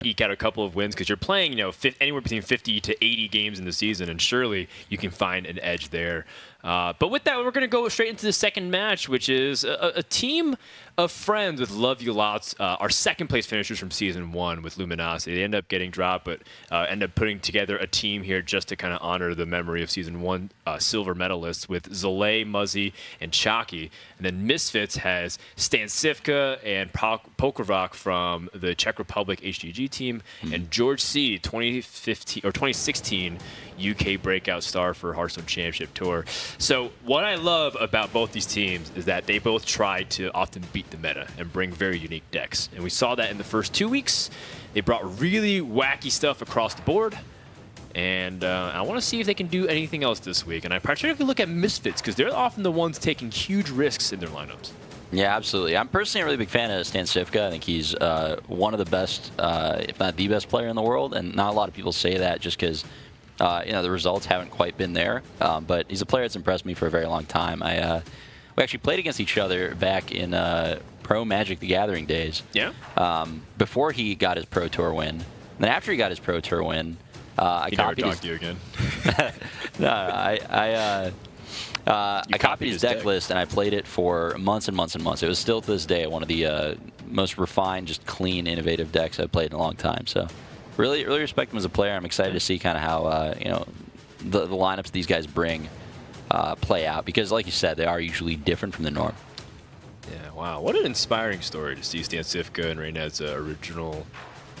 eke out a couple of wins because you're playing, anywhere between 50 to 80 games in the season, and surely you can find an edge there. But with that, we're going to go straight into the second match, which is a team of friends with Love You Lots, our second-place finishers from Season 1 with Luminosity. They end up getting dropped, but end up putting together a team here just to kind of honor the memory of Season 1 silver medalists with Zalay, Muzzy, and Chalky. And then Misfits has Stan Sivka and Pokervok from the Czech Republic HGG team, and George C., 2015 or 2016 UK breakout star for Hearthstone Championship Tour. So what I love about both these teams is that they both try to often beat the meta and bring very unique decks. And we saw that in the first 2 weeks. They brought really wacky stuff across the board. And I want to see if they can do anything else this week. And I particularly look at Misfits because they're often the ones taking huge risks in their lineups. Yeah, absolutely. I'm personally a really big fan of Stan Sivka. I think he's one of the best, if not the best player in the world. And not a lot of people say that just because the results haven't quite been there. But he's a player that's impressed me for a very long time. We actually played against each other back in Pro Magic the Gathering days. Yeah. Before he got his Pro Tour win. And then after he got his Pro Tour win, I copied never talked to you again. No, I copied his deck list and I played it for months and months and months. It was still to this day one of the most refined, just clean, innovative decks I've played in a long time. So really respect him as a player. I'm excited to see kind of how the lineups these guys bring play out because, like you said, they are usually different from the norm. Yeah, wow. What an inspiring story to see Stan Sivka and Reynet's original,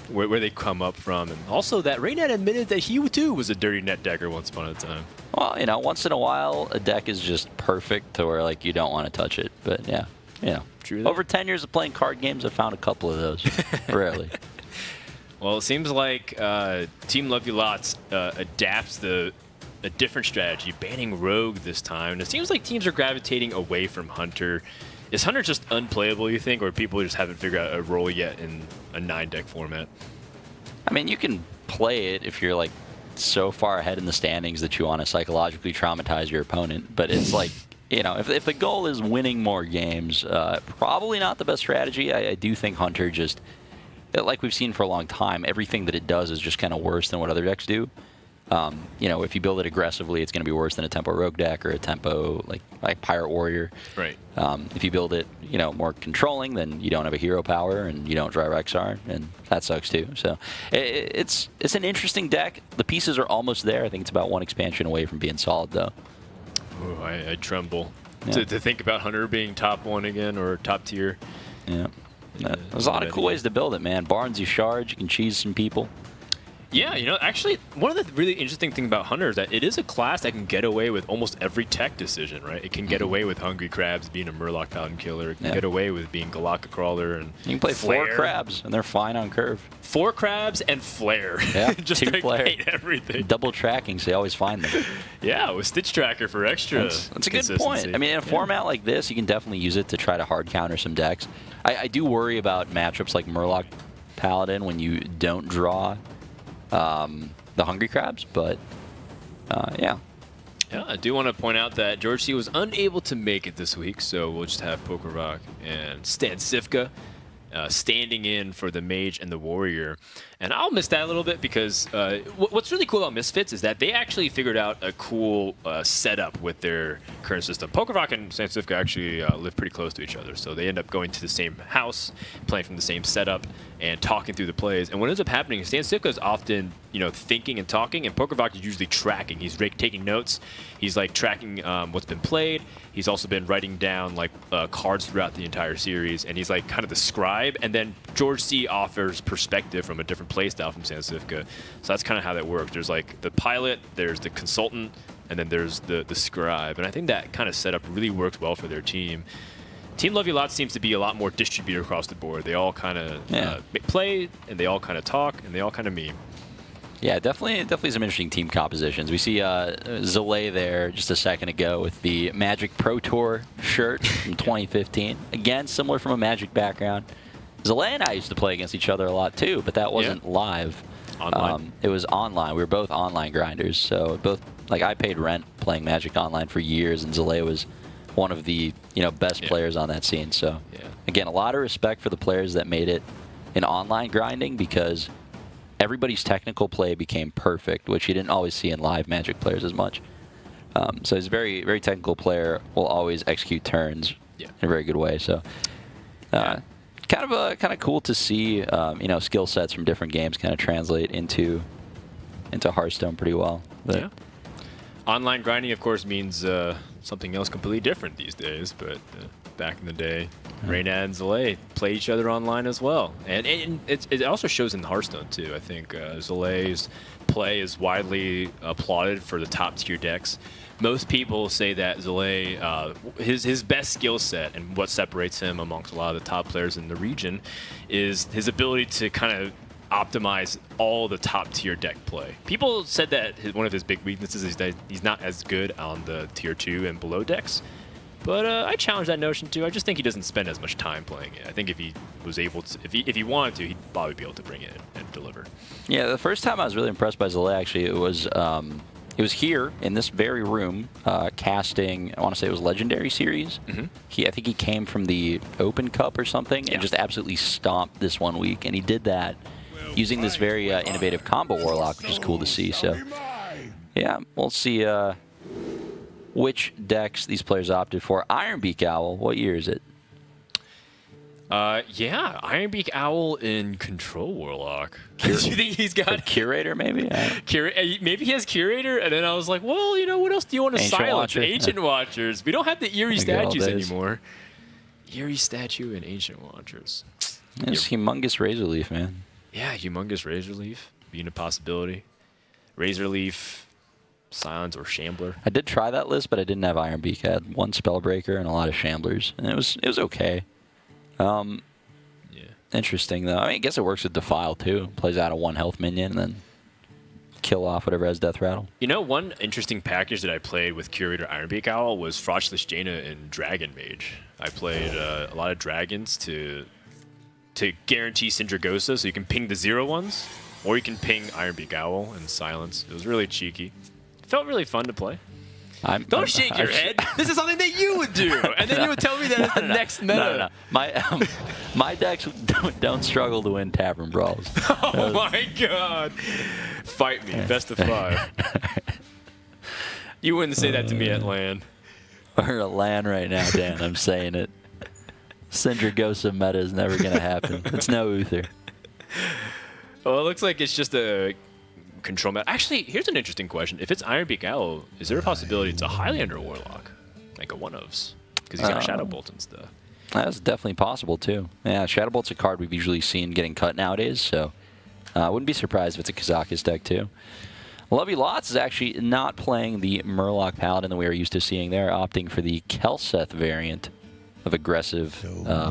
where they come up from. And also that Reynet admitted that he, too, was a dirty net decker once upon a time. Well, once in a while, a deck is just perfect to where, you don't want to touch it. But, yeah, True. Over 10 years of playing card games, I've found a couple of those. Rarely. Well, it seems like Team Love You Lots adapts a different strategy, banning Rogue this time. And it seems like teams are gravitating away from Hunter. Is Hunter just unplayable, you think, or people just haven't figured out a role yet in a 9-deck format? I mean, you can play it if you're, so far ahead in the standings that you want to psychologically traumatize your opponent. But it's if the goal is winning more games, probably not the best strategy. I do think Hunter just, like we've seen for a long time, everything that it does is just kind of worse than what other decks do. If you build it aggressively, it's going to be worse than a tempo rogue deck or a tempo like Pirate Warrior. Right. If you build it, more controlling, then you don't have a hero power and you don't draw Rexar, and that sucks too. So it's an interesting deck. The pieces are almost there. I think it's about one expansion away from being solid, though. Ooh, I tremble to think about Hunter being top 1 again or top tier. Yeah. There's a lot of cool ways to build it, man. Barnes, you shard, you can cheese some people. Yeah, actually, one of the really interesting things about Hunter is that it is a class that can get away with almost every tech decision, right? It can get away with Hungry Crabs being a Murloc Paladin killer. It can get away with being Galactic Crawler and you can play Flare. 4 crabs, and they're fine on curve. 4 crabs and Flare. Yeah, just 2 Flare. Everything. Double tracking, so you always find them. Yeah, with Stitch Tracker for extra That's a good point. I mean, in a format like this, you can definitely use it to try to hard counter some decks. I do worry about matchups like Murloc Paladin when you don't draw the Hungry Crabs, but yeah. Yeah, I do want to point out that George C. was unable to make it this week, so we'll just have Pokervok and Stan Sivka standing in for the Mage and the Warrior. And I'll miss that a little bit because what's really cool about Misfits is that they actually figured out a cool setup with their current system. Pokervok and Stan Sivka actually live pretty close to each other, so they end up going to the same house, playing from the same setup, and talking through the plays. And what ends up happening is Stan Sivka is often, thinking and talking, and Pokervok is usually tracking. He's taking notes. He's tracking what's been played. He's also been writing down cards throughout the entire series, and he's kind of the scribe. And then George C. offers perspective from a different playstyle from Stan Sivka. So that's kind of how that works. There's the pilot, there's the consultant, and then there's the scribe. And I think that kind of setup really works well for their team. Team Love You Lot seems to be a lot more distributed across the board. They all kind of play, and they all kind of talk, and they all kind of meme. Yeah, definitely some interesting team compositions. We see Zalay there just a second ago with the Magic Pro Tour shirt from 2015. Again, similar from a Magic background. Zalay and I used to play against each other a lot too, but that wasn't live. Online. It was online. We were both online grinders, so both I paid rent playing Magic online for years, and Zalay was one of the best players on that scene. So again, a lot of respect for the players that made it in online grinding because everybody's technical play became perfect, which you didn't always see in live Magic players as much. So he's a very, very technical player, will always execute turns in a very good way. So kind of cool to see, skill sets from different games kind of translate into Hearthstone pretty well. But Online grinding, of course, means something else completely different these days. But back in the day, Reyna and Zalae play each other online as well. And it also shows in Hearthstone, too. I think Zalae's play is widely applauded for the top-tier decks. Most people say that Zalae, his best skill set and what separates him amongst a lot of the top players in the region is his ability to kind of optimize all the top-tier deck play. People said that one of his big weaknesses is that he's not as good on the tier 2 and below decks. But I challenge that notion too. I just think he doesn't spend as much time playing it. I think if he was able to, if he wanted to, he'd probably be able to bring it and deliver. Yeah, the first time I was really impressed by Zalae, actually, it was here in this very room casting. I want to say it was Legendary Series. I think he came from the Open Cup or something and just absolutely stomped this one week. And he did that using this very innovative combo Warlock, which is cool to see. So yeah, we'll see which decks these players opted for. Ironbeak Owl, what year is it? Yeah, Ironbeak Owl in Control Warlock. Do you think he's got Curator? Maybe. Maybe he has Curator, and then I was like, well, what else do you want to silence? Ancient Watchers. We don't have the Eerie statues anymore. Eerie statue and Ancient Watchers. It's humongous Razor Leaf, man. Yeah, humongous Razor Leaf being a possibility. Razor Leaf, Silence, or Shambler. I did try that list, but I didn't have Ironbeak. I had one Spellbreaker and a lot of Shamblers, and it was okay. Interesting though. I mean, I guess it works with Defile too. Plays out a 1 health minion and then kill off whatever has Death Rattle. One interesting package that I played with Curator Ironbeak Owl was Frostless Jaina and Dragon Mage. I played a lot of dragons to guarantee Syndragosa, so you can ping the 0/1s, or you can ping Ironbeak Owl and silence. It was really cheeky. It felt really fun to play. Don't shake your head. This is something that you would do, and then you would tell me that it's the next meta. No. My decks don't struggle to win Tavern Brawls. Oh my God! Fight me, best of 5. You wouldn't say that to me at LAN. We're at LAN right now, Dan. I'm saying it. Syndragosa meta is never gonna happen. It's no Uther. Well, it looks like it's just a control map. Actually, here's an interesting question. If it's Ironbeak Owl, is there a possibility it's a Highlander Warlock? Like a one-ofs? Because he's got Shadow Bolt and stuff. That's definitely possible, too. Yeah, Shadow Bolt's a card we've usually seen getting cut nowadays, so I wouldn't be surprised if it's a Kazakus deck, too. Love You Lots is actually not playing the Murloc Paladin that we are used to seeing there, opting for the Kelseth variant of aggressive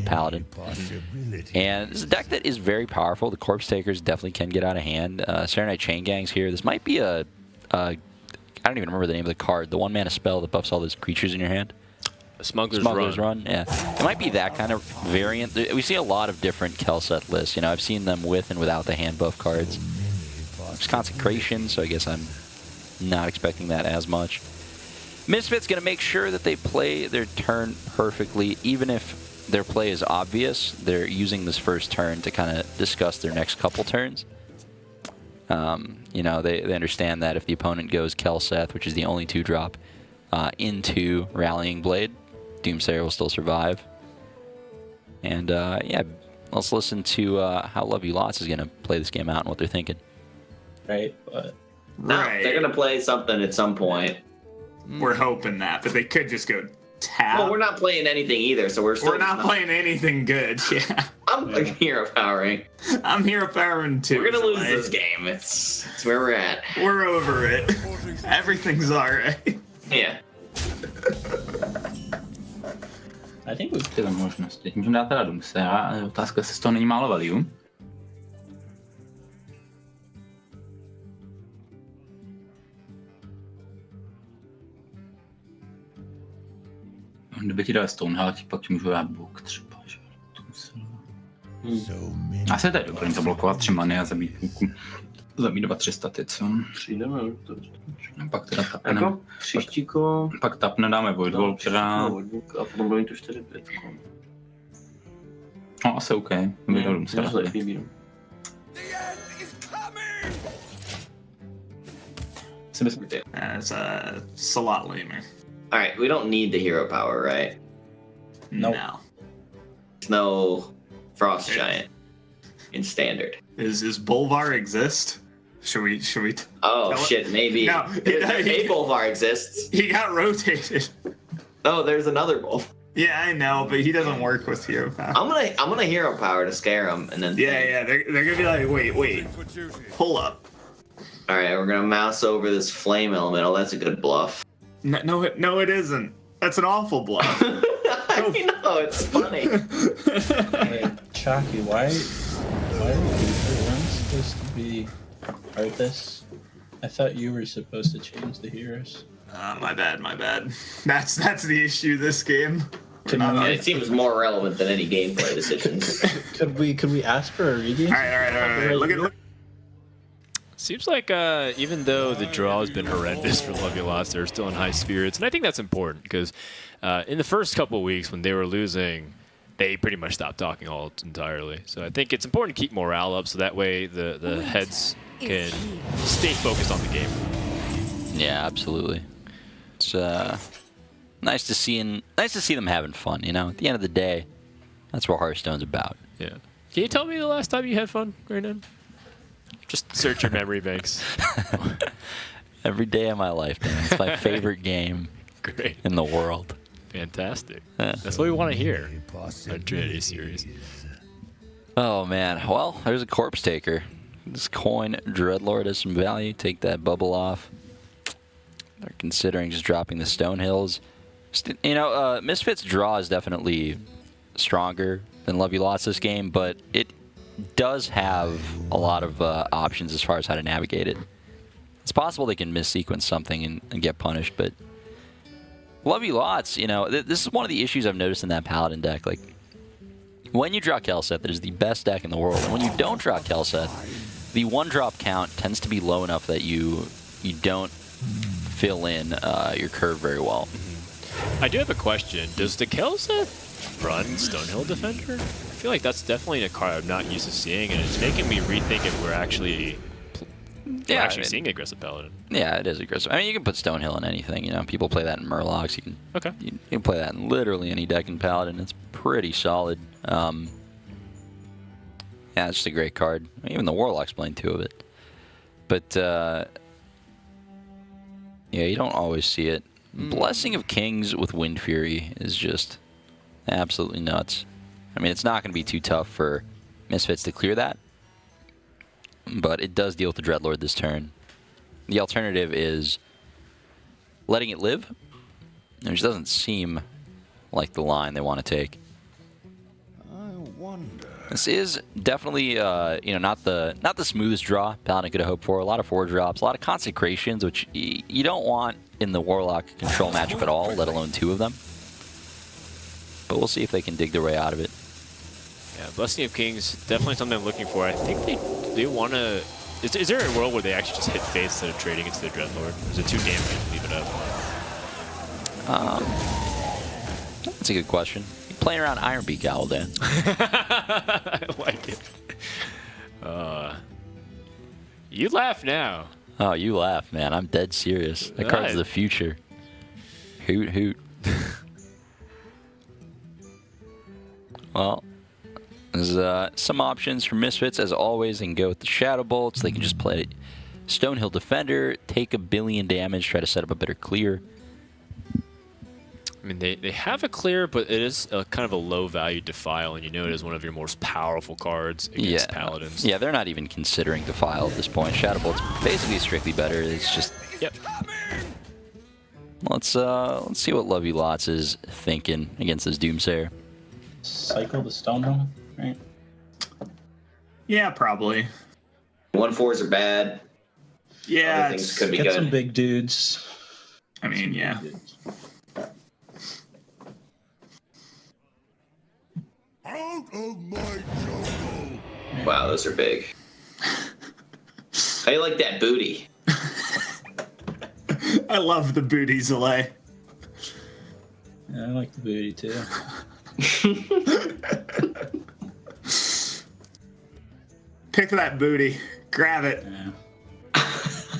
Paladin. And it's a deck that is very powerful. The Corpse Takers definitely can get out of hand. Serenite Chain Gang's here. This might be I don't even remember the name of the card. The 1-mana spell that buffs all those creatures in your hand. Smuggler's Run. Yeah. It might be that kind of variant. We see a lot of different Kelseth lists. I've seen them with and without the hand buff cards. There's Consecration, so I guess I'm not expecting that as much. Misfits going to make sure that they play their turn perfectly, even if their play is obvious. They're using this first turn to kind of discuss their next couple turns. They understand that if the opponent goes Kelseth, which is the only 2-drop, into Rallying Blade, Doomsayer will still survive. And yeah, let's listen to how Love You Lots is going to play this game out and what they're thinking. Right, but they're going to play something at some point. We're hoping that, but they could just go tap. Well, we're not playing anything either, so we're not playing anything good. Yeah, I'm hero powering. I'm hero powering too. We're gonna lose this game. It's where we're at. We're over it. Everything's alright. Yeah. Já think už tyhle možnosti. Můžeme dát teda Doomsayera, ale otázka, jestli z toho není málo value. Kdyby ti dali Stonehala, pak ti můžu dát Book třeba, že? Asi to je dobrý zablokovat 3 many a zabít půlku. Zabít 2-3 staty, co? Přijdeme, to pak teda tapneme. Jako příštíko... Pak tapne, dáme Voidwall, teda... A potom budeme tu 4-5. No, asi OK. Vybíral Doomsayera. Vybírám. It's a lot lamer. All right, we don't need the hero power, right? Nope. No. There's no Frost Giant in standard. Is Bolvar exist? Should we? Oh tell shit, maybe. No, A Bolvar exists. He got rotated. Oh, there's another Bolvar. Yeah, I know, but he doesn't work with hero power. I'm gonna hero power to scare him, and then Yeah, they're gonna be like, wait, pull up. All right, we're gonna mouse over this flame elemental. That's a good bluff. No, it isn't. That's an awful bluff. I know, it's funny. Hey, Chalky, why are we supposed to be Arthas? I thought you were supposed to change the heroes. My bad. That's the issue this game. It seems more relevant than any gameplay decisions. Could we ask for a reading? All right. Look. Seems like even though the draw has been horrendous for Lovelots, they're still in high spirits, and I think that's important because in the first couple of weeks when they were losing, they pretty much stopped talking entirely. So I think it's important to keep morale up so that way the heads can stay focused on the game. Yeah, absolutely. It's nice to see them having fun. You know, at the end of the day, that's what Hearthstone's about. Yeah. Can you tell me the last time you had fun, Raynon? Just search your memory banks. Every day of my life, man. It's my favorite game Great. in the world. Fantastic. Yeah. That's what we want to hear on Trinity Series. Oh, man. Well, there's a Corpse Taker. This coin Dreadlord has some value. Take that bubble off. They're considering just dropping the Stonehills. You know, Misfits' draw is definitely stronger than Lovelots this game, but it does have a lot of options as far as how to navigate it. It's possible they can missequence something and get punished, but Lovelots, you know, this is one of the issues I've noticed in that Paladin deck. Like, when you draw Kelseth, that is the best deck in the world. And when you don't draw Kelseth, the one-drop count tends to be low enough that you don't fill in your curve very well. I do have a question. Does the Kelseth run Stonehill Defender? I feel like that's definitely a card I'm not used to seeing, and it's making me rethink if we're actually seeing aggressive Paladin. Yeah, it is aggressive. I mean, you can put Stonehill in anything. You know, people play that in Murlocs. You can play that in literally any deck in Paladin. It's pretty solid. Yeah, it's just a great card. Even the Warlock's playing 2 of it. But yeah, you don't always see it. Blessing of Kings with Wind Fury is just absolutely nuts. I mean, it's not going to be too tough for Misfits to clear that, but it does deal with the Dreadlord this turn. The alternative is letting it live, which doesn't seem like the line they want to take. This is definitely, you know, not the smoothest draw Paladin could have hoped for. A lot of 4 drops, a lot of consecrations, which you don't want in the Warlock control matchup at all, let alone 2 of them. But we'll see if they can dig their way out of it. Yeah, Blessing of Kings, definitely something I'm looking for. I think they want to... Is there a world where they actually just hit face instead of trading into the Dreadlord? Or is it too damaging to leave it up? That's a good question. You're playing around Ironbeak all day. I like it. You laugh now. Oh, you laugh, man. I'm dead serious. That card's the future. Hoot, hoot. Well, there's some options for Misfits. As always, they can go with the Shadow Bolts. They can just play Stonehill Defender, take 1 billion damage, try to set up a better clear. I mean, they have a clear, but it is a kind of a low-value Defile, and you know it is one of your most powerful cards against Paladins. Yeah, they're not even considering Defile at this point. Shadow Bolt's basically strictly better. It's just... Yep. Let's see what Lovelots is thinking against this Doomsayer. Cycle the Stonehill, right? Yeah, probably. 1/4s are bad. Yeah, Other things could be Get good. some big dudes. I mean, yeah. Out of my jungle! Wow, those are big. How you like that booty? I love the booty Zalay. Yeah, I like the booty too. Pick that booty. Grab it. Yeah.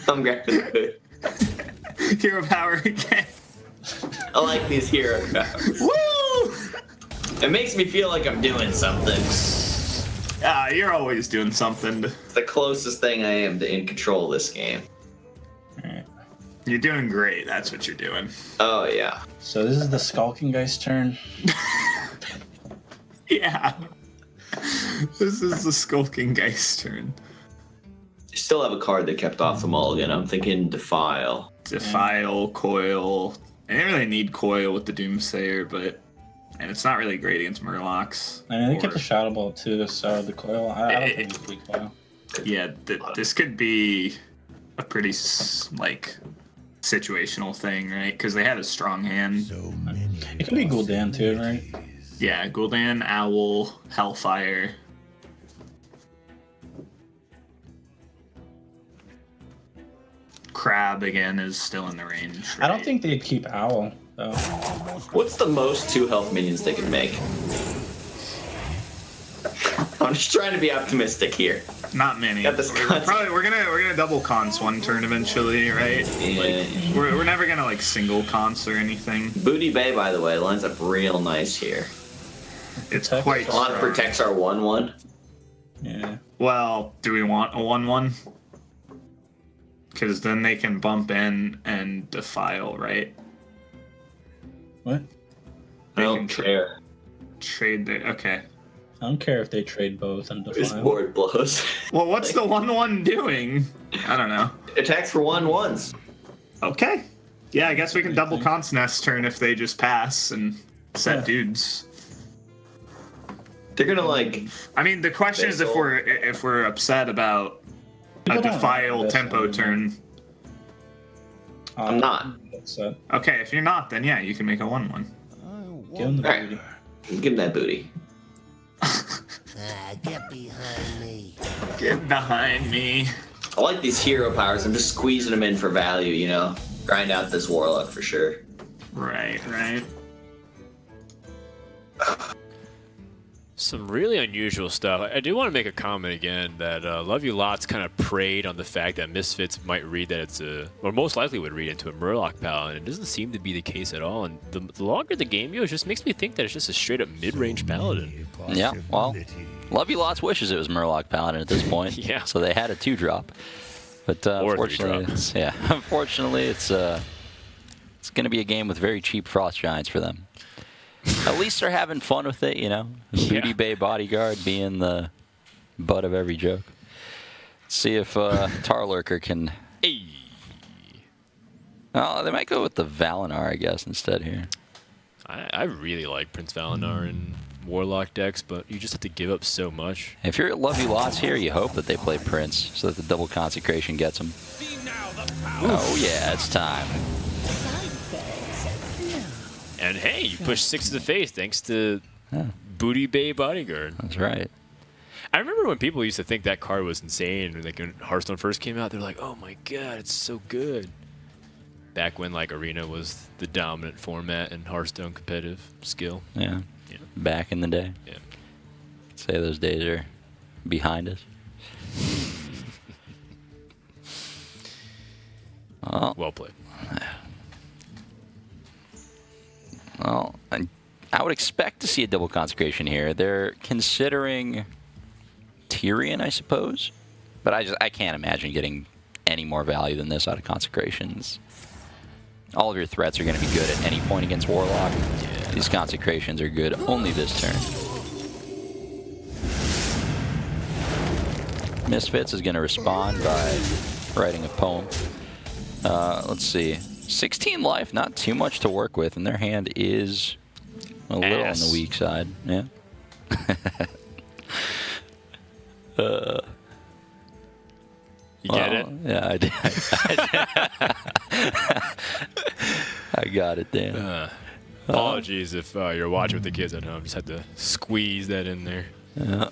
I'm grabbing the boot. Hero power again. I like these hero powers. Woo! It makes me feel like I'm doing something. You're always doing something. It's the closest thing I am to in control of this game. Alright. You're doing great. That's what you're doing. Oh, yeah. So this is the Skulking guy's turn. Yeah. This is the Skulking guy's turn. You still have a card that kept off the mulligan. I'm thinking Defile. Defile, Coil. I didn't really need Coil with the Doomsayer, but... And it's not really great against Murlocs. I mean, they kept the Shadow Ball too, so the Coil. I don't think it's weak Coil. Yeah, this could be a pretty, situational thing, right? Because they had a strong hand. So many. It could be Gul'dan too, right? Yeah, Gul'dan, Owl, Hellfire. Crab, again, is still in the range. Right? I don't think they'd keep Owl, though. What's the most 2 health minions they can make? I'm just trying to be optimistic here. Not many. Got this We're gonna double cons one turn eventually, right? Yeah. We're never gonna single cons or anything. Booty Bay, by the way, lines up real nice here. It's Protects quite On strong. protects our 1/1. Yeah. Well, do we want a 1/1? Because then they can bump in and defile, right? What? I They don't can care. trade the. Okay. I don't care if they trade both and This Defile. board blows. Well, what's the 1/1 doing? I don't know. Attacks for 1/1s. Okay. Yeah, I guess we can double cons next turn if they just pass and set Yeah. dudes. They're gonna I mean, the question is if we're upset about a People don't defile like this tempo anymore. turn. I'm not. So, Okay, if you're not, then yeah, you can make a 1/1. give him the Alright. booty. Give him that booty. Get behind me. Get behind me. I like these hero powers. I'm just squeezing them in for value, you know? Grind out this Warlock for sure. Right. Some really unusual stuff. I do want to make a comment again that Love You Lots kind of preyed on the fact that Misfits might read that it's or most likely would read into a Murloc Paladin. It doesn't seem to be the case at all. And the longer the game goes, just makes me think that it's just a straight up mid-range Paladin. Yeah, well, Love You Lots wishes it was Murloc Paladin at this point. Yeah. So they had a 2-drop. But Or a unfortunately, 3-drop. unfortunately, it's going to be a game with very cheap Frost Giants for them. At least they're having fun with it, you know. Booty Bay Bodyguard being the butt of every joke. See if Tarlurker can. Hey. Oh, they might go with the Valinar, I guess, instead here. I really like Prince Valinar in Warlock decks, but you just have to give up so much. If you're at Love You Lots here, you hope that they play Prince so that the double consecration gets them. Oh yeah, it's time. And hey, you pushed 6 to the face thanks to Booty Bay Bodyguard. That's right. I remember when people used to think that card was insane. Like when Hearthstone first came out, they're like, "Oh my god, it's so good." Back when Arena was the dominant format in Hearthstone competitive skill. Yeah. Yeah. Back in the day. Yeah. Say those days are behind us. Well played. Well, I would expect to see a double consecration here. They're considering Tyrion, I suppose, but I can't imagine getting any more value than this out of consecrations. All of your threats are going to be good at any point against Warlock. Yeah. These consecrations are good only this turn. Misfits is going to respond by writing a poem. Let's see. 16 life, not too much to work with, and their hand is a little on the weak side. Yeah. You get it? Yeah, I did. I got it, Dan. Apologies if you're watching with the kids at home. Just had to squeeze that in there. Yeah.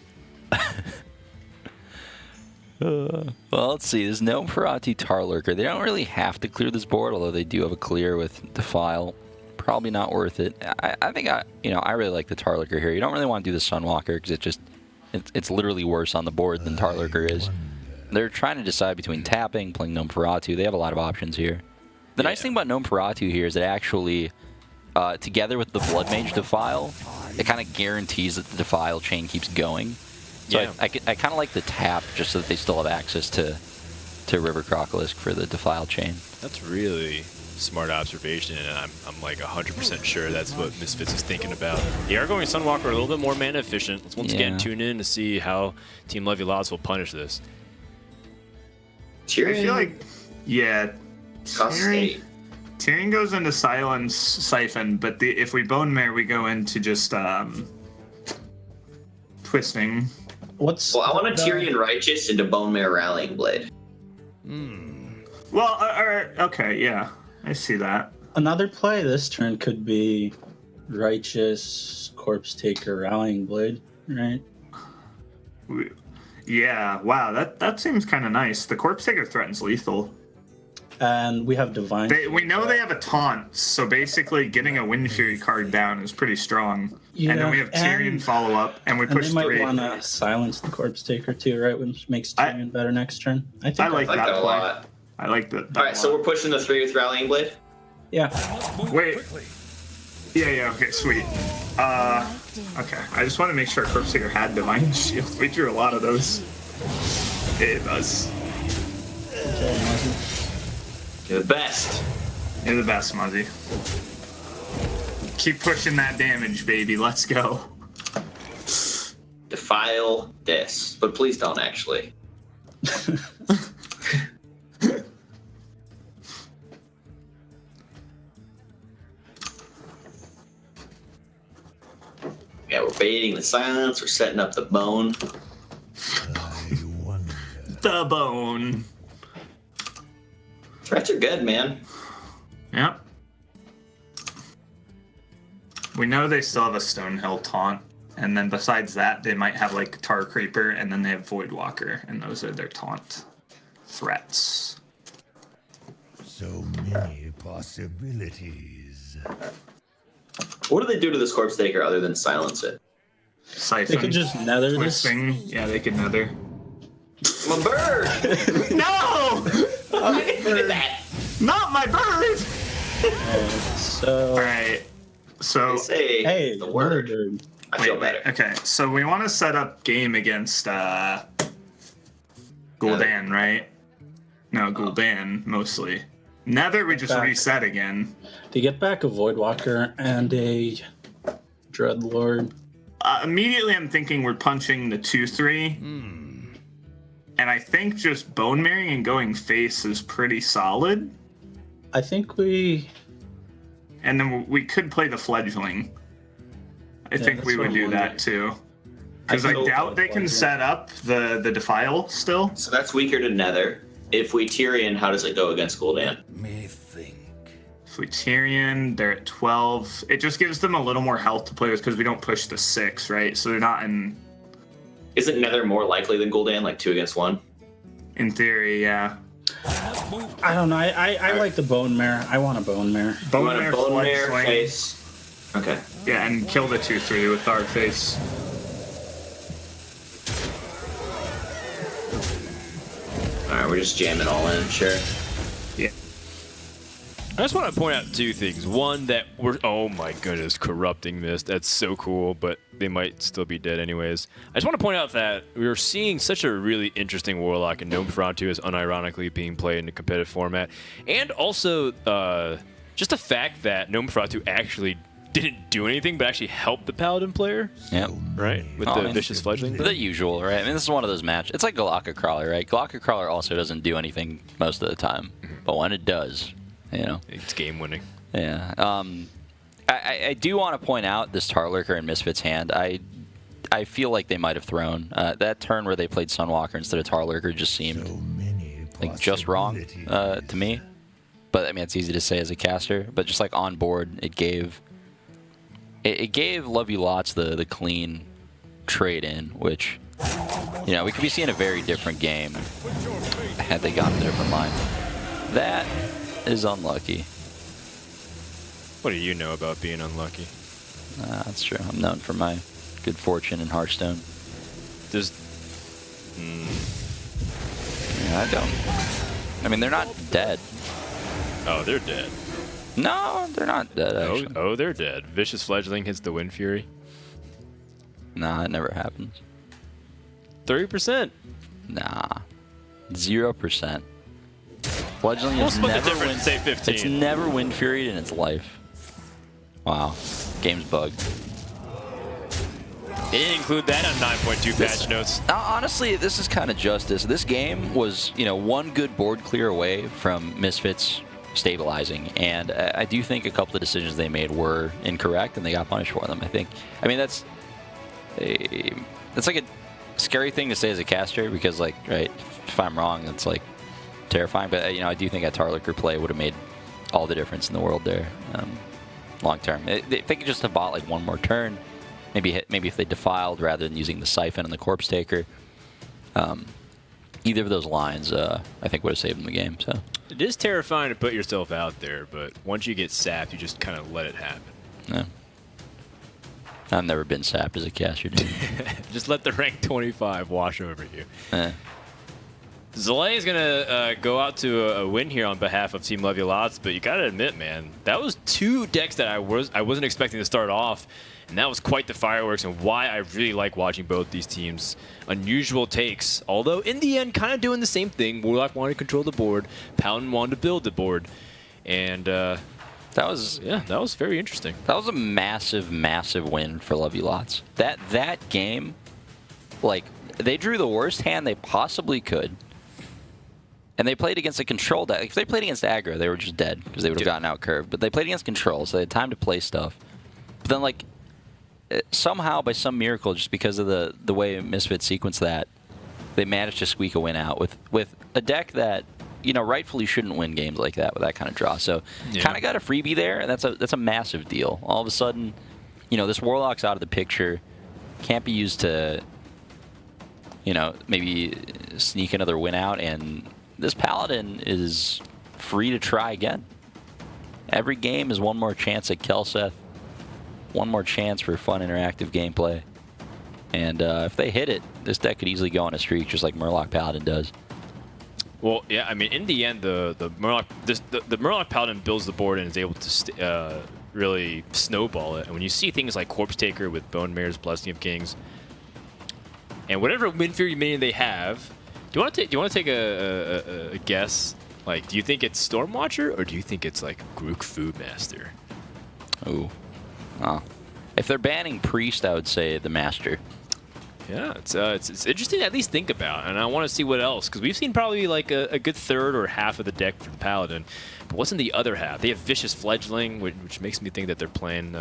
Well, let's see. There's no Ferrati Tarlurker. They don't really have to clear this board, although they do have a clear with Defile. Probably not worth it. I think I really like the Tarlurker here. You don't really want to do the Sunwalker because it's literally worse on the board than Tarlurker is. They're trying to decide between tapping, playing Nosferatu. They have a lot of options here. The nice thing about Nosferatu here is that actually, together with the Blood Mage Defile, it kind of guarantees that the Defile chain keeps going. So Yeah. I kind of like the tap just so that they still have access to River Crocolisk for the Defile chain. That's really smart observation, and I'm like 100% sure that's what Misfits is thinking about. They are going Sunwalker a little bit more mana efficient. Let's once again tune in to see how Team Levy Lots will punish this. I feel like, yeah, Cost 8. Tyrion goes into Silence Siphon, but if we Bone Mare, we go into just Twisting. What's Well, I want a Tyrion Righteous into Bone Mare Rallying Blade. Well, okay, yeah, I see that. another play this turn could be Righteous, Corpse Taker, Rallying Blade, right? Yeah, wow, that seems kind of nice. The Corpse Taker threatens lethal. And we have Divine. We know they have a taunt, so basically getting a Wind Fury card down is pretty strong. Yeah, and then we have Tyrion and- follow up, and we And push they might 3. want to silence the Corpse Taker too, right? Which makes Tyrion better next turn. I think I like I like that that a play. lot. I like that. All right, so we're pushing the 3 with Rallying Blade. Yeah. Wait. Yeah, okay, sweet. Okay, I just want to make sure Corpse Taker had Divine Shield. We drew a lot of those. It does. You're the best. You're the best, Muzzy. Keep pushing that damage, baby. Let's go. Defile this, but please don't actually. Yeah, we're baiting the silence. We're setting up the bone. The Bone. Threats are good, man. Yep. We know they still have a Stonehill taunt, and then besides that, they might have like Tar Creeper, and then they have Voidwalker, and those are their taunt threats. So many possibilities. What do they do to this Corpse Taker other than silence it? Siphon. They could just nether this. Twisting. Yeah, they could nether. My bird! No! I did that. Not my bird! So, Alright, so... They say hey, the word. bird. I feel Wait, better. okay, so we want to set up game against Gul'dan, right? No, Gul'dan, mostly. Nether, we just Back. reset again. To get back a Voidwalker and a Dreadlord. Immediately, I'm thinking we're punching the 2/3. And I think just Bone Marrying and going face is pretty solid. I think we. And then we could play the Fledgling. I think that's we what would I'm do wondering. that too. Because I think doubt they can Fledgling. set up the Defile still. So that's weaker to Nether. If we Tyrion, how does it go against Gul'dan? Me think. If we Tyrion, they're at 12. It just gives them a little more health to play with because we don't push the 6, right? So they're not Isn't Nether more likely than Gul'dan, like 2 against 1? in theory, yeah. I don't know. I like the Bone Mare. I want a Bone Mare. You Bone want a Mare, Bone Mare Fledgling. face? Okay. Yeah, and kill the 2/3 with our face. Alright, we're just jamming all in, sure. Yeah. I just want to point out 2 things. One, that we're, oh my goodness, corrupting Mist. That's so cool, but they might still be dead anyways. I just want to point out that we're seeing such a really interesting Warlock, and Nosferatu is unironically being played in a competitive format. And also, just the fact that Nosferatu actually didn't do anything, but actually helped the Paladin player, Yep. right? With Oh, the man. Vicious Fledgling. The usual, right? I mean, this is one of those matches. It's like Galaka Crawler, right? Galaka Crawler also doesn't do anything most of the time, but when it does, you know. It's game winning. Yeah. I do want to point out this Tarlurker in Misfits' hand. I feel like they might have thrown that turn where they played Sunwalker instead of Tarlurker just seemed So many like just wrong to me. But I mean, it's easy to say as a caster. But just like on board, it gave Love You Lots the clean trade in, which you know we could be seeing a very different game had they gotten a different line. That is unlucky. What do you know about being unlucky? That's true. I'm known for my good fortune in Hearthstone. There's... I don't. I mean, they're not dead. Oh, they're dead. No, they're not dead, actually. Oh, they're dead. Vicious Fledgling hits the Wind Fury. Nah, it never happens. 30%. Nah. 0%. Fledgling We'll is split the never difference and say 15. It's never Wind Furied in its life. Wow. Game's bugged. They didn't include that on 9.2 patch notes. Honestly, this is kind of justice. This game was, one good board clear away from Misfits stabilizing, and I do think a couple of decisions they made were incorrect, and they got punished for them. I mean, that's like a scary thing to say as a caster, because, like, right, if I'm wrong, it's like terrifying. But I do think that Tarlicker play would have made all the difference in the world there, long term. If they could just have bought like one more turn. Maybe if they defiled rather than using the Siphon and the Corpse Taker. Either of those lines, I think, would have saved them the game. So it is terrifying to put yourself out there, but once you get sapped, you just kind of let it happen. Yeah. I've never been sapped as a caster, dude. Just let the rank 25 wash over you. Eh. Zalay is going to go out to a win here on behalf of Team Love You Lots, but you got to admit, man, that was two decks that I wasn't expecting to start off. And that was quite the fireworks, and why I really like watching both these teams. Unusual takes, although in the end, kind of doing the same thing. Warlock wanted to control the board, Paladin wanted to build the board, and that was very interesting. That was a massive, massive win for Love You Lots. That game, like, they drew the worst hand they possibly could, and they played against a control deck. If they played against aggro, they were just dead because they would have gotten out curved. But they played against control, so they had time to play stuff. But then, like, somehow, by some miracle, just because of the way Misfits sequenced that, they managed to squeak a win out with a deck that, rightfully shouldn't win games like that with that kind of draw. So, kind of got a freebie there, and that's a massive deal. All of a sudden, this Warlock's out of the picture, can't be used to, maybe sneak another win out, and this Paladin is free to try again. Every game is one more chance at Kelseth. One more chance for fun, interactive gameplay. And if they hit it, this deck could easily go on a streak, just like Murloc Paladin does. Well, yeah, I mean, in the end, the Murloc Paladin builds the board and is able to really snowball it. And when you see things like Corpse Taker with Bone Mare's Blessing of Kings, and whatever Wind Fury minion they have, do you want to take a guess? Like, do you think it's Stormwatcher or do you think it's like Grook Foodmaster? Ooh. Oh. If they're banning Priest, I would say the Master. Yeah, it's interesting to at least think about, and I want to see what else, because we've seen probably like a good third or half of the deck for the Paladin, but what's in the other half? They have Vicious Fledgling, which makes me think that they're playing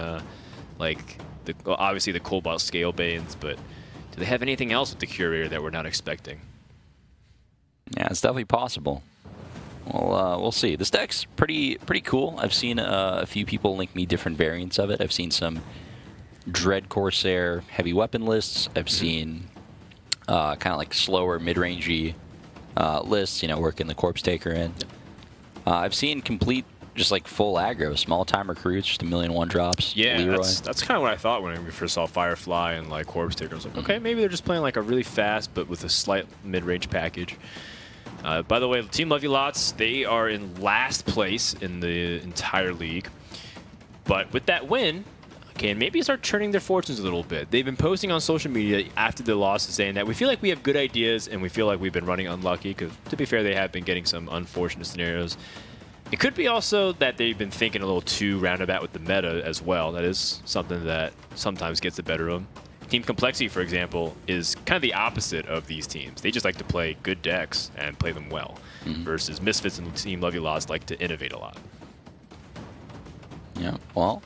obviously the Cobalt Scalebanes, but do they have anything else with the Curator that we're not expecting? Yeah, it's definitely possible. Well, we'll see. This deck's pretty cool. I've seen a few people link me different variants of it. I've seen some Dread Corsair heavy weapon lists. I've seen kind of like slower mid-rangey lists, working the Corpse Taker in. I've seen complete, just like full aggro, small-time recruits, just 1,000,000 1-drops. Yeah, Leroy. that's kind of what I thought when we first saw Firefly and like Corpse Taker. I was like, okay, maybe they're just playing like a really fast but with a slight mid-range package. By the way, Team Love You Lots, they are in last place in the entire league. But with that win, can maybe start turning their fortunes a little bit. They've been posting on social media after the loss saying that we feel like we have good ideas and we feel like we've been running unlucky, because to be fair, they have been getting some unfortunate scenarios. It could be also that they've been thinking a little too roundabout with the meta as well. That is something that sometimes gets the better of them. Team Complexity, for example, is kind of the opposite of these teams. They just like to play good decks and play them well, versus Misfits and Team Love You Lost like to innovate a lot. Yeah, well,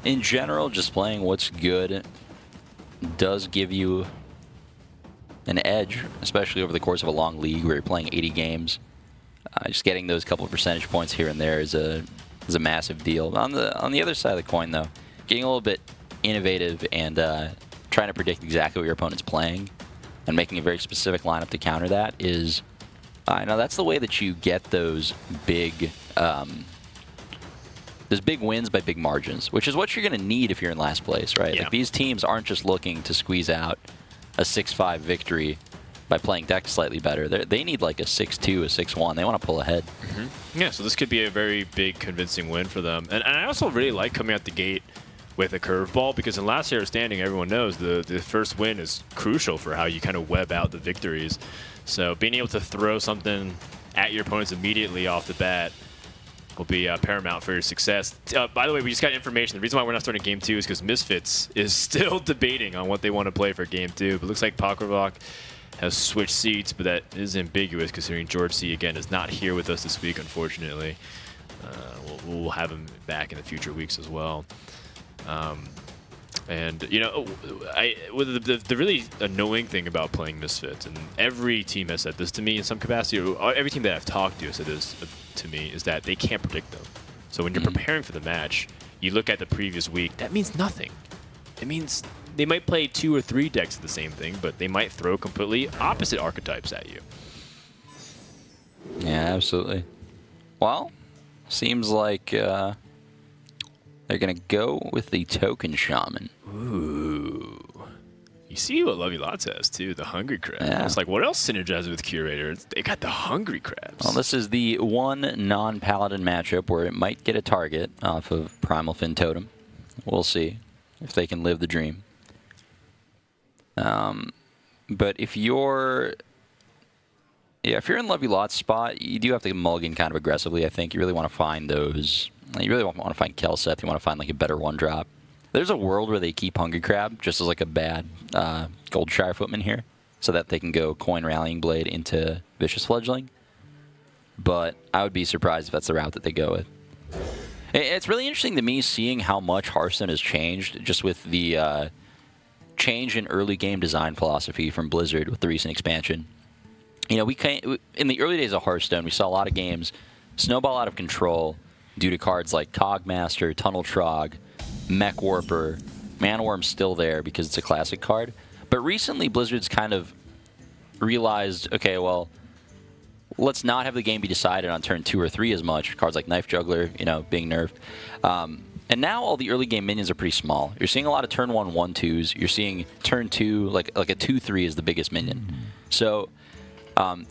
in general, just playing what's good does give you an edge, especially over the course of a long league where you're playing 80 games. Just getting those couple of percentage points here and there is a massive deal. On the other side of the coin, though, getting a little bit innovative and trying to predict exactly what your opponent's playing and making a very specific lineup to counter that is, that's the way that you get those big wins by big margins, which is what you're going to need if you're in last place, right? Yeah. Like, these teams aren't just looking to squeeze out a 6-5 victory by playing decks slightly better. They need like a 6-2, a 6-1. They want to pull ahead. Yeah, so this could be a very big, convincing win for them. And I also really like coming out the gate with a curveball, because in last year's standing, everyone knows the first win is crucial for how you kind of web out the victories. So being able to throw something at your opponents immediately off the bat will be paramount for your success. By the way, we just got information. The reason why we're not starting Game 2 is because Misfits is still debating on what they want to play for Game 2. But it looks like Pokrovok has switched seats, but that is ambiguous considering George C. again is not here with us this week, unfortunately. We'll have him back in the future weeks as well. And you know, the really annoying thing about playing Misfits, and every team has said this to me in some capacity, or every team that I've talked to has said this to me, is that they can't predict them. So when you're preparing for the match, you look at the previous week, that means nothing. It means they might play 2 or 3 decks of the same thing, but they might throw completely opposite archetypes at you. Yeah, absolutely. Well, seems like they're going to go with the Token Shaman. Ooh. You see what Lovey Lots has, too, the Hungry Crab. Yeah. It's like, what else synergizes with Curator? They got the Hungry Crabs. Well, this is the one non-Paladin matchup where it might get a target off of Primal Fin Totem. We'll see if they can live the dream. But if you're in Lovey Lots spot, you do have to mulligan kind of aggressively, I think. You really want to find those. You really want to find Kelseth. You want to find like a better one-drop. There's a world where they keep Hungry Crab just as like a bad Goldshire Footman here, so that they can go Coin Rallying Blade into Vicious Fledgling. But I would be surprised if that's the route that they go with. It's really interesting to me seeing how much Hearthstone has changed just with the change in early game design philosophy from Blizzard with the recent expansion. You know, in the early days of Hearthstone, we saw a lot of games snowball out of control due to cards like Cogmaster, Tunnel Trog, Mech Warper. Mana Worm's still there because it's a classic card. But recently, Blizzard's kind of realized, okay, well, let's not have the game be decided on turn 2 or 3 as much. Cards like Knife Juggler, you know, being nerfed. And now all the early game minions are pretty small. You're seeing a lot of turn 1 1/2s. You're seeing turn 2, like a 2/3 is the biggest minion. So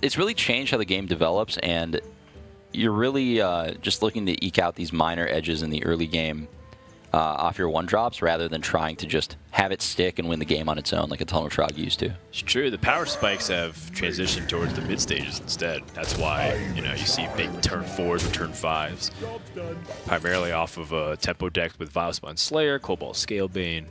it's really changed how the game develops, and you're really just looking to eke out these minor edges in the early game off your 1-drops rather than trying to just have it stick and win the game on its own like a Tunnel Trog used to. It's true. The power spikes have transitioned towards the mid stages instead. That's why you see big turn 4s or turn 5s, primarily off of tempo decks with Vilespine Slayer, Cobalt Scalebane,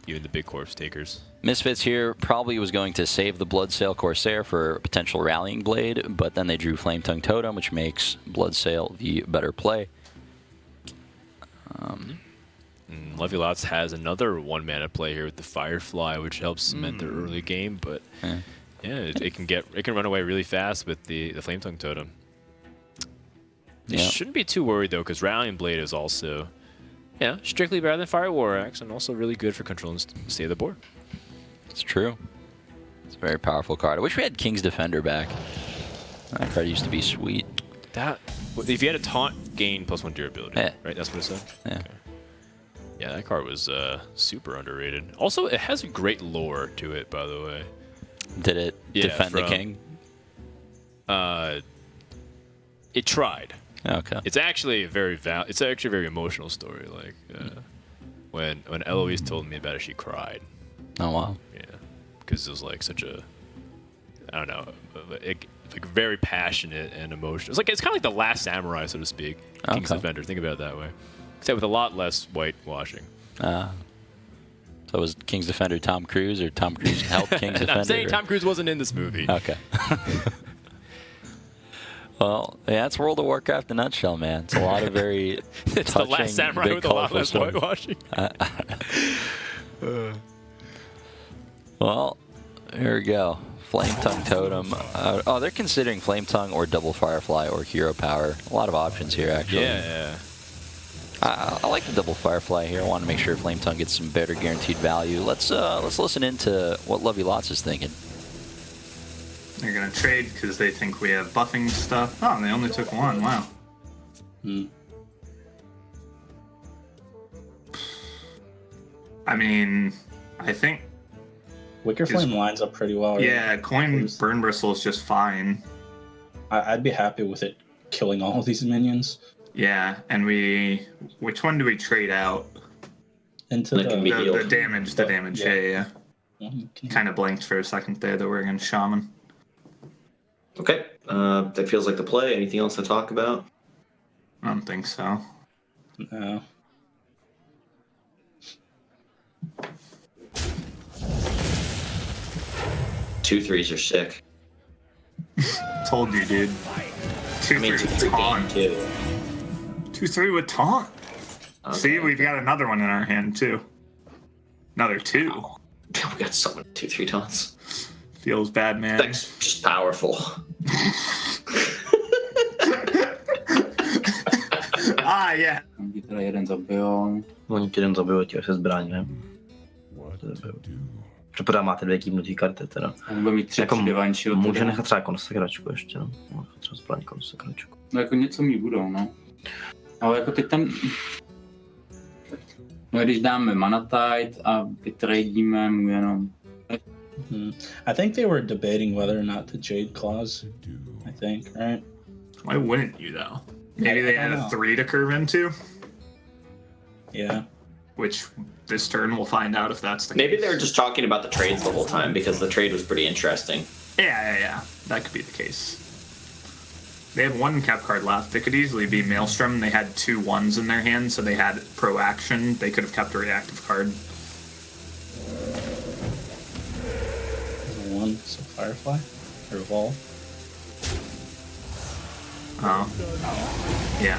even the big Corpse Takers. Misfits here probably was going to save the Bloodsail Corsair for a potential Rallying Blade, but then they drew Flametongue Totem, which makes Bloodsail the better play. Lovey Lots has another 1-mana play here with the Firefly, which helps cement their early game, but it can run away really fast with the Flametongue Totem. You shouldn't be too worried though, because Rallying Blade is also strictly better than Fire War Axe, and also really good for controlling the state of the board. It's true. It's a very powerful card. I wish we had King's Defender back. That card used to be sweet. If you had a taunt, gain +1 durability, right? That's what it said? Yeah. Okay. Yeah, that card was super underrated. Also, it has a great lore to it, by the way. Did it defend the king? It tried. Okay. It's actually a very very emotional story. Like when Eloise told me about it, she cried. Oh wow. Yeah, because it was like such a, I don't know, like very passionate and emotional. It's kind of like the Last Samurai, so to speak. King's Defender. Think about it that way. Except with a lot less whitewashing. So was King's Defender Tom Cruise, or Tom Cruise helped King's Defender? I'm saying Tom Cruise wasn't in this movie. Okay. Well, yeah, that's World of Warcraft in a nutshell, man. It's a lot of very it's touching, the Last Samurai big, with a lot less stories. whitewashing. Well, here we go. Flametongue Totem. They're considering Flametongue or Double Firefly or Hero Power. A lot of options here, actually. Yeah. I like the Double Firefly here. I want to make sure Flametongue gets some better guaranteed value. Let's listen into what Lovey Lots is thinking. They're gonna trade because they think we have buffing stuff. Oh, they only took 1. Wow. I mean, I think Wicker Flame lines up pretty well. Right? Yeah, coin burn bristle is just fine. I'd be happy with it killing all of these minions. Yeah, and which one do we trade out? Into Like the The damage, yeah. Okay. Kind of blinked for a second there that we're going to Shaman. Okay. That feels like the play. Anything else to talk about? I don't think so. No. Two threes are sick. Told you, dude. 2-3 I mean, with 2-3 game taunt. too. 2-3 with taunt. Okay. See, we've got another one in our hand, too. Another 2. We got so many 2-3 taunts. Feels bad, man. That's just powerful. Yeah. Oni teda jeden zabijou. Oni ti jeden zabijou těch se zbraní, ne? What to do? Protože máte 2 kývnutý karty teda. On bude mít 3 Divine Shield. Může nechat třeba konsekračku ještě, no. Může třeba zbraní konsekračku. No jako něco mít budou, no. Ale jako teď tam... No když dáme Mana Tide a vytradíme mu jenom... I think they were debating whether or not to Jade Claws. I think, right? Why wouldn't you, though? Maybe they had a 3 to curve into, Yeah. which this turn we'll find out if that's the Maybe case. they were just talking about the trades the whole time because the trade was pretty interesting. Yeah. That could be the case. They have 1 cap card left. It could easily be Maelstrom. They had 2 1s in their hand, so they had pro action. They could have kept a reactive card. One, so Firefly? Or Vol? Oh. Yeah.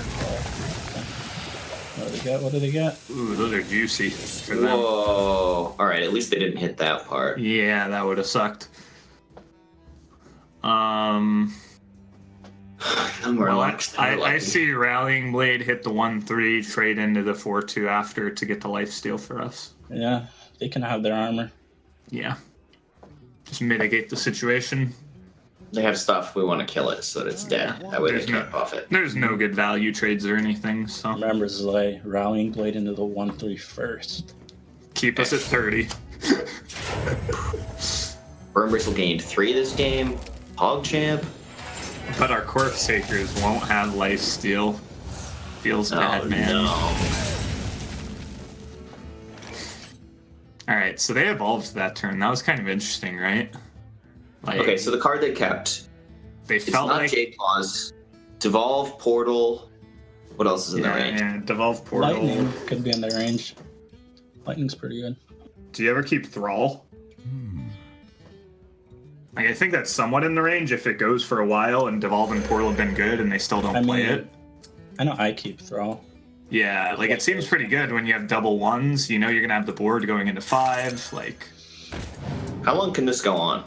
What do they get? Ooh, those are juicy for them. Whoa. All right, at least they didn't hit that part. Yeah, that would have sucked. I'm relaxed. I see Rallying Blade hit the 1-3, trade into the 4-2 after to get the lifesteal for us. Yeah, they can have their armor. Yeah. Just mitigate the situation. They have stuff. We want to kill it so that it's dead. That way There's they can't buff it. There's no good value trades or anything, so Remember, Zlay, Rallying Blade into the 1-3 first. keep us at 30. Burn Bristle gained 3 this game. PogChamp. But our Corpse Sakers won't have lifesteal. Feels bad, Oh, man. no. Alright, so they evolved that turn. That was kind of interesting, right? Like, Okay, so the card they kept, they it's felt not like Jade Claws. Devolve, Portal. What else is in the range? yeah, Devolve Portal. Lightning could be in their range. Lightning's pretty good. Do you ever keep Thrall? Like, I think that's somewhat in the range if it goes for a while and Devolve and Portal have been good and they still don't play it. I know I keep Thrall. Yeah, like it seems pretty good when you have double 1s. You know you're gonna have the board going into 5. Like, How long can this go on?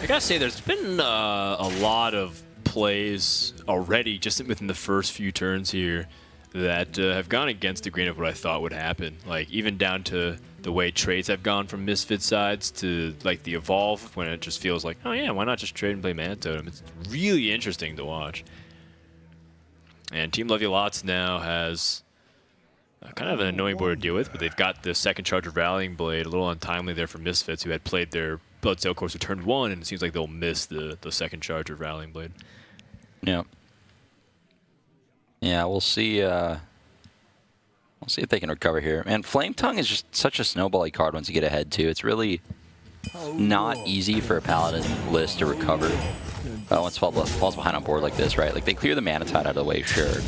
I gotta say, there's been a lot of plays already just within the first few turns here that have gone against the grain of what I thought would happen. Like, even down to the way trades have gone from Misfit sides to, like, the Evolve, when it just feels like, oh yeah, why not just trade and play Mana Totem? It's really interesting to watch. And Team Levy Lots now has kind of an annoying board to deal with, but they've got the second charge of Rallying Blade, a little untimely there for Misfits, who had played their Bloodsail course of turn 1, and it seems like they'll miss the second charge of Rallying Blade. Yeah. Yeah, we'll see. We'll see if they can recover here. And Flame Tongue is just such a snowbally card once you get ahead, too. It's really not easy for a Paladin list to recover once it falls behind on board like this, right? Like, they clear the Mana Tide out of the way, sure.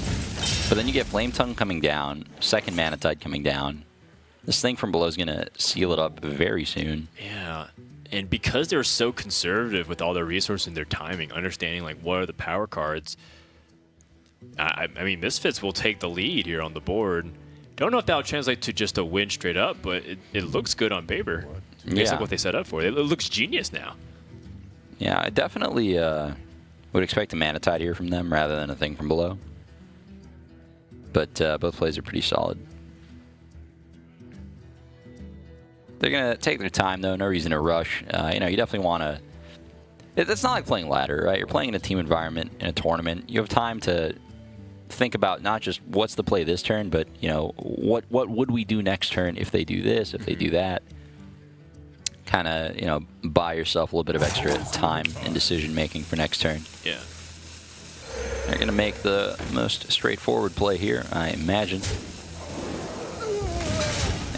But then you get Flame Tongue coming down, second Mana Tide coming down. This thing from below is going to seal it up very soon. Yeah, and because they're so conservative with all their resources and their timing, understanding, like, what are the power cards, I mean, Misfits will take the lead here on the board. Don't know if that'll translate to just a win straight up, but it looks good on paper. Based on what they set up for. It looks genius now. Yeah, I definitely would expect a Mana Tide here from them rather than a thing from below. But both plays are pretty solid. They're going to take their time, though. No reason to rush. You know, you definitely want to... It's not like playing ladder, right? You're playing in a team environment, in a tournament. You have time to think about not just what's the play this turn, but, you know, what would we do next turn if they do this, if they do that. kind of, buy yourself a little bit of extra time in decision making for next turn. Yeah. They're going to make the most straightforward play here, I imagine.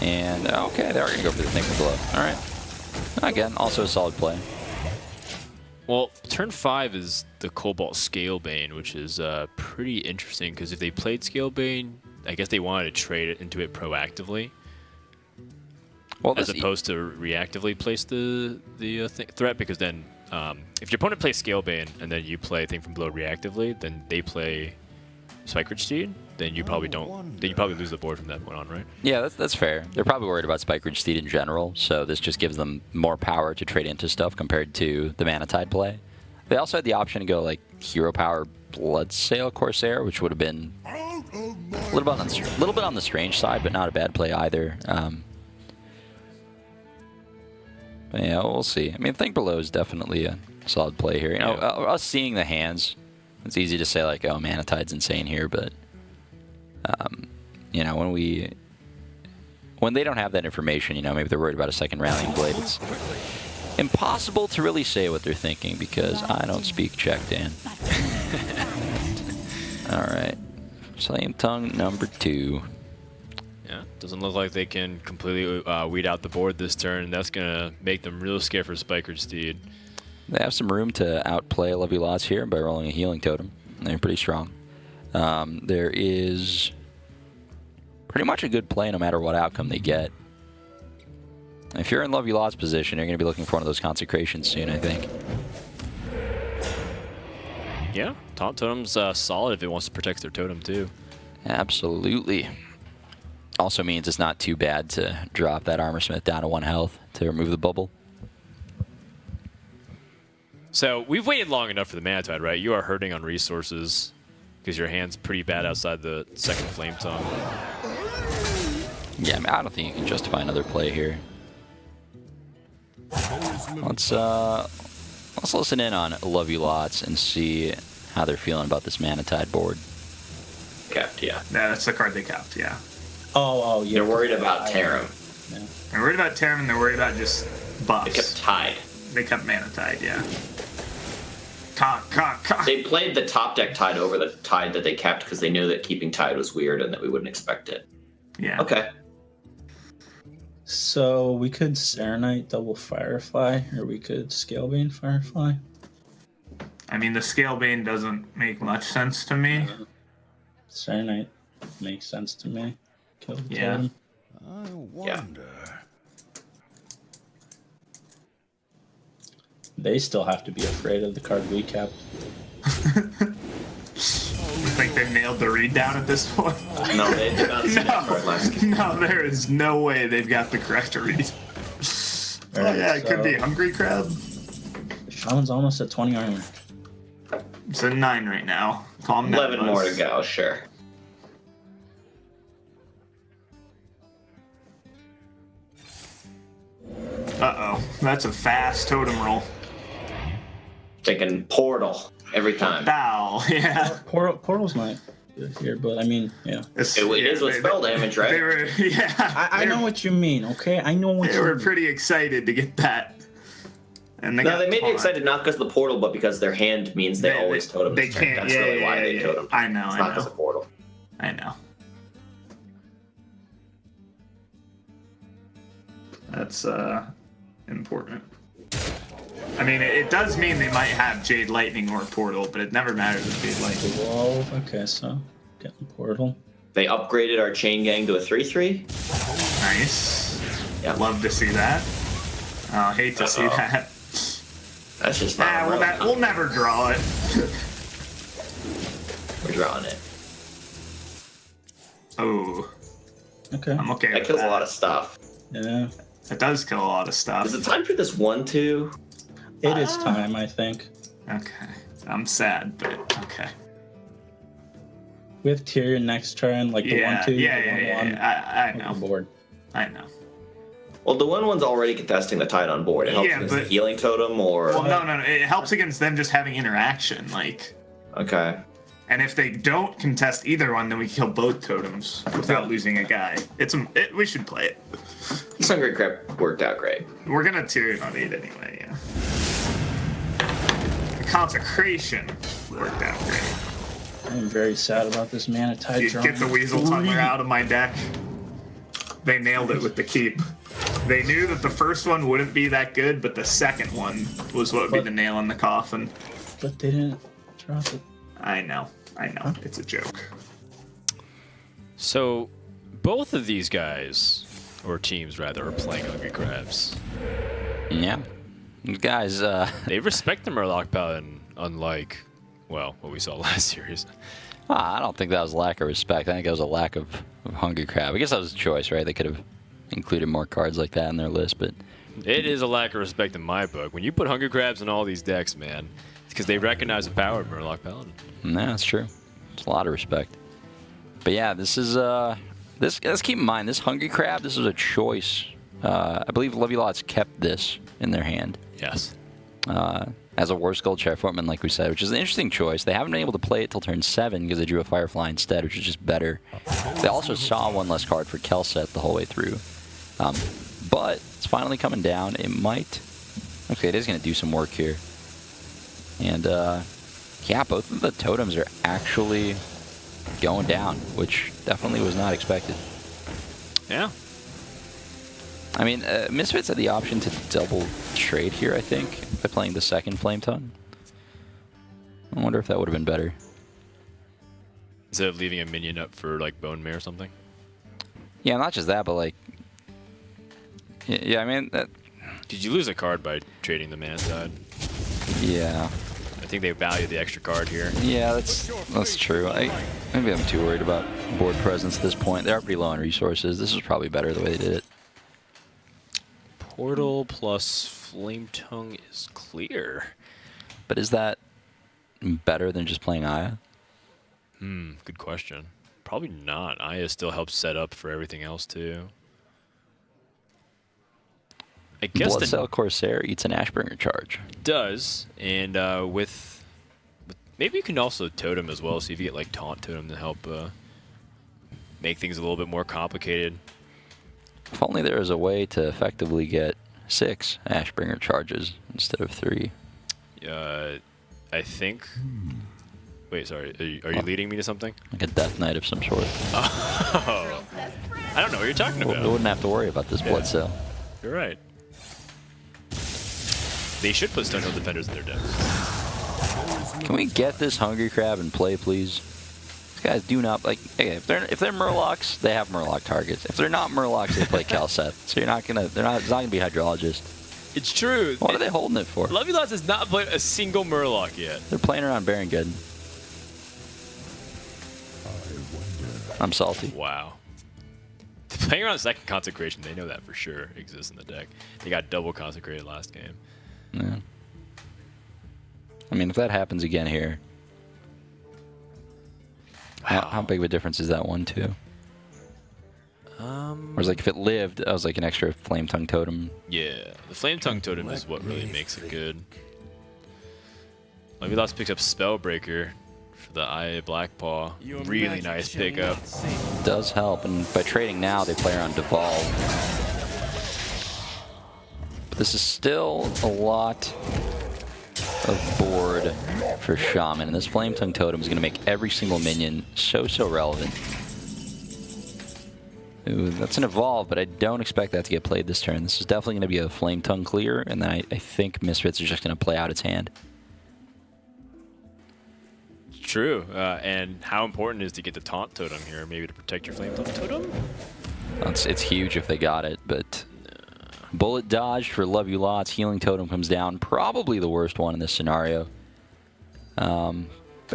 And, okay, they are going to go for the thing from below. All right. Again, also a solid play. Well, turn 5 is the Cobalt Scalebane, which is pretty interesting because if they played Scalebane, I guess they wanted to trade it into it proactively, as opposed to reactively place the threat. Because then, if your opponent plays Scalebane and then you play Thing from Below reactively, then they play Spike Steed, then you probably don't. Then you probably lose the board from that point on, right? Yeah, that's fair. They're probably worried about Spike Steed in general, so this just gives them more power to trade into stuff compared to the Mana Tide play. They also had the option to go like Hero Power Bloodsail Corsair, which would have been a little bit on the strange side, but not a bad play either. But yeah, we'll see. I mean, Think Below is definitely a solid play here. Us seeing the hands, it's easy to say like, oh, Mana Tide's insane here, but when they don't have that information, maybe they're worried about a second Rallying Blade. It's impossible to really say what they're thinking because I don't speak Czech, Dan. All right, Flame Tongue number 2. Yeah, doesn't look like they can completely weed out the board this turn. That's gonna make them real scared for Spiker Steed. They have some room to outplay Love You Lots here by rolling a Healing Totem. They're pretty strong. There is pretty much a good play no matter what outcome they get. If you're in Love You Lot's position, you're going to be looking for one of those consecrations soon, I think. Yeah, Taunt Totem's solid if it wants to protect their totem too. Absolutely. Also means it's not too bad to drop that Armor Smith down to 1 health to remove the bubble. So we've waited long enough for the Mana Tide, right? You are hurting on resources because your hand's pretty bad outside the second Flame Tongue. Yeah, I mean, I don't think you can justify another play here. Let's listen in on Love You Lots and see how they're feeling about this Mana Tide board. Capped, yeah. Yeah, that's the card they capped, yeah. Oh, yeah. They're worried about Tarim. Yeah. They're worried about Tarim and they're worried about just buffs. They kept Tide. They kept Mana Tide, yeah. They played the top deck Tide over the Tide that they kept because they knew that keeping Tide was weird and that we wouldn't expect it. Yeah. Okay. So we could Serenite double Firefly, or we could Scalebane Firefly. I mean, the Scalebane doesn't make much sense to me. Serenite makes sense to me. Kill the Yeah. totem. I wonder. They still have to be afraid of the card we kept. You think they've nailed the read down at this point? No, they did not see that card last game. No, there is no way they've got the correct read. Alright, Yeah, it could be Hungry Crab. Shaman's almost at 20 armor. It's a 9 right now. Calm down. 11 more to go, sure. Uh-oh. That's a fast totem roll. Thinking Portal every time. Bow, yeah. Portal's not good here, but I mean, yeah. It is with spell damage, right? They were, yeah. I know what you mean, okay? I know what They you were mean. pretty excited to get that. And No, they made me excited not because of the portal, but because their hand means they always totem. They this turn. can't. That's Yeah, really yeah, why yeah, they yeah. totem. I know. It's I not know. because of portal. I know. That's important. I mean, it does mean they might have Jade Lightning or Portal, but it never matters with Jade Lightning. 12, okay, so getting Portal. They upgraded our chain gang to a 3/3. Nice. Yeah. Love to see that. Hate to see that. That's just not We'll never draw it. We're drawing it. Oh, Okay. I'm okay That with kills that. a lot of stuff. Yeah. It does kill a lot of stuff. Is it time for this 1/2? It is time, I think. Okay. I'm sad, but okay. We have Tyrion next turn, like the Yeah, 1-2, yeah, the yeah, 1-1. yeah. I on know. the board. I know. Well, the 1/1's already contesting the Tide on board. It helps Yeah, against the but- healing totem or... Well, no. It helps against them just having interaction. Like, Okay. And if they don't contest either one, then we kill both totems without losing a guy. We should play it. This Hungry Crab worked out great. We're gonna tier it on 8 anyway, yeah. The Consecration worked out great. I'm very sad about this mana tide You drawing. get the Weasel Tumbler out of my deck. They nailed it with the keep. They knew that the first one wouldn't be that good, but the second one was what would be the nail in the coffin. But they didn't drop it. I know. It's a joke. So, both of these guys, or teams rather, are playing Hungry Crabs. Yeah. These guys, They respect the Murloc Paladin, unlike, well, what we saw last series. I don't think that was a lack of respect. I think that was a lack of Hungry Crab. I guess that was a choice, right? They could have included more cards like that in their list, but... It is a lack of respect in my book. When you put Hungry Crabs in all these decks, man, it's because they recognize the power of Murloc Paladin. No, that's true. It's a lot of respect. But yeah, this is let's keep in mind, this Hungry Crab, this is a choice. I believe Levy Lots kept this in their hand. Yes. As a War Skull Chair Footman, like we said, which is an interesting choice. They haven't been able to play it till turn 7 because they drew a Firefly instead, which is just better. They also saw one less card for Kelset the whole way through. But it's finally coming down. It might... Okay, it is going to do some work here. And, yeah, both of the totems are actually going down, which definitely was not expected. Yeah. I mean, Misfits had the option to double trade here, I think, by playing the second Flame Tongue. I wonder if that would have been better. Instead of leaving a minion up for, like, Bone Mare or something? Yeah, not just that, but, like... Yeah, I mean... Did you lose a card by trading the mana side? Yeah. I think they value the extra card here. Yeah, that's true. Maybe I'm too worried about board presence at this point. They are pretty low on resources. This is probably better the way they did it. Portal plus Flame Tongue is clear. But is that better than just playing Aya? Good question. Probably not. Aya still helps set up for everything else, too. I guess Bloodsail Corsair eats an Ashbringer charge. Does, and with maybe you can also totem as well, so if you get like taunt totem to help make things a little bit more complicated. If only there was a way to effectively get 6 Ashbringer charges instead of 3. I think. Wait, sorry. Are you leading me to something? Like a Death Knight of some sort. Oh. I don't know what you're talking about. We wouldn't have to worry about this Bloodsail. You're right. They should put Stonehill Defenders in their decks. Can we get this Hungry Crab and play, please? These guys do not like. Okay, if they're Murlocs, they have Murloc targets. If they're not Murlocs, they play Calceth. So you're not gonna. It's not gonna be Hydrologist. It's true. What are they holding it for? Lovey Lots has not played a single Murloc yet. They're playing around Barongeddon. I'm salty. Wow. Playing around second Consecration, they know that for sure exists in the deck. They got double Consecrated last game. Yeah. I mean, if that happens again here, Wow. how big of a difference is that 1-2? Whereas, like, if it lived, I was like an extra Flame Tongue Totem. Yeah, the Flame Tongue Totem is what really makes it good. Lovey Lots picks up Spellbreaker for the Eye Blackpaw. Really nice pickup. Does help, and by trading now, they play around Devolve. But this is still a lot of board for Shaman, and this Flame Tongue Totem is going to make every single minion so relevant. Ooh, that's an Evolve, but I don't expect that to get played this turn. This is definitely going to be a Flame Tongue clear, and then I think Misfits is just going to play out its hand. True, and how important is to get the Taunt Totem here, maybe to protect your Flame Tongue Totem? It's huge if they got it, but bullet dodged for Love You Lots. Healing Totem comes down, probably the worst one in this scenario. But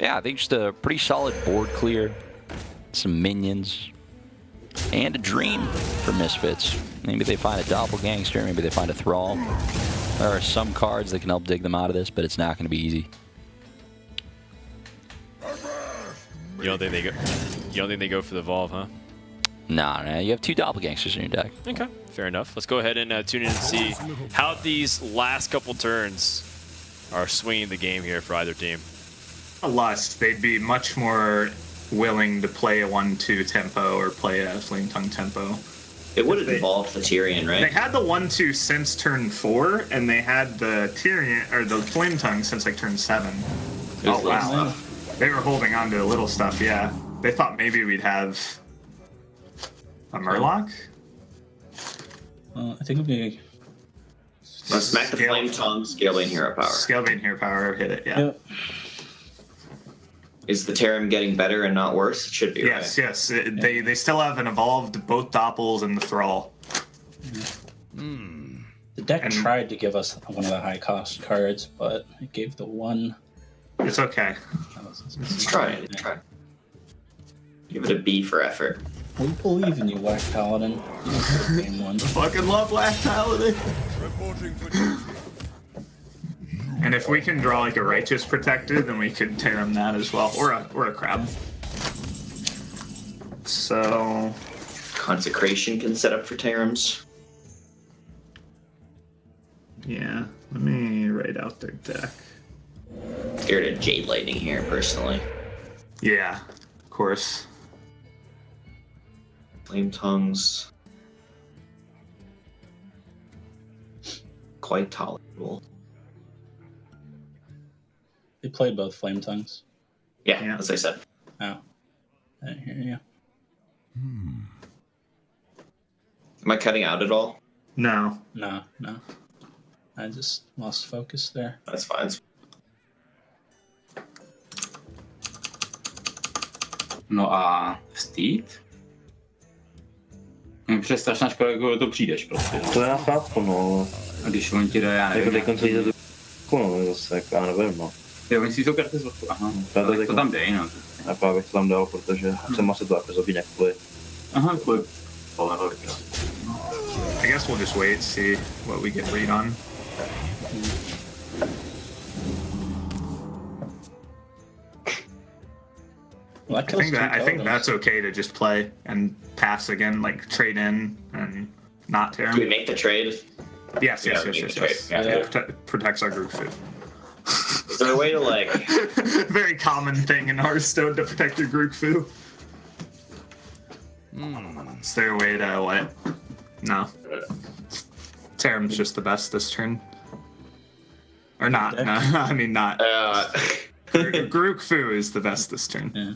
yeah, I think just a pretty solid board clear. Some minions. And a Dream for Misfits. Maybe they find a Doppelgangster, maybe they find a Thrall. There are some cards that can help dig them out of this, but it's not going to be easy. You don't think they go for the Evolve, huh? Nah, you have 2 Doppelgangsters in your deck. Okay, fair enough. Let's go ahead and tune in and see how these last couple turns are swinging the game here for either team. Lust, they'd be much more willing to play a 1-2 tempo or play a Flame Tongue tempo. It would have evolved the Tyrion, right? They had the 1-2 since turn 4, and they had the Tyrion or the Flame Tongue since like turn 7. Oh wow, they were holding on to the little stuff. Yeah, they thought maybe we'd have a Murloc. I think we. Let's smack the Flame Tongue, Scalebane Hero Power. Scalebane Hero Power, hit it. Yeah. Yep. Is the Tarim getting better and not worse? It should be, Yes, right? yes. They still haven't evolved both Doppels and the Thrall. The deck tried to give us one of the high cost cards, but it gave the one. It's okay. Let's try it. Let's try it. Give it a B for effort. We believe in you, Black Paladin. Game one. Fucking love Black Paladin. And if we can draw like a Righteous Protector, then we could tear him that as well, or a Crab. So Consecration can set up for Tarims. yeah, let me write out their deck. Scared of Jade Lightning here, personally. Yeah, of course. Flame Tongues. Quite tolerable. They played both Flame Tongues. Yeah, as I said. Oh. I hear you. Am I cutting out at all? No. No. I just lost focus there. That's fine. No a Steed? Přes strašná škoda, jako to přijdeš prostě. To já chápu, no. A když on ti dá, já Jako nevím. teď to jde no, zase, jako já nevím, no. Jo, oni si jsou karty z vrchu, aha. Právě Tak to tam dej, no. Jako já bych to tam dal, protože chcem asi to jako zabít nějak. Aha, kvůli polevo. I guess we'll just wait, see what we get read on. Well, I think that's okay to just play and pass again, like trade in and not tear Do we him. make the trade? Yes, Yeah, yes, we yes, make yes, the trade. yes. Yeah. It protects our group food. Is there a way to, like... Very common thing in Hearthstone to protect your group food. Is there a way to what? No. Tarim's just the best this turn. Or not. No, I mean not. Grook Fu is the best this turn. Yeah.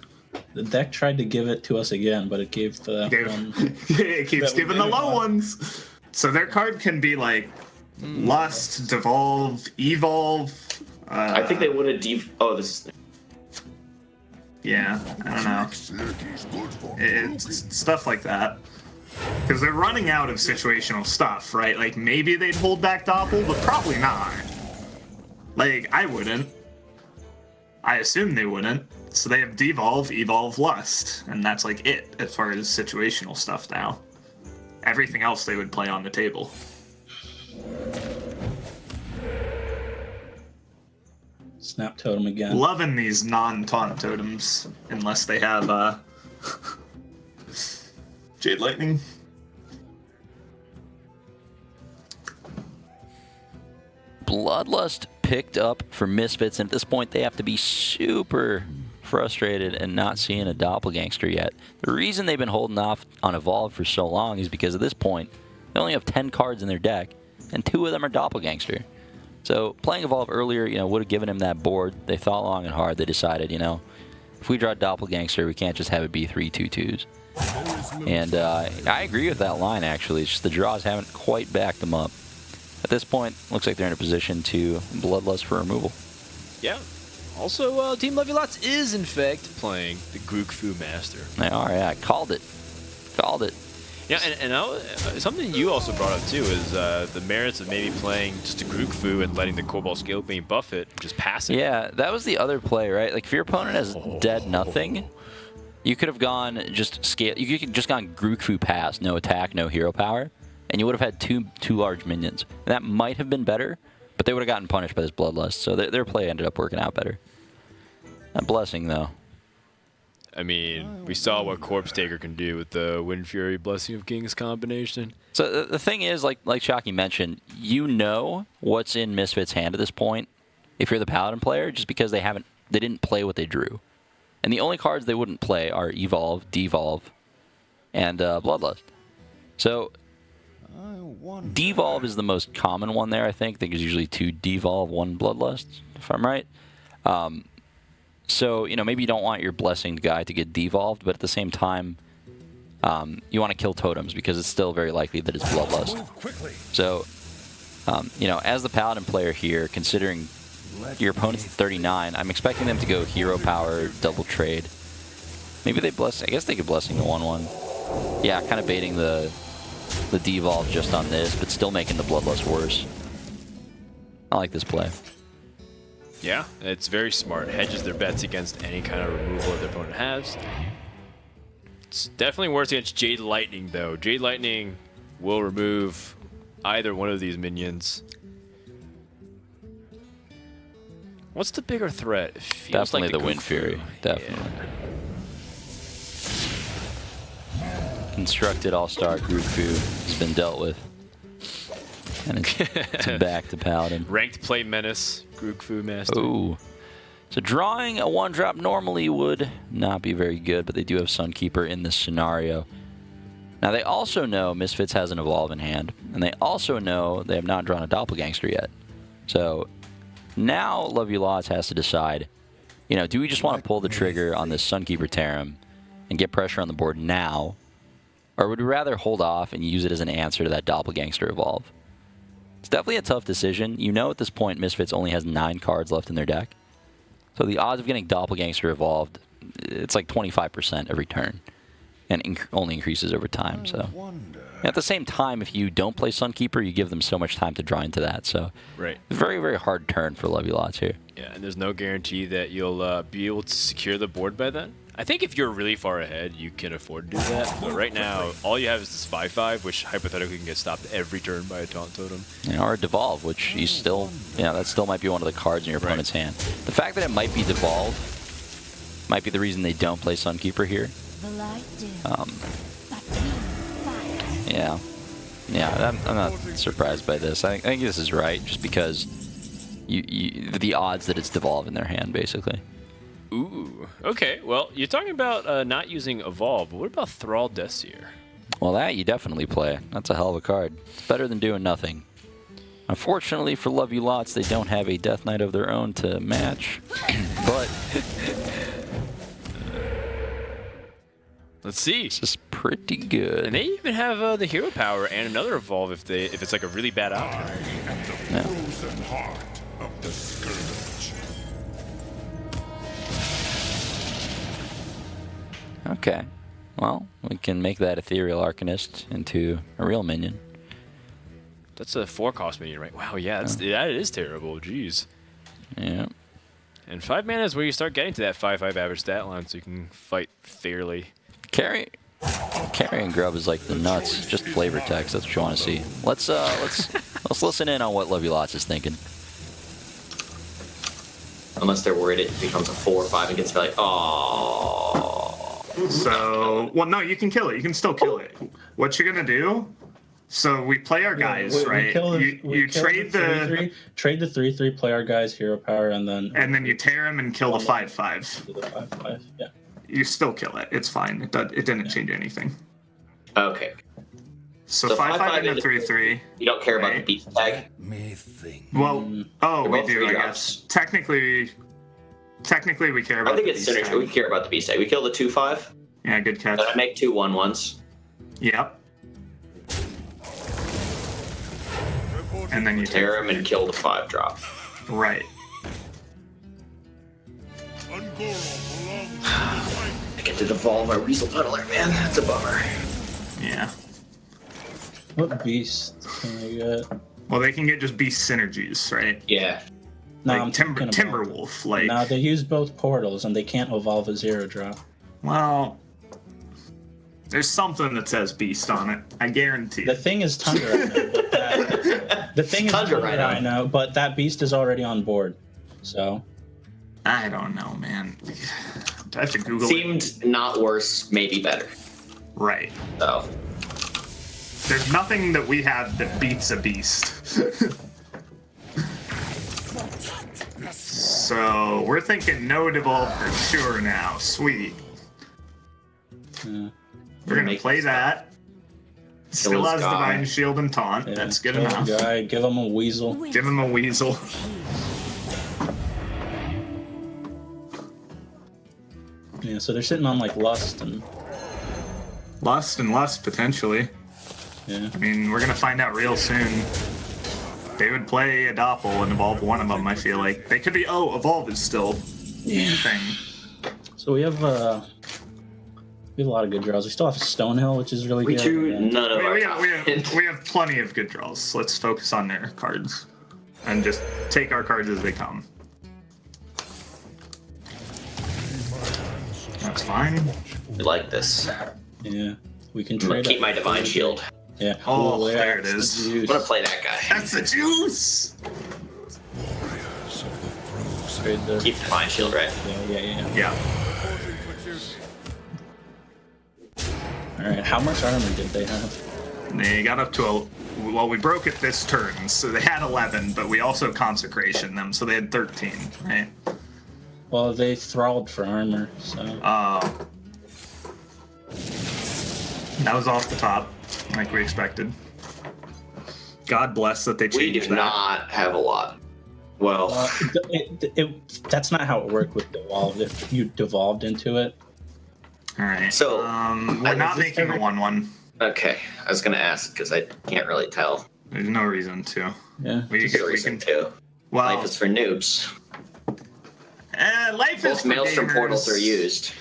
The deck tried to give it to us again, but it gave the one. It keeps that we giving the didn't low want. ones. So their card can be like Lust, Devolve, Evolve. I think they would have Oh, this is... Yeah, I don't know. It's stuff like that. Because they're running out of situational stuff, right? Like, maybe they'd hold back Doppel, but probably not. Like, I wouldn't. I assume they wouldn't. So they have Devolve, Evolve, Lust. And that's like it as far as situational stuff now. Everything else they would play on the table. Snap Totem again. Loving these non-taunt totems, unless they have Jade Lightning. Bloodlust picked up for Misfits, and at this point they have to be super frustrated and not seeing a doppelgangster yet. The reason they've been holding off on Evolve for so long is because at this point they only have 10 cards in their deck, and 2 of them are doppelgangster. So playing Evolve earlier, would have given him that board. They thought long and hard. They decided, if we draw doppelgangster, we can't just have it be 3 2/2s. And I agree with that line, actually. It's just the draws haven't quite backed them up. At this point, looks like they're in a position to Bloodlust for removal. Yeah. Also, Team Levilots is, in fact, playing the Grook Fu Master. They are, yeah. Called it. Yeah, and something you also brought up, too, is the merits of maybe playing just a Grook Fu and letting the Cobalt Scalebane buff it, just passing. Yeah, that was the other play, right? Like, if your opponent has dead nothing, you could have gone just scale. You could just gone Grook Fu pass, no attack, no hero power, and you would have had two large minions. And that might have been better, but they would have gotten punished by this Bloodlust, so their play ended up working out better. A blessing, though. I mean, we saw what Corpse Taker can do with the Wind Fury Blessing of Kings combination. So the thing is, like Shocky mentioned, you know what's in Misfits' hand at this point if you're the Paladin player, just because they haven't they didn't play what they drew. And the only cards they wouldn't play are Evolve, Devolve, and Bloodlust. So Devolve is the most common one there, I think. I think there's usually 2 Devolve, 1 Bloodlust, if I'm right. So, maybe you don't want your Blessinged guy to get devolved, but at the same time, you want to kill totems because it's still very likely that it's Bloodlust. So, as the Paladin player here, considering your opponent's 39, I'm expecting them to go Hero Power, double trade. Maybe they I guess they could Blessing the 1/1. Yeah, kind of baiting the devolve just on this, but still making the Bloodlust worse. I like this play. Yeah, it's very smart. Hedges their bets against any kind of removal that their opponent has. It's definitely worse against Jade Lightning, though. Jade Lightning will remove either one of these minions. What's the bigger threat? It feels Definitely like the Wind Fury. Definitely. Yeah. Constructed All-Star Grootfu has been dealt with. And it's back to Paladin. Ranked play menace, Grootfu Master. Ooh. So drawing a 1-drop normally would not be very good, but they do have Sunkeeper in this scenario. Now they also know Misfits has an Evolve in hand, and they also know they have not drawn a Doppelgangster yet. So now Love You Lots has to decide, do we just want to pull the trigger on this Sunkeeper Tarim and get pressure on the board now, or would we rather hold off and use it as an answer to that Doppelgangster Evolve? It's definitely a tough decision. At this point, Misfits only has 9 cards left in their deck. So the odds of getting Doppelgangster evolved, it's like 25% every turn. And only increases over time. So at the same time, if you don't play Sunkeeper, you give them so much time to draw into that. So right. Very, very hard turn for Love You Lots here. Yeah, and there's no guarantee that you'll be able to secure the board by then. I think if you're really far ahead, you can afford to do that. But right now, all you have is this 5/5, which hypothetically can get stopped every turn by a Taunt Totem. Or a Devolve, which you still, that still might be one of the cards in your opponent's hand. The fact that it might be Devolve might be the reason they don't play Sunkeeper here. Yeah, I'm not surprised by this. I think this is right, just because the odds that it's Devolve in their hand, basically. Ooh, okay. Well, you're talking about not using Evolve, but what about Thrall Deathseer? Well, that you definitely play. That's a hell of a card. It's better than doing nothing. Unfortunately for Love You Lots, they don't have a Death Knight of their own to match. But let's see. This is pretty good. And they even have the Hero Power and another Evolve if it's like a really bad option. Yeah. Okay. Well, we can make that Ethereal Arcanist into a real minion. That's a 4-cost minion, right? Wow, yeah, that is terrible. Jeez. Yeah. And 5 mana is where you start getting to that 5/5 average stat line, so you can fight fairly. Carrying Grub is like the nuts. Just flavor text. That's what you want to see. Let's listen in on what Love You Lots is thinking. Unless they're worried it becomes a 4 or 5 and gets like, oh. So, well, no, you can kill it. You can still kill it. What you're gonna do? So we play our guys, right? You trade the 3/3, play our guys, Hero Power, and then you tear him and kill the 5/5. Do the 5/5, yeah. You still kill it. It's fine. It didn't change anything. Okay. So 5/5 into 3/3. You don't care about the beast tag? Well, we both do, 3 I drops. guess. Technically, we care about. I think the it's beast synergy. tag. We care about the beast tag. We kill the 2/5. Yeah, good catch. Then I make 2 1/1s. Yep. And then you Tear him and kill the 5-drop. Right. I get to devolve our Weasel Tunneler, man. That's a bummer. Yeah. What beast can I get? Well, they can get just beast synergies, right? Yeah. No, Like I'm talking about- Timberwolf, like. No, they use both portals and they can't evolve a 0-drop. Well, there's something that says beast on it. I guarantee. The thing is Tundra, I know, but the thing is Tundra, Tundra, I I know, but that beast is already on board. So I don't know, man. I have to Google it. Seemed not worse, maybe better. Right. So. There's nothing that we have that beats a beast. So we're thinking no devolve for sure now. Sweet. Yeah. We're gonna play that. Still has Divine Shield and Taunt. Yeah, That's good kill enough. the guy, give him a weasel. Give him a weasel. Yeah, so they're sitting on like Lust and Lust potentially. yeah. I mean, we're gonna find out real soon. They would play a Doppel and evolve one of them. I feel like they could be. Oh, evolve is still a thing. So we have a lot of good draws. We still have Stonehill, which is really We good. drew and none of our We top have plenty of good draws. Let's focus on their cards and just take our cards as they come. That's fine. We like this. Yeah, we can I'm gonna trade. keep up. my Divine Shield. Yeah. Oh, yeah, there it that's is. the I'm juice. gonna play that guy. That's the juice. Trade the- Keep Divine Shield, right? Yeah. Yeah. All right. How much armor did they have? They got up to a. Well, we broke it this turn, so they had 11, but we also consecration them, so they had 13, right? Well, they thralled for armor, so. That was off the top, like we expected. God bless that they We changed do that. not have a lot. Well, That's not how it worked with Devolved. If you devolved into it, All right. So, we're not making a 1/1. okay. I was gonna ask because I can't really tell. There's no reason to. yeah. We Reason can. to. Well, Life is for noobs. life is Both for Maelstrom gamers. portals are used.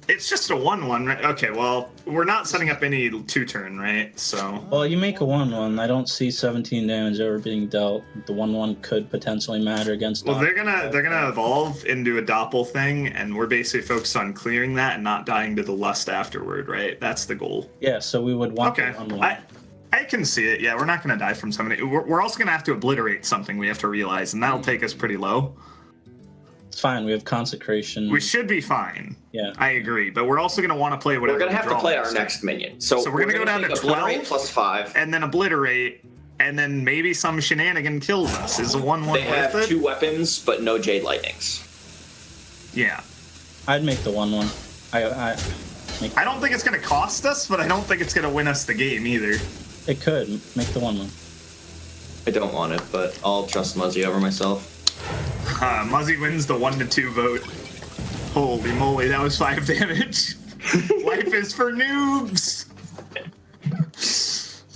It's just a 1/1, right? Okay. Well, we're not setting up any 2-turn, right? So. Well, you make a 1/1. I don't see 17 damage ever being dealt. The 1/1 could potentially matter against. Well, they're gonna evolve into a Doppel thing, and we're basically focused on clearing that and not dying to the lust afterward, right? That's the goal. Yeah, so we would want Okay, the 1/1. I can see it. Yeah, we're not gonna die from somebody. We're also gonna have to obliterate something. We have to realize, and that'll take us pretty low. It's fine. We have consecration. We should be fine. Yeah. I agree, but we're also gonna want to play whatever. We're gonna have to draw play our next. next minion. So we're gonna go down take to Obliterate 12 +5. and then obliterate, and then maybe some shenanigan kills us. Is a 1/1 They have worth it? 2 weapons, but no Jade Lightnings. Yeah. I'd make the 1/1. I don't think it's gonna cost us, but I don't think it's gonna win us the game either. It could make the 1/1. I don't want it, but I'll trust Muzzy over myself. Muzzy wins the 1-2 vote. Holy moly, that was 5 damage. Life is for noobs.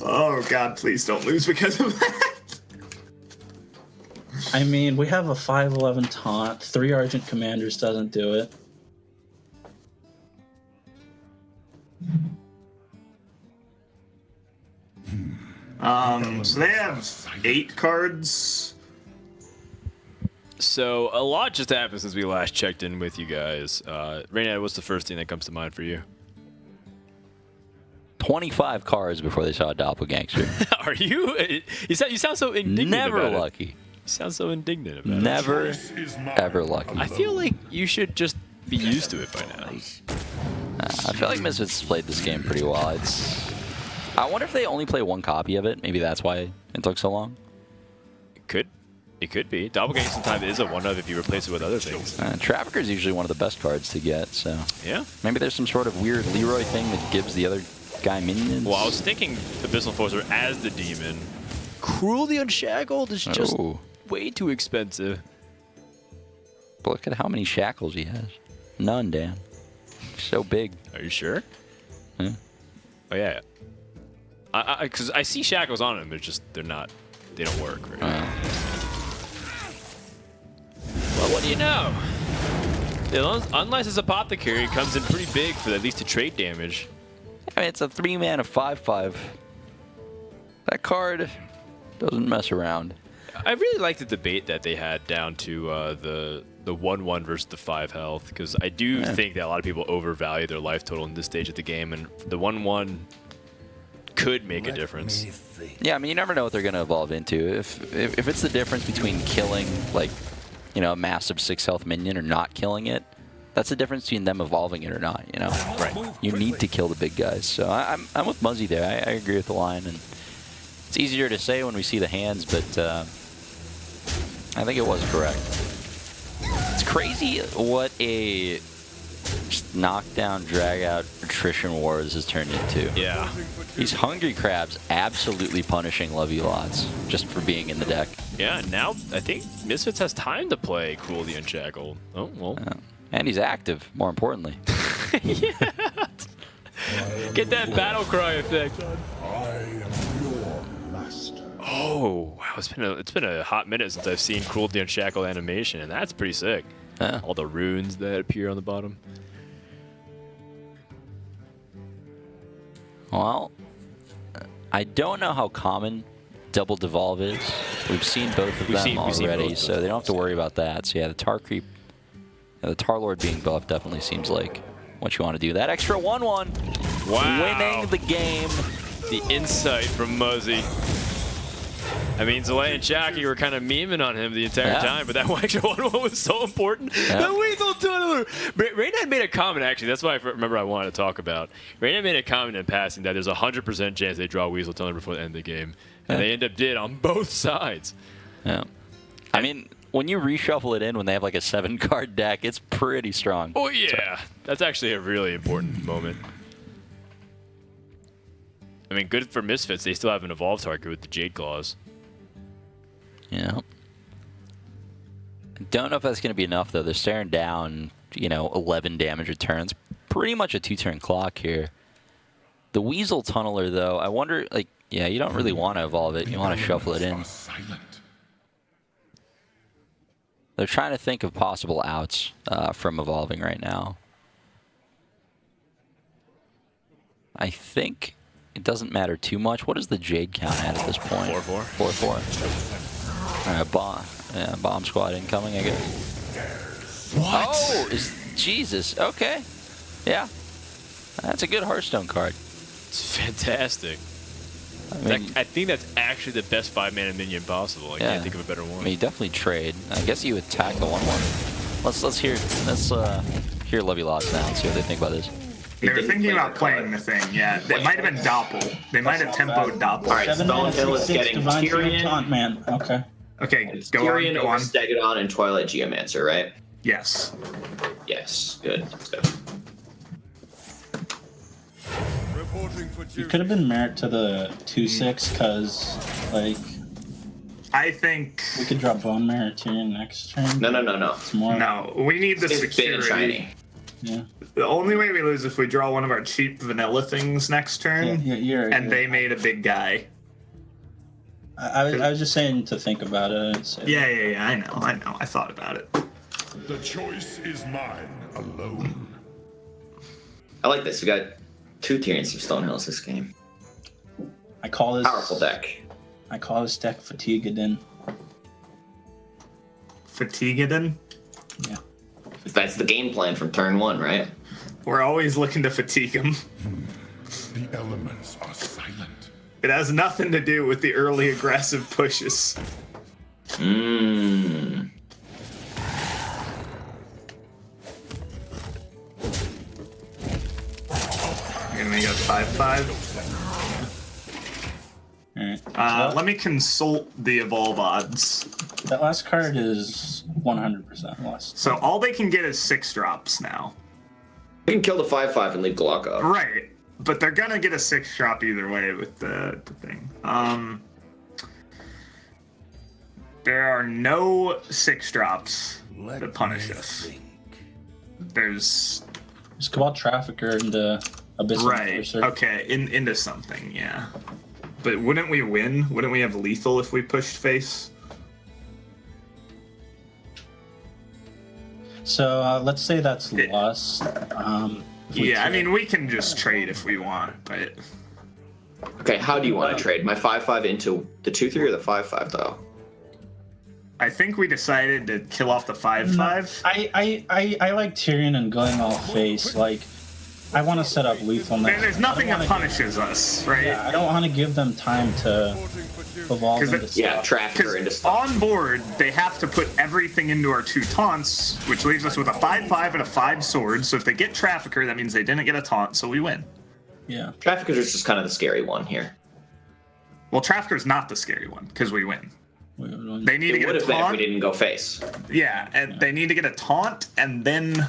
Oh god, please don't lose because of that. I mean, we have a 5/11 taunt. 3 Argent Commanders doesn't do it. So they have 8 cards. So a lot just happened since we last checked in with you guys. Raynad, what's the first thing that comes to mind for you? 25 cards before they saw a doppelgangster. Are you? You sound so indignant. Never about lucky. You sound so indignant about it. Never, ever lucky. I feel like you should just be used to it by now. I feel like Misfits played this game pretty well. I wonder if they only play one copy of it. Maybe that's why it took so long. It could be. Doppelganger sometimes is a one-of if you replace it with other things. Trafficker is usually one of the best cards to get, so Yeah. maybe there's some sort of weird Leroy thing that gives the other guy minions. Well, I was thinking Abyssal Forcer as the demon. Cruelly Unshackled is just Oh. way too expensive. But look at how many shackles he has. None, Dan. So big. Are you sure? Yeah. Oh yeah. Because I see shackles on them, but just they don't work. Right? Well, what do you know? The unlicensed apothecary comes in pretty big for at least the trade damage. I mean, it's a 3-mana 5/5. That card doesn't mess around. I really like the debate that they had down to the 1/1 versus the 5 health, because I do think that a lot of people overvalue their life total in this stage of the game, and the 1/1 could make a difference. Yeah, I mean, you never know what they're going to evolve into. If it's the difference between killing, like, you know, a massive 6 health minion or not killing it, that's the difference between them evolving it or not, you know? Right. You need to kill the big guys. So I'm with Muzzy there. I agree with the line. And it's easier to say when we see the hands, but I think it was correct. crazy what a just knockdown, drag out attrition wars has turned into. Yeah. These hungry crabs absolutely punishing LUL just for being in the deck. Yeah, now I think Misfits has time to play Cruel the Unshackled. Oh, well. Yeah. And he's active, more importantly. Yeah. Get that battle cry effect. I am your master. Oh, wow, it's been a hot minute since I've seen Cruel the Unshackled animation, and that's pretty sick. Yeah. All the runes that appear on the bottom. Well, I don't know how common double devolve is. We've seen both of them already, so they don't have to worry about that. So yeah, the tar creep, the tar lord being buffed definitely seems like what you want to do. That extra 1/1, Wow. winning the game. The insight from Muzzy. I mean, Zalay and Chucky were kind of memeing on him the entire time, but that extra 1/1 was so important. Yeah. The Weasel Tunneler! Raynad made a comment, actually. That's why I remember I wanted to talk about. Raynad made a comment in passing that there's a 100% chance they draw Weasel Tunneler before the end of the game. And they end up did on both sides. Yeah. I mean, when you reshuffle it in when they have like a 7-card deck, it's pretty strong. Oh, yeah. That's actually a really important moment. I mean, good for Misfits. They still have an evolved target with the Jade Claws. Yeah. I don't know if that's going to be enough, though. They're staring down, 11 damage returns. Pretty much a 2-turn clock here. The Weasel Tunneler, though, I wonder, yeah, you don't really want to evolve it. You want to shuffle it in. They're trying to think of possible outs from evolving right now. I think it doesn't matter too much. What is the Jade count at this point? 4-4. 4-4. All right, bomb squad incoming, I guess. What? Oh, Jesus. Okay. Yeah. That's a good Hearthstone card. It's fantastic. I think that's actually the best 5-mana minion possible. I can't think of a better one. I mean, you definitely trade. I guess you attack the 1/1. Let's hear Lovey Lots now and see what they think about this. They were thinking about playing the thing, yeah. It might have been Doppel. They might have tempoed Doppel. All right, Stonehill is getting Tyrion. Taunt, man. Okay. Okay, go Tyrion on. over Stegodon and Twilight Geomancer, right? Yes. Yes, good. Let's go. You could have been merit to the 2/6 because, I think. we could drop Bone Merit to your next turn. No. It's more. No, we need the It's big and security. shiny. Yeah. The only way we lose is if we draw one of our cheap vanilla things next turn, and they made a big guy. I was just saying to think about it. So. Yeah, I know. I thought about it. The choice is mine alone. I like this. We got 2 Tyrions of Stonehills this game. I call this Powerful deck. I call this deck Fatiguedin. Fatiguedin? Yeah. That's the game plan from turn 1, right? We're always looking to fatigue him. The elements are silent. It has nothing to do with the early aggressive pushes. Mmm. You're gonna make a 5/5. Alright. Let me consult the evolve odds. That last card is 100% lost. So all they can get is 6 drops now. We can kill the 5/5 and leave Glocko. Right, but they're gonna get a 6 drop either way with the thing. There are no 6 drops that punish us. There's Cabal Trafficker into Abyss. right. Okay, into something, yeah. But wouldn't we win? Wouldn't we have lethal if we pushed face? So let's say that's lost. Yeah, I mean we can just trade if we want, but Okay, how do you want to trade? My 5/5 into the 2/3 or the 5/5 though? I think we decided to kill off the 5/5. I like Tyrion and going all face. I want to set up lethal next. There's nothing that punishes us, right? Yeah, I don't want to give them time to evolve into stuff. Yeah, Trafficker into stuff. On board, they have to put everything into our 2 taunts, which leaves us with a 5/5 and a 5 sword. So if they get Trafficker, that means they didn't get a taunt, so we win. Yeah. Trafficker is just kind of the scary one here. Well, Trafficker's not the scary one, because we win. They need to It get would a have been if we taunt. didn't go face. Yeah, and they need to get a taunt and then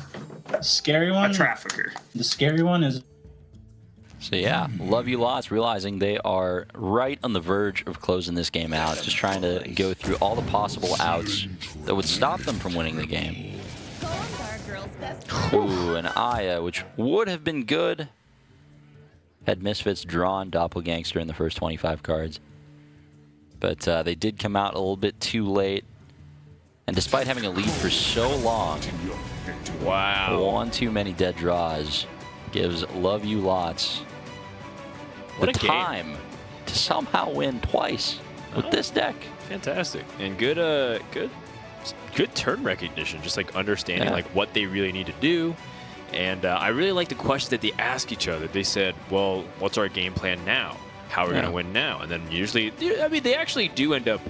Scary one. a trafficker. The scary one is So yeah, love you lots, realizing they are right on the verge of closing this game out, just trying to go through all the possible outs that would stop them from winning the game. Ooh, an Aya, which would have been good had Misfits drawn Doppelgangster in the first 25 cards. But they did come out a little bit too late. And despite having a lead for so long, Wow. one too many dead draws gives Love You Lots What the a game. time to somehow win twice with this deck. Fantastic. And good turn recognition, just like understanding like what they really need to do. And I really like the questions that they ask each other. They said, well, what's our game plan now? How are we going to win now? And then usually, I mean, they actually do end up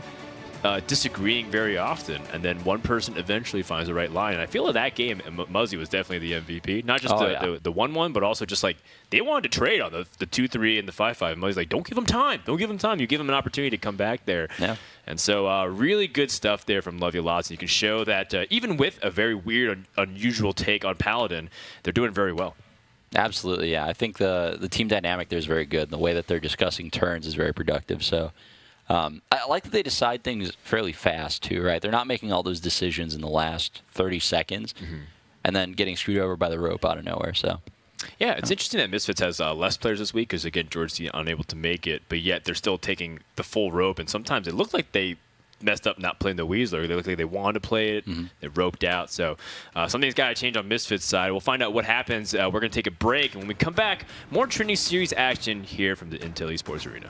disagreeing very often. And then one person eventually finds the right line. And I feel in that game, Muzzy was definitely the MVP. Not just the 1-1, but also just like they wanted to trade on the 2-3 and the 5-5. Muzzy's like, don't give him time. Don't give him time. You give him an opportunity to come back there. Yeah. And so really good stuff there from Love You Lots. And you can show that even with a very weird, unusual take on Paladin, they're doing very well. Absolutely, yeah. I think the team dynamic there is very good, and the way that they're discussing turns is very productive. So I like that they decide things fairly fast, too, right? They're not making all those decisions in the last 30 seconds and then getting screwed over by the rope out of nowhere. So yeah, it's interesting that Misfits has less players this week because, again, George C. unable to make it, but yet they're still taking the full rope, and sometimes it looked like they messed up not playing the Weasler. They looked like they wanted to play it. They roped out. So something's got to change on Misfits' side. We'll find out what happens. We're going to take a break, and when we come back, more Trinity Series action here from the Intel Esports Arena.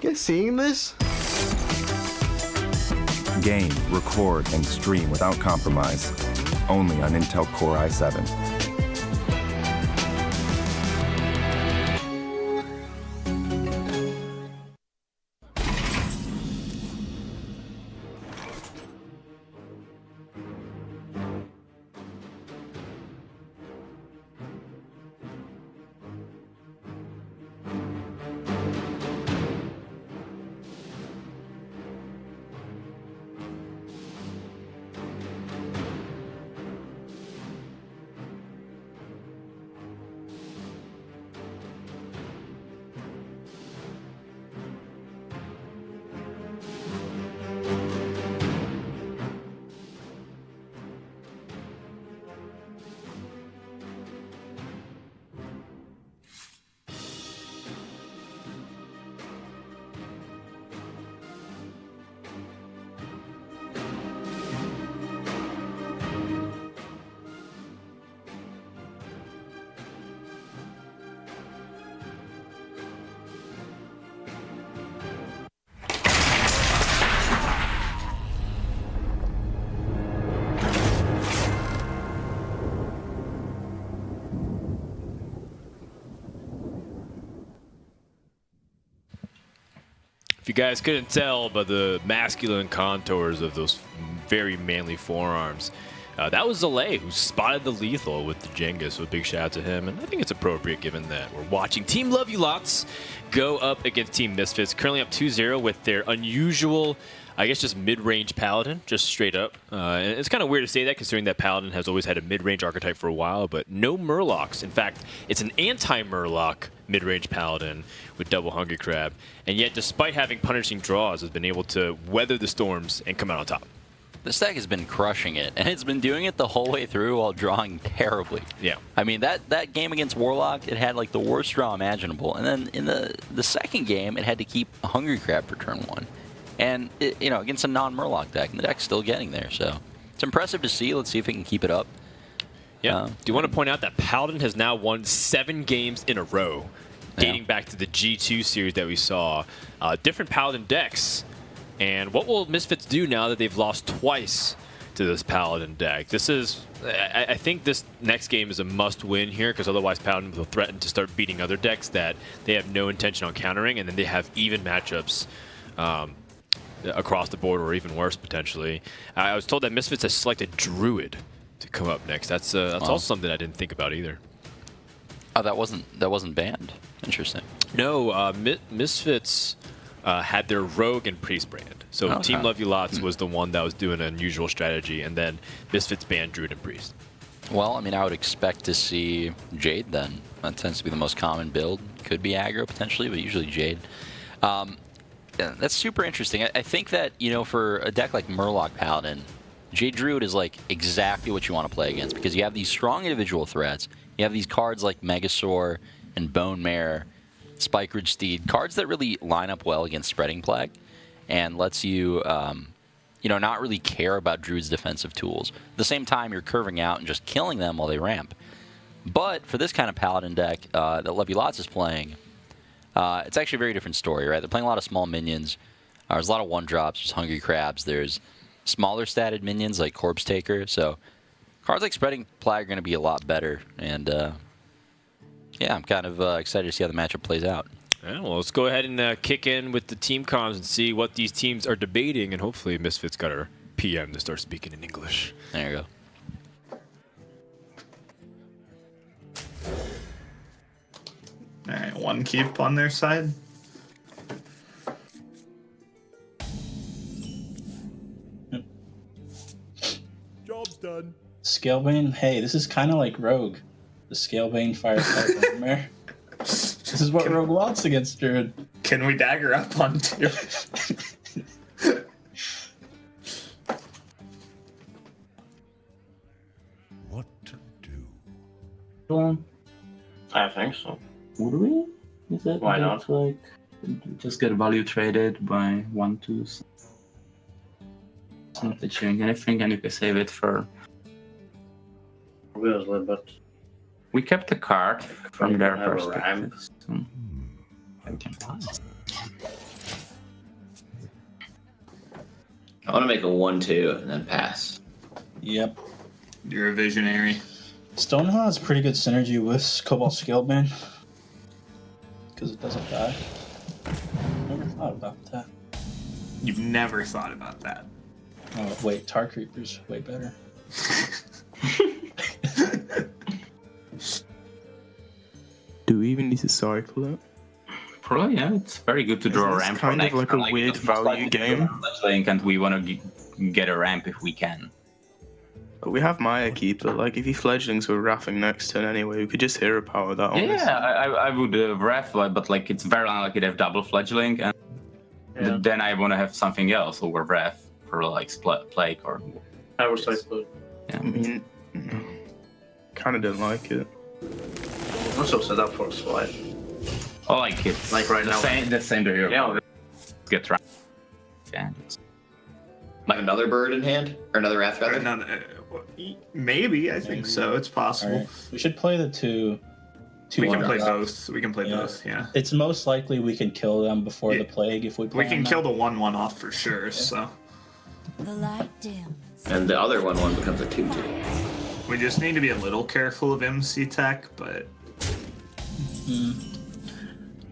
You guys seeing this? Game, record, and stream without compromise. Only on Intel Core i7. If you guys couldn't tell by the masculine contours of those very manly forearms, that was Zalay who spotted the lethal with the Jenga, so a big shout out to him. And I think it's appropriate given that we're watching Team Love You Lots go up against Team Misfits, currently up 2-0 with their unusual, I guess, just mid-range Paladin, just straight up. And it's kind of weird to say that considering that Paladin has always had a mid-range archetype for a while, but no Murlocs. In fact, it's an anti-Murloc mid-range Paladin with double Hungry Crab, and yet despite having punishing draws, has been able to weather the storms and come out on top. This deck has been crushing it, and it's been doing it the whole way through while drawing terribly. Yeah. I mean, that game against Warlock, it had like the worst draw imaginable, and then in the second game, it had to keep a Hungry Crab for turn 1. And, against a non-Murloc deck, and the deck's still getting there, so it's impressive to see. Let's see if it can keep it up. Yeah. Do you want to point out that Paladin has now won 7 games in a row, dating back to the G2 series that we saw. Different Paladin decks. And what will Misfits do now that they've lost twice to this Paladin deck? This is, I think this next game is a must-win here, because otherwise Paladin will threaten to start beating other decks that they have no intention on countering, and then they have even matchups across the board, or even worse potentially. I was told that Misfits has selected Druid to come up next. That's also something I didn't think about either. Oh, that wasn't banned. Interesting. No, Misfits had their Rogue and Priest brand. So Team Love You Lots was the one that was doing an unusual strategy, and then Misfits banned Druid and Priest. Well, I mean, I would expect to see Jade then. That tends to be the most common build. Could be aggro potentially, but usually Jade. Yeah, that's super interesting. I think that, for a deck like Murloc Paladin, Jade Druid is like exactly what you want to play against, because you have these strong individual threats. You have these cards like Megasaur and Bone Mare, Spike Ridge Steed, cards that really line up well against Spreading Plague and lets you, not really care about Druid's defensive tools. At the same time, you're curving out and just killing them while they ramp. But for this kind of Paladin deck that Love You Lots is playing, it's actually a very different story, right? They're playing a lot of small minions. There's a lot of one-drops. There's Hungry Crabs. There's smaller statted minions like Corpse Taker. So cards like Spreading Plague are going to be a lot better. And, I'm kind of excited to see how the matchup plays out. Yeah, well, let's go ahead and kick in with the team comms and see what these teams are debating. And hopefully Misfits got our PM to start speaking in English. There you go. All right, 1 keep on their side. Job's done. Scalebane, hey, this is kind of like Rogue. The Scalebane Fireside Nightmare. This is what Rogue wants against Druid. Can we dagger up on 2? What to do? I think so. Would we? Is it? Why not? Like, just get value traded by 1/2. It's not achieving anything, and you can save it for. Obviously, but we kept the card from their perspective. So I can pass. I want to make a 1/2 and then pass. Yep. You're a visionary. Stonehill has pretty good synergy with Cobalt Scalebane. Because it doesn't die. Never thought about that. You've never thought about that. Oh, wait, Tar Creeper's way better. Do we even need to cycle it? Probably, yeah. It's very good to draw a ramp. Kind for of like next a weird value game. And we want to get a ramp if we can. But we have Maya Keeper. Like, if he fledglings were raffing next turn anyway, we could just hero power that. Honestly. Yeah, I would raff, but like it's very unlikely to have double fledgling, and then I want to have something else over raff for like plague or. I would say split. Yeah. I mean, kind of didn't like it. I'm also set up for a swipe. Oh, like it's like right now. The same to here. Yeah. Get right. Yeah. Like another bird in hand or another raft feather. Maybe I think so. It's possible. Right. We should play the two. We can play one-drops. both. We can play both. Yeah. It's most likely we can kill them before the plague if we. Play We can on kill them. the 1/1 off for sure. So. The light dims. And the other 1/1 becomes a 2/2. We just need to be a little careful of MC tech, but.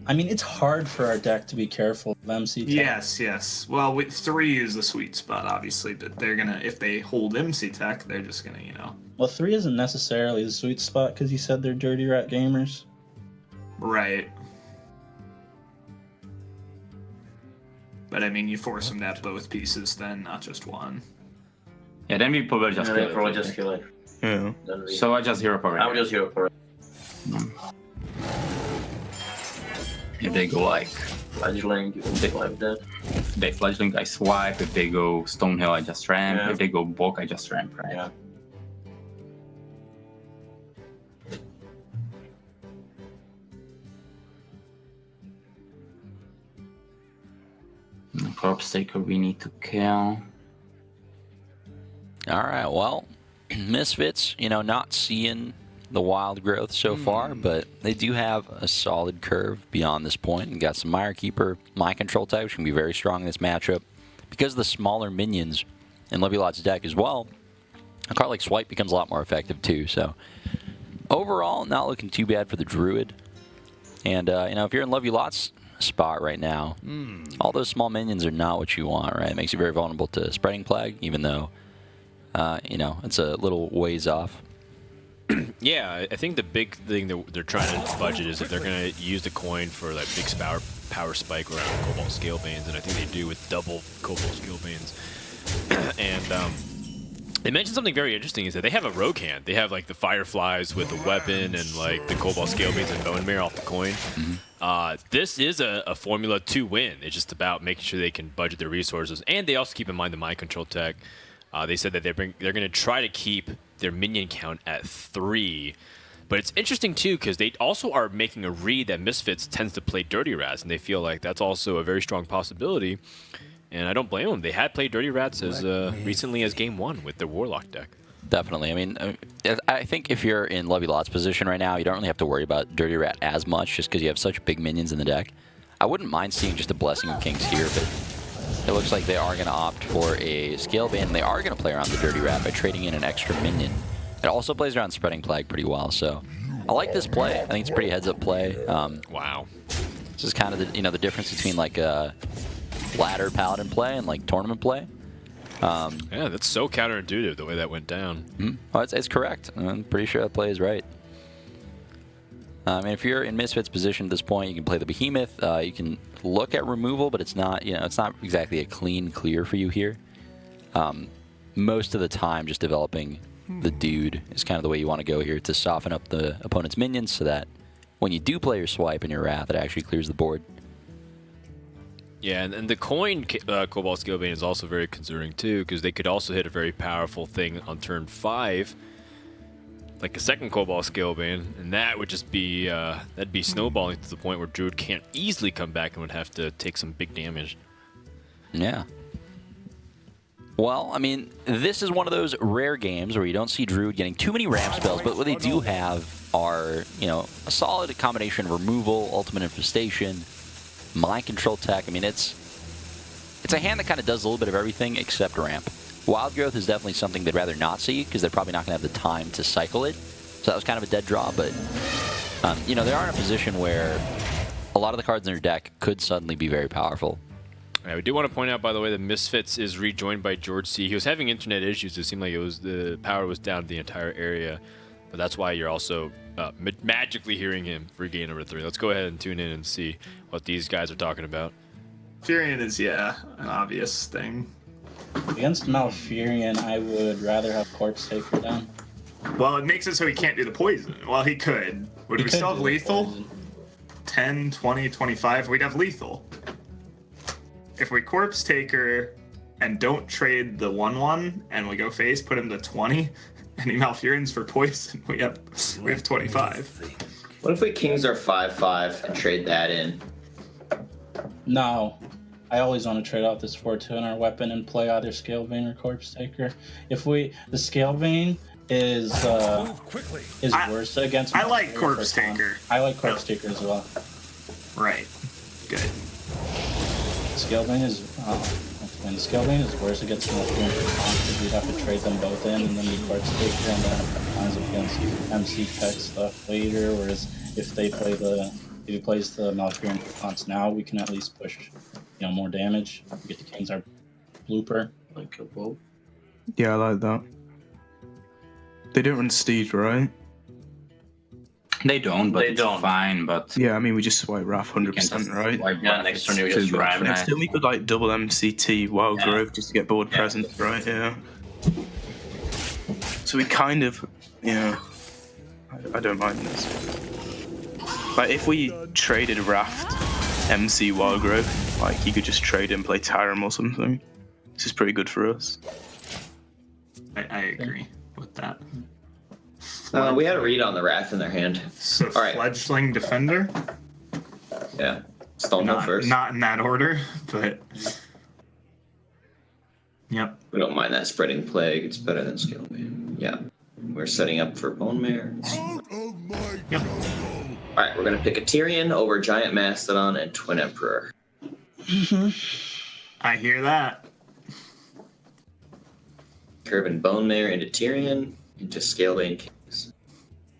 I mean, it's hard for our deck to be careful of MC tech. Yes. Well, 3 is the sweet spot, obviously, but they're gonna, if they hold MC tech, they're just gonna, Well, 3 isn't necessarily the sweet spot because you said they're dirty rat gamers. Right. But I mean, you force them to have both pieces, then not just one. Yeah, then we probably just kill it. Probably just kill it. Yeah. So I just hero power. I would just hero power. If they go like fledgling, you can take life dead. If they fledgling, I swipe. If they go Stonehill, I just ramp. Yeah. If they go bulk, I just ramp, right? Yeah. Corpse Taker we need to kill. All right, well, Misfits, not seeing the wild growth so far, but they do have a solid curve beyond this point. And got some Mire Keeper, Mind Control type, which can be very strong in this matchup. Because of the smaller minions in Levielot's deck as well, a card like Swipe becomes a lot more effective too. So overall, not looking too bad for the Druid. And, if you're in Levielot's spot right now, all those small minions are not what you want, right? It makes you very vulnerable to Spreading Plague, even though, it's a little ways off. Yeah, I think the big thing that they're trying to budget is that they're going to use the coin for like big power spike around Cobalt Scalebanes, and I think they do with double Cobalt Scalebanes. And they mentioned something very interesting is that they have a rogue hand. They have like the Fireflies with the weapon and like the Cobalt Scalebanes and Bone Mirror off the coin. This is a formula to win. It's just about making sure they can budget their resources, and they also keep in mind the mind control tech. They said that they're going to try to keep their minion count at 3. But it's interesting, too, because they also are making a read that Misfits tends to play Dirty Rats, and they feel like that's also a very strong possibility. And I don't blame them. They had played Dirty Rats as recently as Game 1 with their Warlock deck. Definitely. I mean, I think if you're in Levielot's position right now, you don't really have to worry about Dirty Rat as much just because you have such big minions in the deck. I wouldn't mind seeing just a Blessing of Kings here, but it looks like they are going to opt for a Scalebane, and they are going to play around the Dirty Rat by trading in an extra minion. It also plays around Spreading Plague pretty well, so I like this play. I think it's a pretty heads-up play. Wow. This is kind of the difference between like a ladder Paladin play and like tournament play. Yeah, that's so counterintuitive the way that went down. Well, it's correct. I'm pretty sure that play is right. I mean, if you're in Misfits' position at this point, you can play the Behemoth. You can look at removal, but it's not exactly a clean clear for you here. Most of the time, just developing the Dude is kind of the way you want to go here to soften up the opponent's minions so that when you do play your Swipe and your Wrath, it actually clears the board. Yeah, and the coin Cobalt Scalebane is also very concerning too, because they could also hit a very powerful thing on turn 5, like a second Cobalt Scalebane, and that would just be that'd be snowballing to the point where Druid can't easily come back and would have to take some big damage. Yeah. Well, I mean, this is one of those rare games where you don't see Druid getting too many ramp spells, but what they do have are, a solid combination of removal, ultimate infestation, mind control tech. I mean, it's it's a hand that kind of does a little bit of everything except ramp. Wild Growth is definitely something they'd rather not see because they're probably not going to have the time to cycle it. So that was kind of a dead draw, but you know, they are in a position where a lot of the cards in their deck could suddenly be very powerful. Yeah, we do want to point out, by the way, that Misfits is rejoined by George C. He was having internet issues. It seemed like the power was down the entire area, but that's why you're also magically hearing him for game number 3. Let's go ahead and tune in and see what these guys are talking about. Furion is, yeah, an obvious thing. Against Malfurion, I would rather have Corpse Taker down. Well, it makes it so he can't do the poison. Well, he could. Would we still have lethal? 10, 20, 25? We'd have lethal. If we Corpse Taker and don't trade the 1/1 and we go face, put him to 20, and he Malfurions for poison, we have 25. What if we Kings are 5/5 and trade that in? No. I always want to trade out this 4/2 in our weapon and play either Scale Vein or Corpse Taker. The Scale Vein is worse against. I like Corpse Taker. I like Corpse Taker as well. Right. Good. Scale Vein is when the Scale Vein is worse against Malfurion because we'd have to trade them both in and then the Corpse Taker and then lines up against MC Tech stuff later. Whereas if he plays the Malfurion Fonts now, we can at least push more damage. We get the Kings our blooper. Like a bow. Yeah, I like that. They don't run Steed, right? They don't, but it's fine. But yeah, I mean, we just swipe Wrath 100%, right? Yeah, next turn you just Ram. Next turn we could like double MCT Wild Growth just to get board presence, right? Yeah. So we kind of, I don't mind this. Like if we traded Raft MC Wild Growth, like you could just trade and play Tyram or something. This is pretty good for us. I agree with that. We had a read on the Wrath in their hand. So all right. Fledgling Defender? Yeah. Stonehill first. Not in that order, but... Yep. We don't mind that Spreading Plague. It's better than Scale Vein. Yeah. We're setting up for Bone Mare. Yep. Alright, we're going to pick a Tyrion over Giant Mastodon and Twin Emperor. I hear that. Curving Bone Mare into Tyrion, into Scale Vein Kings.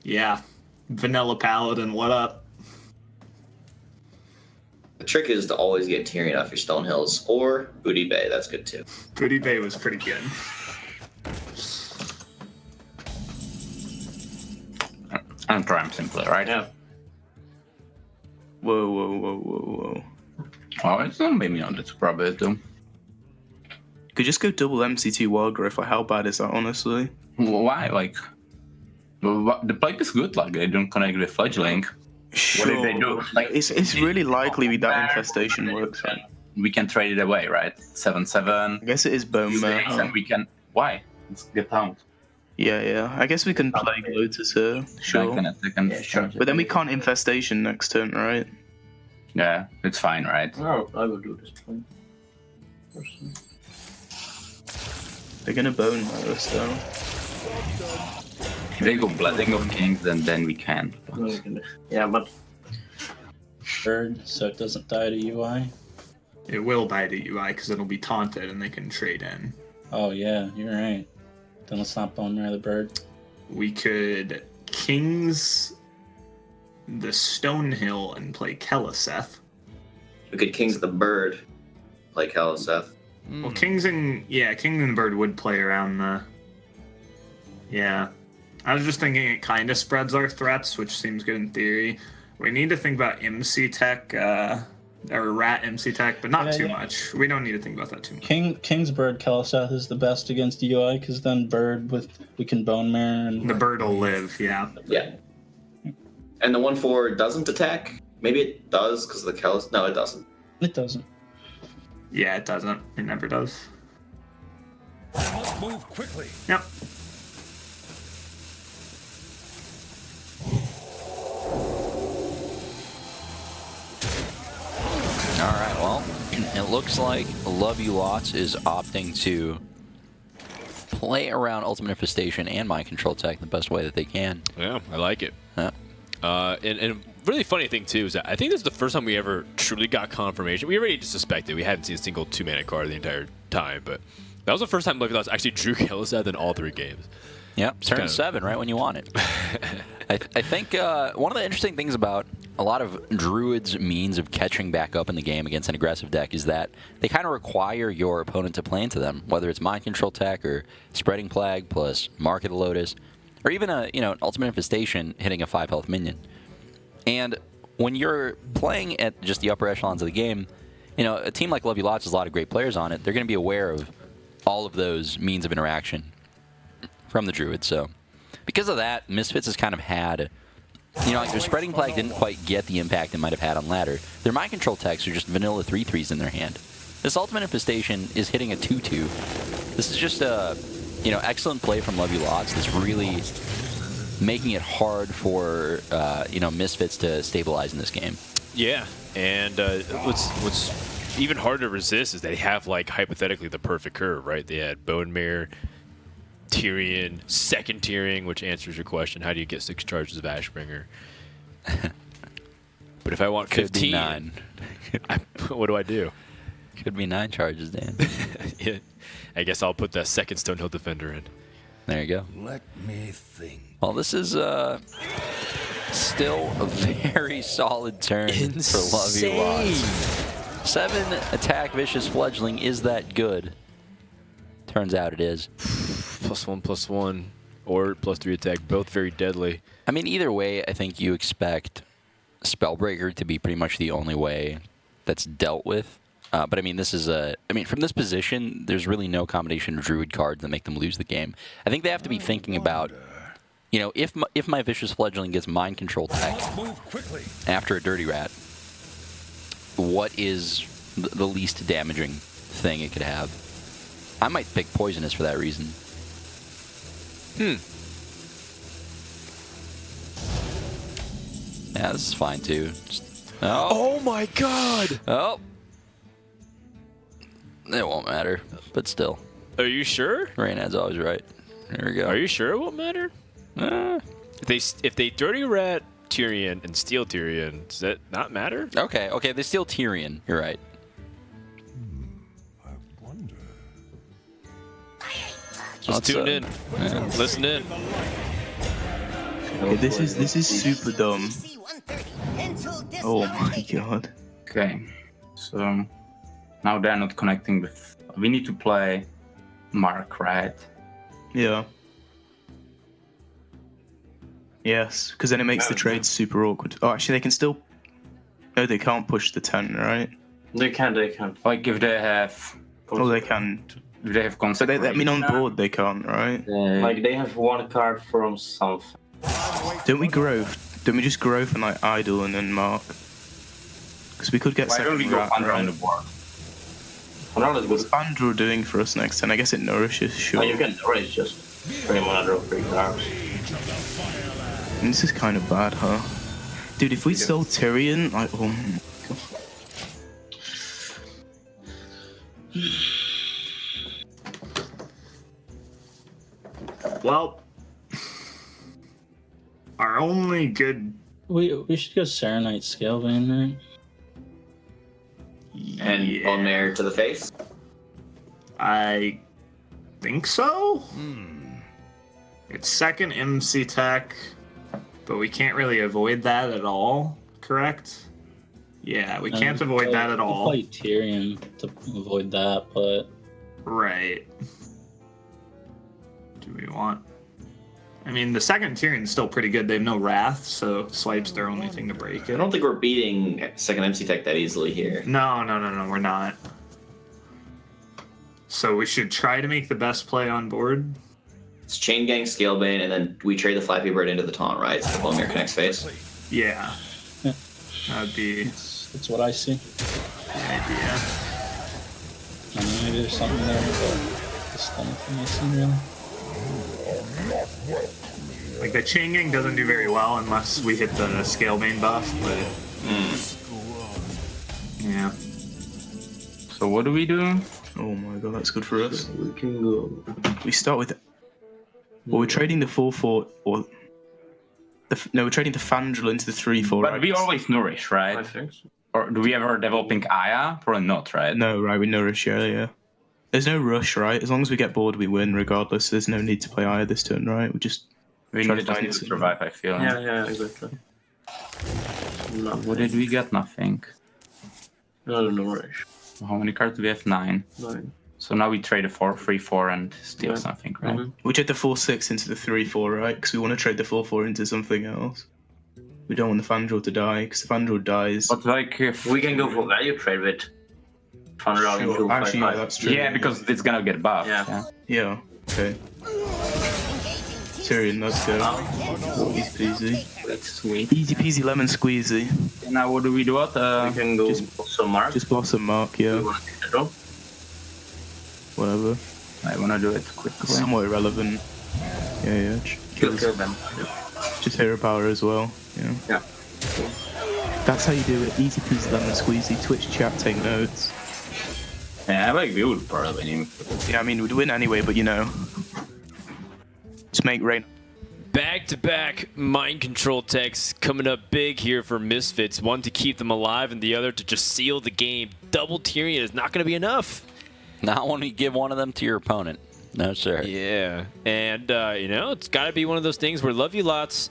Yeah. Vanilla Paladin, what up? The trick is to always get Tyrion off your Stonehills, or Booty Bay, that's good too. Booty Bay was pretty good. And Prime simpler, right? Yeah. Whoa. Oh, it's not maybe on the probably too. Could just go double MCT Wild Growth. Like, how bad is that, honestly? Why? Like, the plague is good. Like, they don't connect with Fledgling. Sure. What did they do? Like, it's really likely that infestation works. We can trade it away, right? 7/7. I guess it is Bone Mare. And we can. Why? Let's get out. Yeah. I guess we can play Lotus here. Sure. Yeah, sure. But then we can't infestation next turn, right? Yeah, it's fine, right? Oh, I will do this play. They're gonna Bone Mare us though. If they go Blessing of Kings, then we can. Yeah, but Bird, so it doesn't die to UI. It will die to UI because it'll be taunted and they can trade in. Oh yeah, you're right. Then let's not Bone Mare the bird. We could Kings the Stonehill and play Keleseth. We could Kings the Bird, play Keleseth. Well, Kings and the Bird would play around the... Yeah. I was just thinking it kind of spreads our threats, which seems good in theory. We need to think about MC Tech, or Rat MC Tech, but not too much. We don't need to think about that too much. King's Bird Keleseth is the best against UI, because then Bird we can Bone Mare and... The Bird will live, yeah. Yeah. And the 1/4 doesn't attack? Maybe it does because of the Keleseth. No, it doesn't. It doesn't. Yeah, it doesn't. It never does. Must move quickly. Yep. Alright, well, it looks like Love You Lots is opting to play around Ultimate Infestation and Mind Control Tech the best way that they can. Yeah, I like it. Yeah. And really funny thing too is that I think this is the first time we ever truly got confirmation. We already suspected. We hadn't seen a single 2-mana card the entire time, but that was the first time Lucky Lots actually drew Kel'Thuzad in all 3 games. Yep, turn 7, right when you want it. I think one of the interesting things about a lot of Druid's means of catching back up in the game against an aggressive deck is that they kind of require your opponent to play into them, whether it's Mind Control Tech or Spreading Plague plus Mark of the Lotus, or even a Ultimate Infestation hitting a 5 health minion. And when you're playing at just the upper echelons of the game, a team like Lovey Lots has a lot of great players on it. They're going to be aware of all of those means of interaction from the Druid. So because of that, Misfits has kind of had, like their Spreading Plague didn't quite get the impact it might have had on ladder. Their Mind Control Techs are just vanilla 3/3s in their hand. This Ultimate Infestation is hitting a 2/2. This is just a, excellent play from Lovey Lots that's really making it hard for, Misfits to stabilize in this game. Yeah, and what's even harder to resist is they have, like, hypothetically the perfect curve, right? They had Bone Mirror, Tyrion, second Tyrion, which answers your question, how do you get 6 charges of Ashbringer? But if I want 15, could be 9. What do I do? Could be 9 charges, Dan. Yeah, I guess I'll put that second Stonehill Defender in. There you go. Let me think. Well, this is still a very solid turn for Lovey Lots. 7 attack Vicious Fledgling. Is that good? Turns out it is. +1/+1 or +3 attack, both very deadly. I mean, either way, I think you expect Spellbreaker to be pretty much the only way that's dealt with. But I mean, this is from this position, there's really no combination of Druid cards that make them lose the game. I think they have to be thinking about, if my Vicious Fledgling gets Mind Control Tech after a Dirty Rat, what is the least damaging thing it could have? I might pick Poisonous for that reason. Yeah, this is fine too. Oh my god! Oh! It won't matter, but still. Are you sure? Raynad's always right. There we go. Are you sure it won't matter? If they Dirty Rat Tyrion and steal Tyrion, does that not matter? Okay, they steal Tyrion. You're right. Just tune in. Yeah. Listen in. Okay, this is super dumb. Oh my god. Okay, so now they're not connecting with. We need to play Mark, right? Yeah. Yes, because then it makes the trade super awkward. Oh, actually, they can still. No, they can't push the 10, right? They can. Like if they have. Oh, they can. If they have So concept. I mean, on board they can't, right? Like they have 1 card from something. Don't we just growth and like idle and then mark? Because we could get Why don't we go rat, under on the board? What's Andrew doing for us next? And I guess it nourishes, sure. Oh, you can nourish just pretty much draw 3 cards. And this is kind of bad, huh? Dude, if we stole Tyrion, like, oh my god. Well, our only good. We should go Serenite Scalebane, right? And Bone Mirror to the face. I think so. It's second MC Tech, but we can't really avoid that at all, correct? Yeah, we can't avoid that at all. We play Tyrion to avoid that, but... Right. Do we want... I mean, the second Tyrion's still pretty good. They have no Wrath, so Swipe's their only thing to break it. I don't think we're beating second MC Tech that easily here. No, we're not. So we should try to make the best play on board. It's Chain Gang, Scalebane, and then we trade the Flappy Bird into the Taunt, right? So the Bone Mirror connects face. Yeah. That'd be... That's what I see. The idea. I mean, maybe there's something there, but just anything I see, really. Like, the Chain Gang doesn't do very well unless we hit the Scalebane buff, but... Yeah. So what do we do? Oh my god, that's good for us. We can go. We start with... Well, we're trading the 4/4 or... No, we're trading the Fandral into the 3/4. But right? we always nourish, right? I think so. Or do we ever developing Aya? Probably not, right? No, right, we nourish, yeah. There's no rush, right? As long as we get bored, we win regardless. There's no need to play Aya this turn, right? We just We try need to just find need to some- survive, I feel. Yeah, exactly. What did we get? Nothing. Another nourish. How many cards do we have? 9. 9. So now we trade a 3/4 and steal Yeah. something, right? We trade the 4/6 into the 3/4, right? Because we want to trade the 4/4 into something else. We don't want the Fandral to die, because the Fandral dies. But like if We can go for value trade with Fandral Sure, into actually, yeah, 5/5. that's true. yeah, because it's gonna get buffed. Yeah. Yeah, okay. Tyrion, let's go. Easy peasy. That's sweet. Easy peasy lemon squeezy. And now what do we do? What? We can go some mark. Just Blossom Mark, yeah. We want to take the draw. Whatever. I wanna do it quickly. Somewhat irrelevant. Yeah. Kill them. Just hero power as well. Yeah. Yeah. That's how you do it. Easy peasy lemon squeezy. Twitch chat, take notes. Yeah, like we would probably win. Yeah, I mean, we'd win anyway, but you know. Just make rain. Back-to-back mind control techs coming up big here for Misfits. One to keep them alive and the other to just seal the game. Double Tyrion is not going to be enough. Not when you give one of them to your opponent. No, sir. Yeah. And, it's got to be one of those things where Love You Lots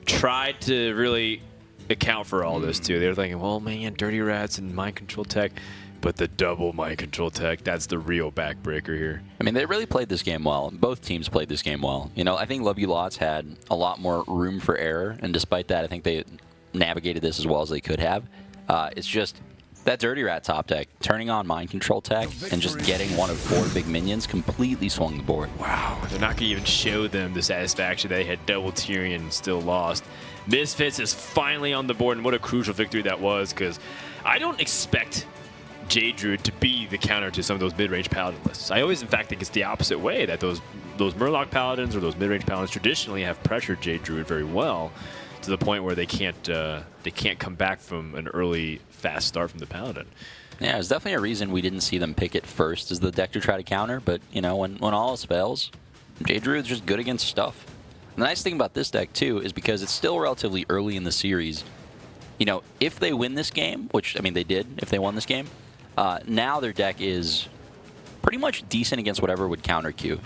tried to really account for all this, too. They were thinking, well, man, Dirty Rats and mind control tech. But the double mind control tech, that's the real backbreaker here. I mean, they really played this game well. Both teams played this game well. I think Love You Lots had a lot more room for error, and despite that, I think they navigated this as well as they could have. It's just that Dirty Rat top deck, turning on mind control tech, and just getting one of 4 big minions completely swung the board. Wow, they're not going to even show them the satisfaction they had double Tyrion and still lost. Misfits is finally on the board, and what a crucial victory that was, because I don't expect Jade Druid to be the counter to some of those mid-range paladin lists. I always, in fact, think it's the opposite way, that those Murloc paladins or those mid-range paladins traditionally have pressured Jade Druid very well to the point where they can't come back from an early fast start from the paladin. Yeah, there's definitely a reason we didn't see them pick it first as the deck to try to counter, but when all else fails, Jade Druid's just good against stuff. The nice thing about this deck too is because it's still relatively early in the series. If they win this game, which I mean they did, if they won this game. Now their deck is pretty much decent against whatever would counter Q.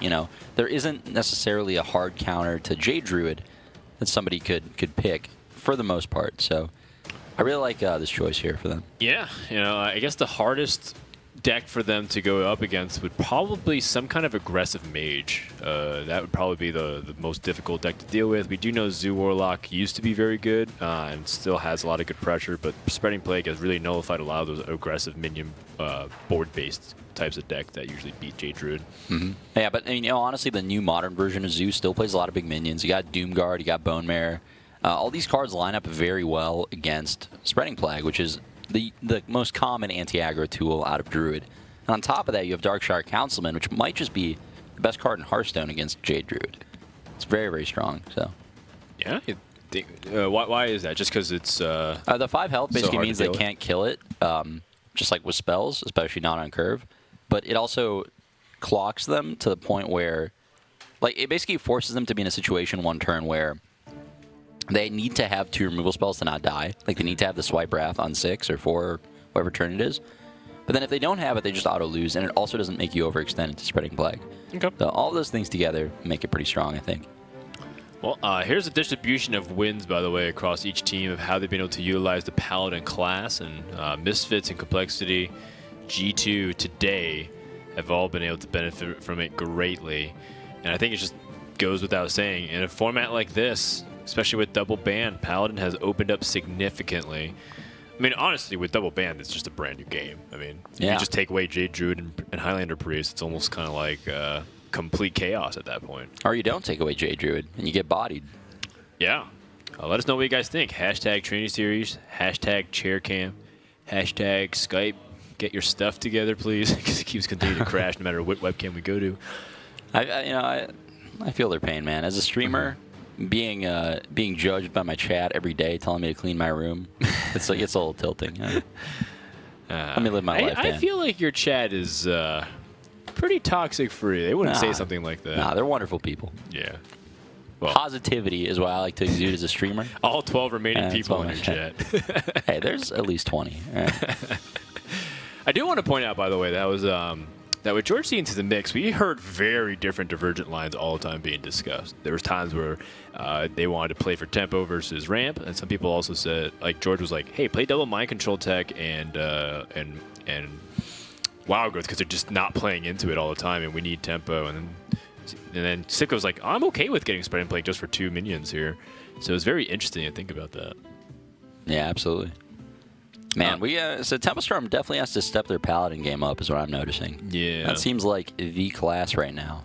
There isn't necessarily a hard counter to Jade Druid that somebody could pick for the most part. So I really like this choice here for them. Yeah, I guess the hardest deck for them to go up against would probably some kind of aggressive mage. That would probably be the most difficult deck to deal with. We do know Zoo Warlock used to be very good and still has a lot of good pressure, but Spreading Plague has really nullified a lot of those aggressive minion board-based types of deck that usually beat Jade Druid. Mm-hmm. Yeah, but honestly, the new modern version of Zoo still plays a lot of big minions. You got Doomguard, you got Bone Mare. All these cards line up very well against Spreading Plague, which is the most common anti-aggro tool out of Druid. And on top of that, you have Darkshire Councilman, which might just be the best card in Hearthstone against Jade Druid. It's very, very strong. So, yeah. Why is that? Just because it's the 5 health basically means they can't kill it, just like with spells, especially not on curve. But it also clocks them to the point where, it basically forces them to be in a situation one turn where they need to have 2 removal spells to not die. They need to have the Swipe Wrath on 6 or 4, or whatever turn it is. But then if they don't have it, they just auto-lose, and it also doesn't make you overextend into Spreading Plague. Okay. So all those things together make it pretty strong, I think. Well, here's a distribution of wins, by the way, across each team of how they've been able to utilize the Paladin class. And Misfits and Complexity, G2 today have all been able to benefit from it greatly. And I think it just goes without saying, in a format like this, especially with double ban, Paladin has opened up significantly. I mean, honestly, with double ban, it's just a brand new game. I mean, you just take away Jade Druid and Highlander Priest, it's almost kind of like complete chaos at that point. Or you don't take away Jade Druid and you get bodied. Yeah. Let us know what you guys think. Hashtag Trinity Series, hashtag Chaircam, hashtag Skype. Get your stuff together, please, because it keeps continuing to crash no matter what webcam we go to. I feel their pain, man. As a streamer, being judged by my chat every day, telling me to clean my room, it's a little tilting. Let me live my life. I feel like your chat is pretty toxic free. They wouldn't say something like that. Nah, they're wonderful people. Yeah. Positivity is what I like to exude as a streamer. All 12 remaining people in your chat. Hey, there's at least 20. All right. I do want to point out, by the way, that was that with George into the mix, we heard very different divergent lines all the time being discussed. There was times where they wanted to play for tempo versus ramp, and some people also said, like George was like, "Hey, play double mind control tech and wild growth because they're just not playing into it all the time, and we need tempo." And then Sicko was like, "I'm okay with getting spread and play just for 2 minions here." So it's very interesting to think about that. Yeah, absolutely. Man, so Tempo Storm definitely has to step their Paladin game up, is what I'm noticing. Yeah. That seems like the class right now.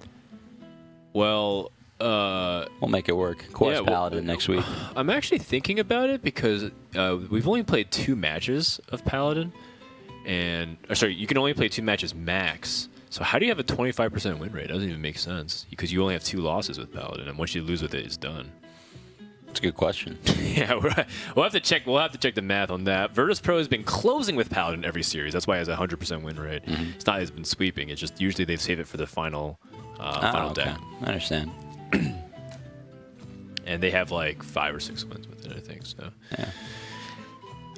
Well, we'll make it work. Quest Paladin next week. I'm actually thinking about it because we've only played 2 matches of Paladin, and sorry, you can only play 2 matches max. So how do you have a 25% win rate? It doesn't even make sense because you only have 2 losses with Paladin, and once you lose with it, it's done. That's a good question. Yeah, we'll have to check. We'll have to check the math on that. Virtus Pro has been closing with Paladin every series. That's why it has a 100% win rate. Mm-hmm. It's not that it's been sweeping. It's just usually they save it for the final deck. I understand. And they have like 5 or 6 wins with it, I think. So. Yeah.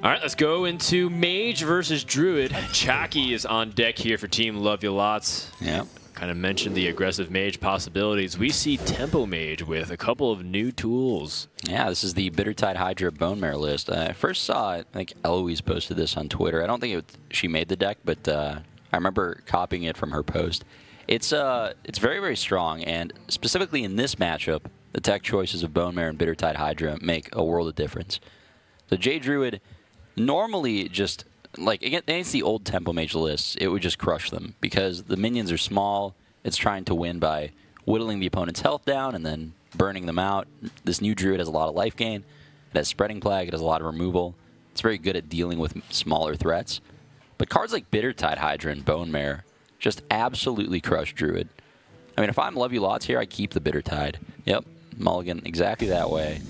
All right, let's go into Mage versus Druid. Chalky is on deck here for Team Love You Lots. Yeah. Kind of mentioned the aggressive Mage possibilities. We see Tempo Mage with a couple of new tools. Yeah, this is the Bittertide Hydra Bone Mare list. I first saw it, I think Eloise posted this on Twitter. I don't think she made the deck, but I remember copying it from her post. It's very, very strong, and specifically in this matchup, the tech choices of Bone Mare and Bittertide Hydra make a world of difference. The J Druid normally just, like, against the old Tempo Mage lists, it would just crush them because the minions are small. It's trying to win by whittling the opponent's health down and then burning them out. This new Druid has a lot of life gain. It has Spreading Plague. It has a lot of removal. It's very good at dealing with smaller threats. But cards like Bittertide Hydra and Bone Mare just absolutely crush Druid. I mean, if I'm Love You Lots here, I keep the Bittertide. Yep, mulligan exactly that way.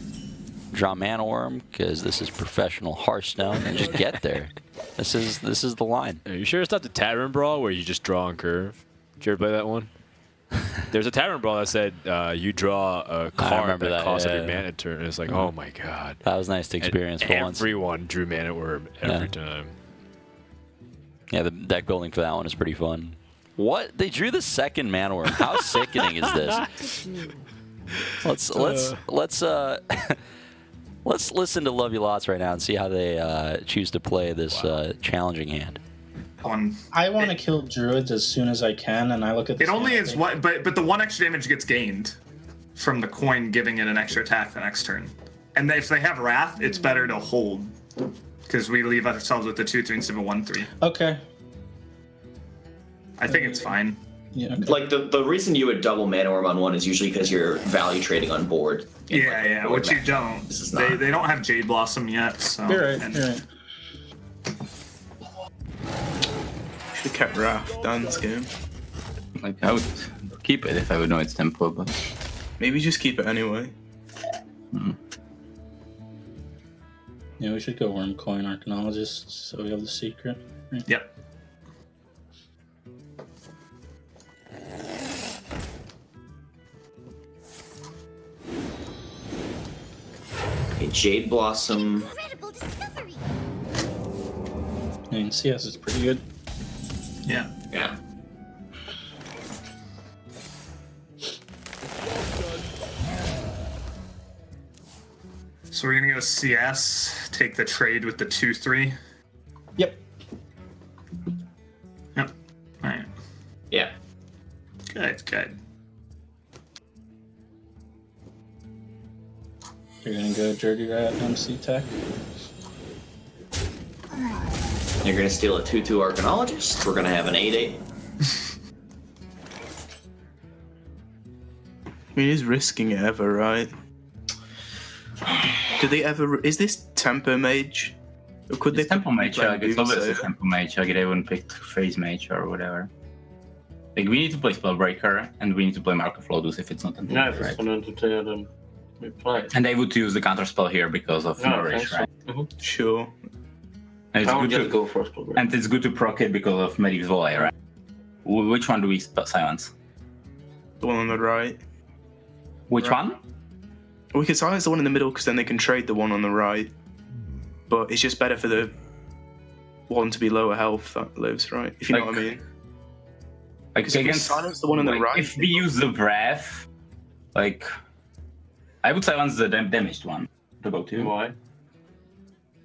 Draw Mana Worm, because this is professional Hearthstone, and just get there. This is the line. Are you sure it's not the Tavern Brawl where you just draw on curve? Did you ever play that one? There's a Tavern Brawl that said you draw a card that costs every mana turn, and it's like, oh my god. That was nice to experience for once. Everyone drew Mana Worm every time. Yeah, the deck building for that one is pretty fun. What? They drew the second Mana Worm. How sickening is this? Let's listen to Love You Lots right now and see how they choose to play this challenging hand. I want to kill druids as soon as I can, and I look at this. It only is one, but the 1 extra damage gets gained from the coin, giving it an extra attack the next turn. And if they have Wrath, it's better to hold because we leave ourselves with the 2/3 instead of a 1/3. Okay. I think it's fine. Yeah. Okay. Like the reason you would double Mana Worm on one is usually because you're value trading on board. Yeah, which you don't. This is not. They don't have Jade Blossom yet, so. You're right. Should have kept Wrath Dan's game. Like, I would keep it if I would know it's tempo, but maybe just keep it anyway. Yeah, we should go Worm Coin Archaeologist so we have the secret. Right? Yep. Okay, Jade Blossom. Incredible discovery. I mean, CS is pretty good. Yeah. Yeah. So we're gonna go CS, take the trade with the 2/3. Yep. Yep. All right. Yeah. Good. You're gonna go Dirty Rat MC Tech. You're gonna steal a 2/2 Archaeologist. We're gonna have an 8/8. I mean, he's risking it ever, right? Did they ever? Is this Tempo Mage? Or could it's they? tempo mage. Like, it's Doomsayer? obviously tempo mage. Like, they wouldn't pick phase mage or whatever. Like, we need to play Spellbreaker and we need to play Mark of Lodus if it's not Entity, No, if right? it's an entity, then we play it. And they would use the counter spell here because of Nourish, right? Sure. And it's I would good just to go for Spellbreaker. and it's good to proc it because of Medivh's Volley, right? Which one do we silence? The one on the right. Which one? We could silence the one in the middle because then they can trade the one on the right. But it's just better for the one to be lower health that lives, right? If you know what I mean. Like If we silence the one on the right. If we use the breath, like I would silence the damaged one to go to. Why?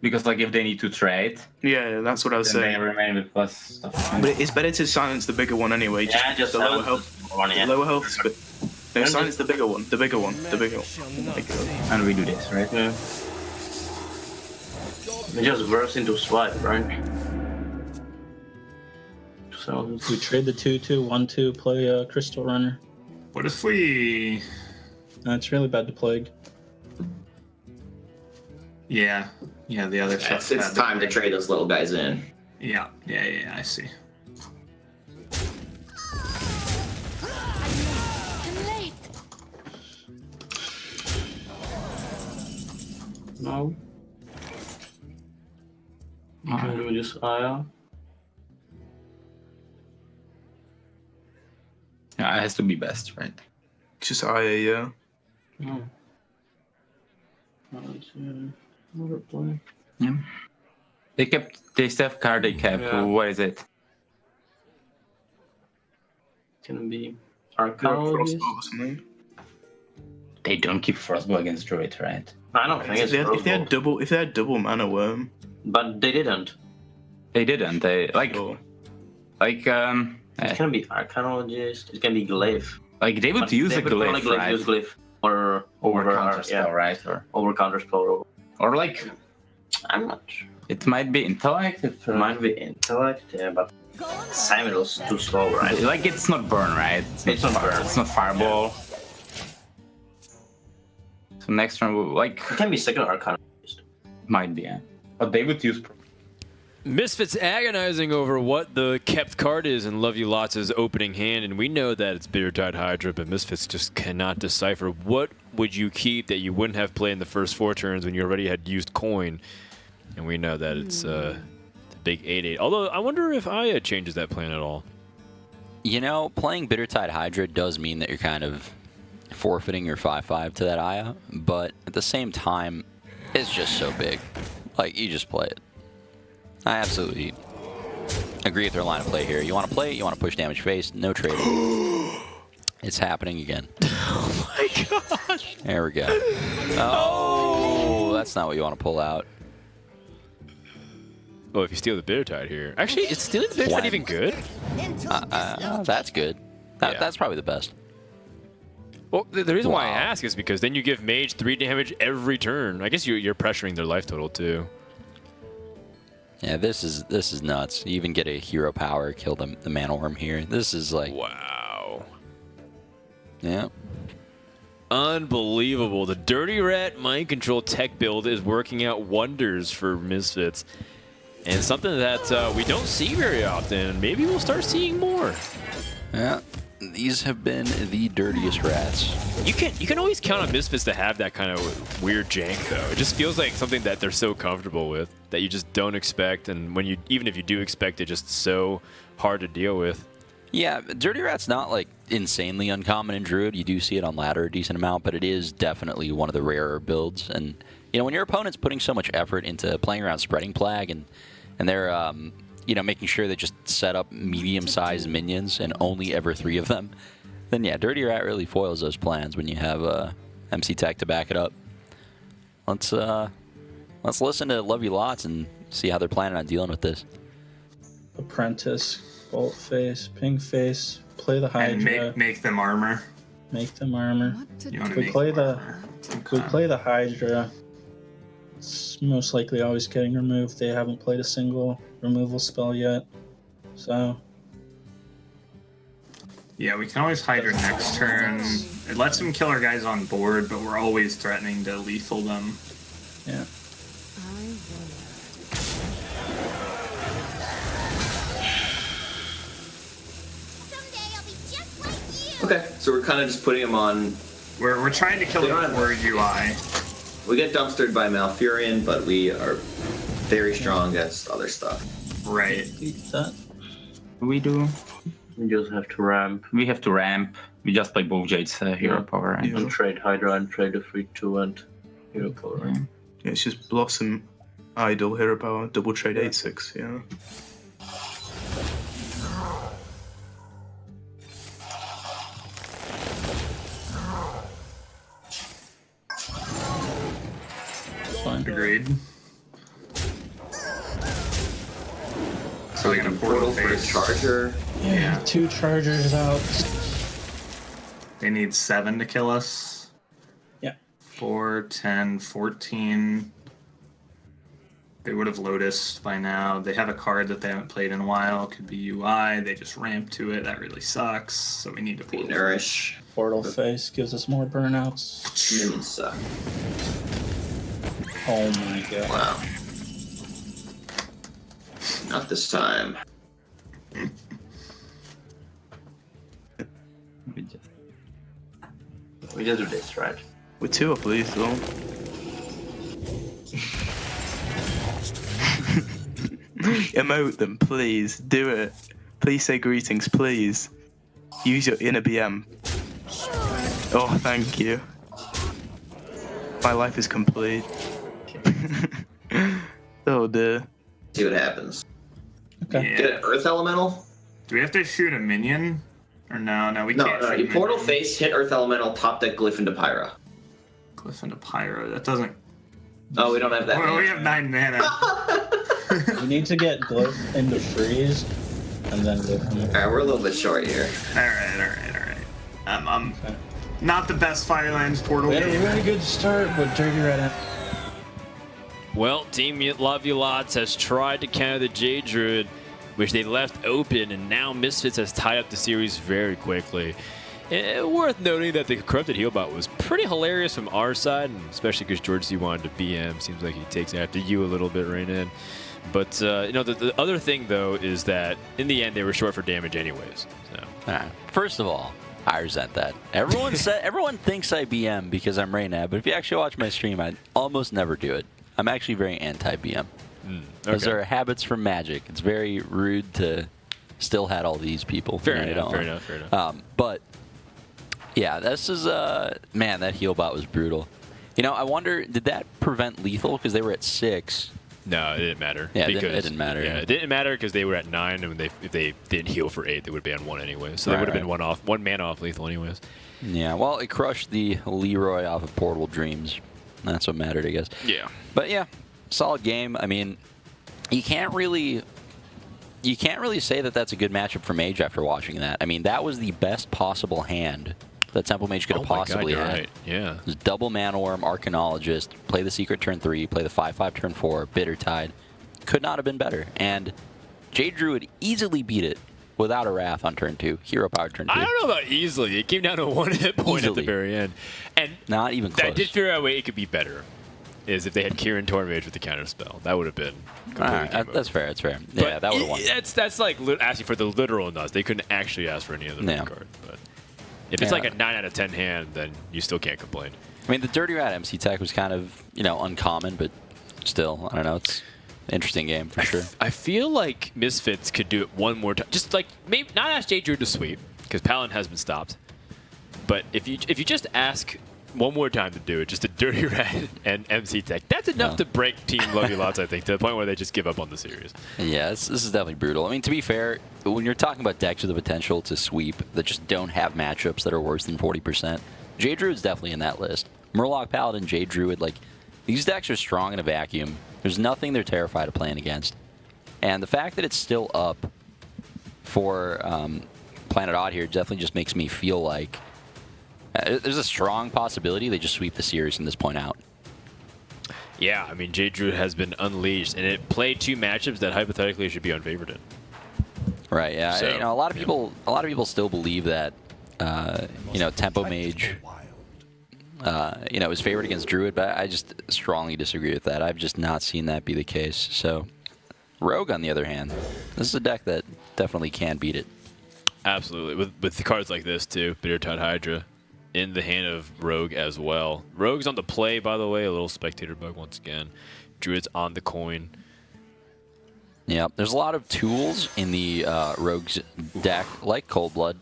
Because like if they need to trade, Yeah, that's what I was then saying. they remain with plus stuff. But it's better to silence the bigger one anyway. Just the lower silence health. the one, yeah. The lower health. No, silence the bigger one. The bigger one. The bigger one. And we do this, right? Yeah. We just burst into swipe, right? So We trade the 2/2, 1/2, play Crystal Runner. What if we? It's really bad to plague. Yeah, the other stuff. It's time to trade those little guys in. Yeah, I see. no. You can do this Aya. Yeah, it has to be best, right? Just Aya, yeah. No. Another play. Yeah. They still have card they kept. Yeah. What is it? Can be Crossbow Archaeologist. or something. They don't keep Frostbow against Druid, right? I don't think it's If they had Crossbow. double mana worm. But they didn't. They didn't. They like Oh. It can be Archaeologist. It can be Glyph. like they would But use they a would probably glyph, right? use Glyph or Over over counter spell, yeah, right? over counter spell. Or like I'm not sure. it might be intellect. It might be intellect, yeah, but Simon was too slow, right? Like it's not burn, right? It's not burn. It's not fireball. So next turn, like It can be second Archaeologist. might be, yeah. But they would use. Misfits agonizing over what the kept card is in Love You Lots' opening hand, and we know that it's Bittertide Hydra, but Misfits just cannot decipher. What would you keep that you wouldn't have played in the first 4 turns when you already had used coin? And we know that it's the big 8/8. Although, I wonder if Aya changes that plan at all. You know, playing Bittertide Hydra does mean that you're kind of forfeiting your 5/5 to that Aya, but at the same time, it's just so big. Like, you just play it. I absolutely agree with their line of play here. You want to play it, you want to push damage face, no trading. It's happening again. Oh my gosh! There we go. Oh, that's not what you want to pull out. Oh, if you steal the Bittertide here. Actually, is stealing the Bittertide even good? That's good. That's probably the best. Well, the reason why I ask is because then you give Mage 3 damage every turn. I guess you're pressuring their life total too. Yeah, this is nuts. You even get a hero power, kill the mana worm here. This is like wow. Yeah. Unbelievable. The Dirty Rat Mind Control tech build is working out wonders for Misfits. And something that we don't see very often. Maybe we'll start seeing more. Yeah. These have been the dirtiest rats. You can always count on Misfits to have that kind of weird jank though. It just feels like something that they're so comfortable with that you just don't expect, and when even if you do expect it, just so hard to deal with. Yeah, Dirty Rat's not like insanely uncommon in Druid. You do see it on ladder a decent amount, but it is definitely one of the rarer builds. And you know, when your opponent's putting so much effort into playing around Spreading Plague and they're you know, making sure they just set up medium-sized minions and only ever 3 of them, then yeah, Dirty Rat really foils those plans when you have MC Tech to back it up. Let's listen to Love You Lots and see how they're planning on dealing with this. Apprentice, Bolt Face, Ping Face, play the Hydra. And make them armor. Make them armor. You want If to we make play them the armor. if we play the Hydra, it's most likely always getting removed. They haven't played a single removal spell yet, so Yeah, we can always Hydra next turn. It lets them kill our guys on board, but we're always threatening to lethal them. yeah. Okay, so we're kind of just putting them on. We're trying to kill them before UI. We get dumpstered by Malfurion, but we are very strong against other stuff. Right. That. We do. You just have to ramp. We have to ramp. We just play both Jade's hero power. And And trade Hydra and trade the 3/2 and hero power. Yeah, it's just Blossom, Idol, Hero Power, double trade 8/6, yeah. Agreed. So we can Portal for a charger. Yeah, 2 chargers out. They need 7 to kill us. Yeah. 4, 10, 14. They would have Lotus by now. They have a card that they haven't played in a while. Could be UI. They just ramp to it. That really sucks. So we need to Be nourish. Portal face gives us more burnouts. Minions suck. Oh my god. Wow. Not this time. We just do this, right? We're 2 up lethal. Emote them, please. Do it. Please say greetings, please. Use your inner BM. Oh, thank you. My life is complete. Oh dear. See what happens. Okay. Get an Earth Elemental? Do we have to shoot a minion? Or no, we No, can't. no. shoot You a Portal minion. face, hit Earth Elemental, top deck Glyph into Pyra. Glyph into Pyro. That doesn't. Oh, we don't have that. Well, we mana. have 9 mana. We need to get Glyph into freeze, and then Glyph into... Alright, we're a little bit short here. Alright. I'm not the best Firelands portal. We had a really good start, but Dirty Red... Well, Team Love You Lots has tried to counter the Jade Druid, which they left open, and now Misfits has tied up the series very quickly. Worth noting that the Corrupted Healbot was pretty hilarious from our side, and especially because George C wanted to BM. Seems like he takes after you a little bit right in. But, you know, the other thing, though, is that in the end, they were short for damage anyways. So. First of all, I resent that. Everyone thinks I BM because I'm Raynab, but if you actually watch my stream, I almost never do it. I'm actually very anti-BM. Those are habits from Magic. It's very rude to still had all these people. Fair enough. But, yeah, this is, man, that Healbot was brutal. You know, I wonder, did that prevent lethal? Because they were at 6. No, it didn't matter. Yeah, because, it didn't matter. Yeah, it didn't matter because they were at 9, and if they didn't heal for 8, they would be on 1 anyway. So they would have been one mana off lethal anyways. Yeah, well, it crushed the Leroy off of Portal Dreams. That's what mattered, I guess. Yeah. But yeah, solid game. I mean, you can't really say that that's a good matchup for Mage after watching that. I mean, that was the best possible hand that Temple Mage could have possibly had. Right. Yeah. It was double Mana Worm, Arcanologist, play the Secret turn 3, play the 5/5 turn 4, Bitter Tide. Could not have been better. And Jade Druid easily beat it without a Wrath on turn 2. Hero Power turn 2. I don't know about easily. It came down to 1 hit point at the very end. And not even close. I did figure out a way it could be better. Is if they had Kieran Tormage with the counter spell. That would have been completely that's fair. That's fair. Yeah, that would have won. That's like asking for the literal nuts. They couldn't actually ask for any other card. But if it's like a 9 out of 10 hand, then you still can't complain. I mean, the Dirty Rat MC tech was kind of, uncommon, but still, I don't know. It's an interesting game for sure. I feel like Misfits could do it one more time. Just like, maybe not ask Jade Druid to sweep, because Paladin has been stopped. But if you just ask one more time to do it, just a Dirty Rat and MC Tech, that's enough to break Team Love You Lots, I think, to the point where they just give up on the series. Yeah, this is definitely brutal. I mean, to be fair, when you're talking about decks with the potential to sweep that just don't have matchups that are worse than 40%, Jade Druid's definitely in that list. Murloc Paladin, Jade Druid, like, these decks are strong in a vacuum. There's nothing they're terrified of playing against. And the fact that it's still up for Planet Odd here definitely just makes me feel like there's a strong possibility they just sweep the series from this point out. Yeah, I mean, Jade Druid has been unleashed, and it played 2 matchups that hypothetically should be unfavored in. Right. Yeah. So, a lot of people still believe that Tempo Mage is favored against Druid, but I just strongly disagree with that. I've just not seen that be the case. So Rogue, on the other hand, this is a deck that definitely can beat it. Absolutely. With the cards like this too, Bitter Tide Hydra in the hand of Rogue as well. Rogue's on the play, by the way, a little spectator bug once again. Druid's on the coin. Yeah, there's a lot of tools in the Rogue's deck, like Cold Blood.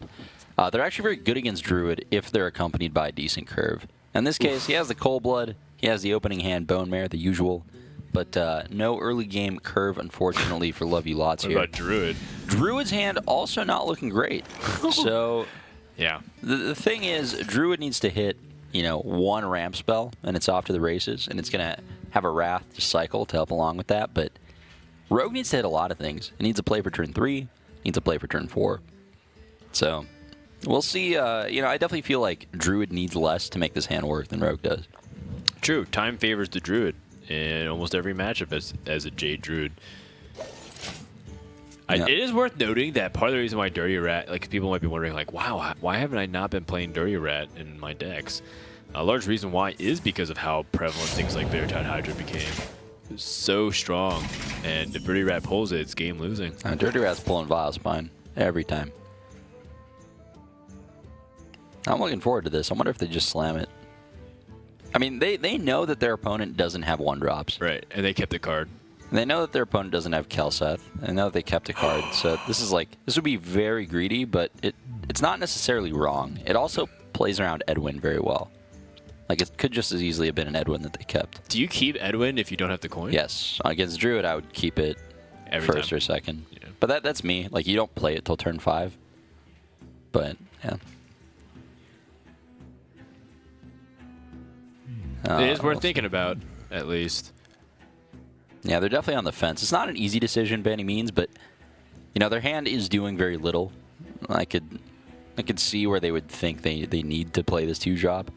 They're actually very good against Druid if they're accompanied by a decent curve. In this case, he has the Cold Blood, he has the opening hand Bone Mare, the usual, but no early game curve, unfortunately, for Love You Lots What here. about Druid? Druid's hand also not looking great. So, yeah, the thing is, Druid needs to hit, one ramp spell, and it's off to the races, and it's going to have a Wrath to cycle to help along with that, but Rogue needs to hit a lot of things. It needs to play for turn 3, needs to play for turn 4. So, we'll see. I definitely feel like Druid needs less to make this hand work than Rogue does. True. Time favors the Druid in almost every matchup as a Jade Druid. It is worth noting that part of the reason why Dirty Rat, like people might be wondering, like, wow, why haven't I not been playing Dirty Rat in my decks? A large reason why is because of how prevalent things like Beartide Hydra became. It's so strong, and if Dirty Rat pulls it, it's game losing. Dirty Rat's pulling Vile Spine every time. I'm looking forward to this. I wonder if they just slam it. I mean, they know that their opponent doesn't have 1-drops. Right, and they kept the card. They know that their opponent doesn't have Kelseth. They know that they kept a card. So this would be very greedy, but it's not necessarily wrong. It also plays around Edwin very well. Like, it could just as easily have been an Edwin that they kept. Do you keep Edwin if you don't have the coin? Yes. Against Druid, I would keep it Every first time. or second. Yeah. But that's me. Like, you don't play it till turn 5. But, yeah. It is worth thinking about, at least. Yeah, they're definitely on the fence. It's not an easy decision by any means, but their hand is doing very little. I could see where they would think they need to play this 2-drop.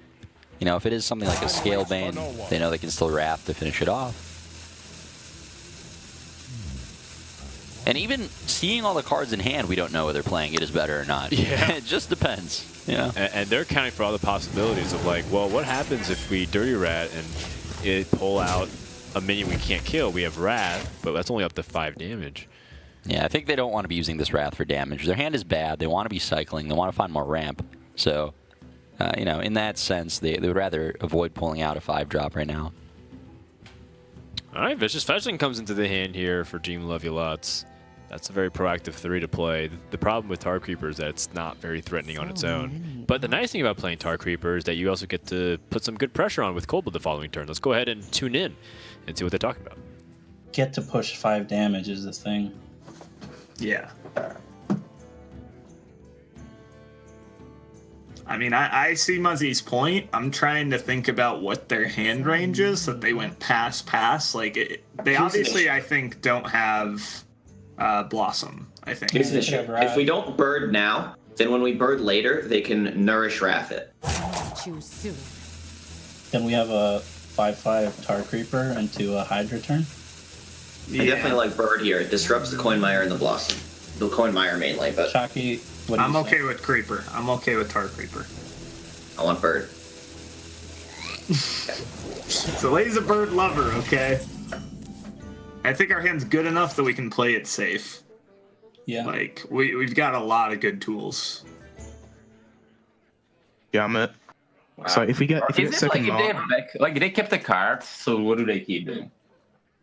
If it is something like a Scalebane, they know they can still Wrath to finish it off. And even seeing all the cards in hand, we don't know whether playing it is better or not. Yeah. It just depends. Yeah. And they're accounting for all the possibilities of, like, well, what happens if we Dirty Rat and it pull out a minion we can't kill? We have Wrath, but that's only up to 5 damage. Yeah, I think they don't want to be using this Wrath for damage. Their hand is bad. They want to be cycling. They want to find more ramp. So, in that sense, they would rather avoid pulling out a 5-drop right now. All right, Vicious Fetching comes into the hand here for Team Love You Lots. That's a very proactive 3 to play. The problem with Tar Creeper is that it's not very threatening on its own. But the nice thing about playing Tar Creeper is that you also get to put some good pressure on with Cold Blood the following turn. Let's go ahead and tune in and see what they're talking about. Get to push 5 damage is the thing. Yeah. I mean, I see Muzzy's point. I'm trying to think about what their hand range is, that they went pass. Like, they obviously, I think, don't have Blossom, I think. Here's the issue. If we don't bird now, then when we bird later, they can nourish Wrath it. Choose soon. Then we have a 5/5 Tar Creeper into a Hydra turn. I definitely like bird here. It disrupts the Coin Mire and the Blossom. The Coin Mire mainly, but... Shocky, what do you I'm say? okay with Creeper. I'm okay with Tar Creeper. I want bird. So Lay's a bird lover, okay? I think our hand's good enough that we can play it safe. Yeah. Like, we've got a lot of good tools. Gamut. So if we get second if they mark, have they kept the card, so what do they keep doing?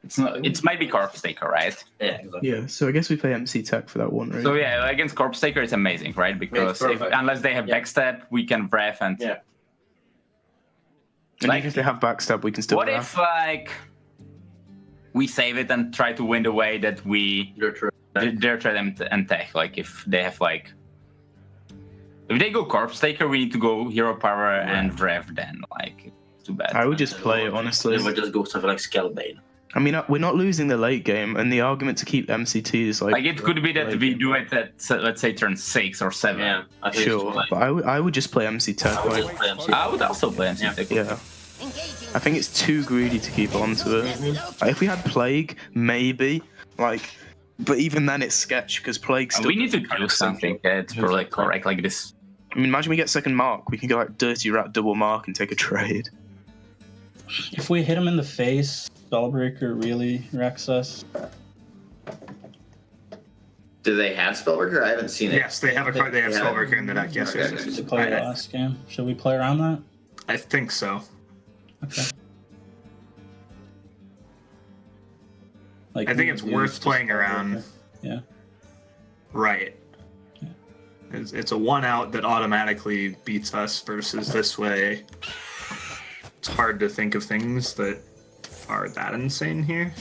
It's not. It might be Corpse Taker, right? Yeah, exactly. yeah. So I guess we play MC Tech for that one, right? So yeah, against Corpse Taker, it's amazing, right? Because unless they have backstab, we can breath and. Yeah. And even if they have backstab, we can still. What draft. if we save it and try to win the way that we dare try them and tech? Like if they have if they go Corpse Taker, we need to go Hero Power and Rev. Then it's too bad. I would just play it honestly. Then we'll just go something like Scalebane. I mean, we're not losing the late game, and the argument to keep MCT is Like it could be that we do it at let's say turn 6 or 7. Yeah, I think Sure, but I would just play MC Tech. I would just play MC. I would also play MC Tech. Yeah. I think it's too greedy to keep on to it. Like, if we had Plague, maybe. But even then it's sketch, because Plague still... We need to do something that's probably correct, like this. I mean, imagine we get second mark. We can go Dirty Rat double mark and take a trade. If we hit him in the face, Spellbreaker really wrecks us. Do they have Spellbreaker? I haven't seen it. Yes, they have a card. They have Spellbreaker in the deck. Yes, Okay. yes. To play the last game. Should we play around that? I think so. Okay. Like I think it's worth playing around. Yeah. Right. Yeah. It's a 1-out that automatically beats us versus this way. It's hard to think of things that are that insane here.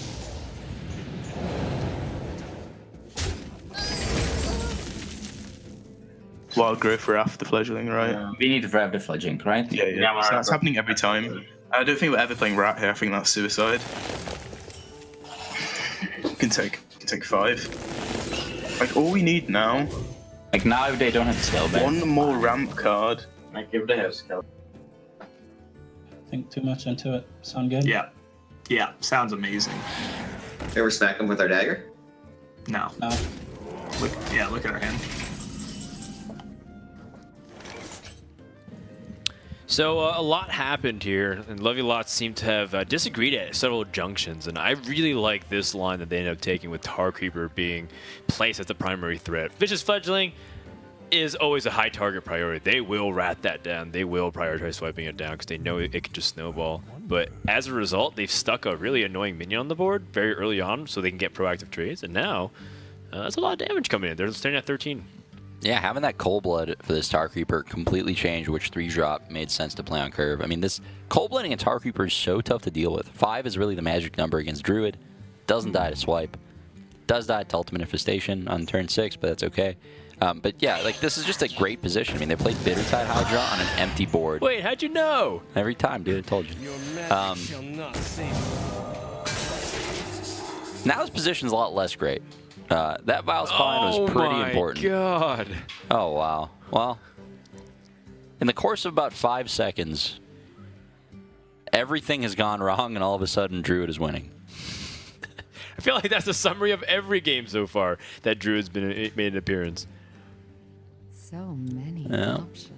Wild growth Raft, the fledgling, right? We need to grab the fledgling, right? Yeah. So that's happening every time. I don't think we're ever playing Rat here. I think that's suicide. Can take 5. Like all we need now. Like now, if they don't have Scalebane. One more ramp card. Like if they have Scalebane. Think too much into it. Sound good? Yeah. Yeah, sounds amazing. Ever smack him with our dagger? No. No. Look at our hand. So a lot happened here, and Lovey Lots seem to have disagreed at several junctions, and I really like this line that they ended up taking with Tar Creeper being placed as the primary threat. Vicious Fledgling is always a high target priority. They will rat that down. They will prioritize swiping it down because they know it can just snowball. But as a result, they've stuck a really annoying minion on the board very early on so they can get proactive trades, and now that's a lot of damage coming in. They're standing at 13. Yeah, having that Cold Blood for this Tar Creeper completely changed which 3-drop made sense to play on curve. I mean, this Cold Blooding a Tar Creeper is so tough to deal with. 5 is really the magic number against Druid. Doesn't die to swipe. Does die to Ultimate Infestation on turn 6, but that's okay. But yeah, like this is just a great position. I mean, they played Bittertide Hydra on an empty board. Wait, how'd you know? Every time, dude, I told you. Now this position's a lot less great. That Vile Spine was pretty important. Oh my god. Oh, wow. Well, in the course of about 5 seconds, everything has gone wrong, and all of a sudden, Druid is winning. I feel like that's the summary of every game so far that Druid's made an appearance. So many options.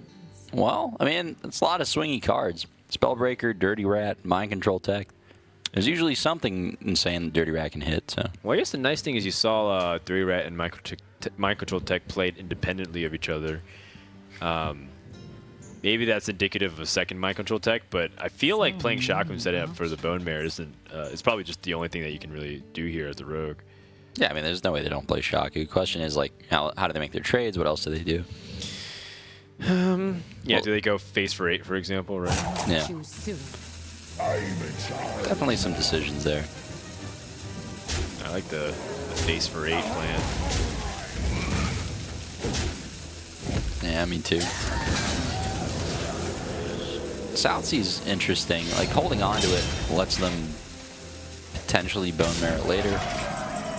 Well, I mean, it's a lot of swingy cards. Spellbreaker, Dirty Rat, Mind Control Tech. There's usually something insane that Dirty Rat can hit. So. Well, I guess the nice thing is you saw Dirty Rat and Mind Control Tech played independently of each other. Maybe that's indicative of a second Mind Control Tech, but I feel like playing Shotgun setting up for the Bone Mare isn't. It's probably just the only thing that you can really do here as a rogue. Yeah, I mean, there's no way they don't play Shaku. The question is, like, how do they make their trades? What else do they do? Yeah, do they go face for 8, for example, right? Yeah. Definitely some decisions there. I like the face for 8 plan. Yeah, me too. Southsea's interesting. Like, holding on to it lets them potentially Bone Merit later.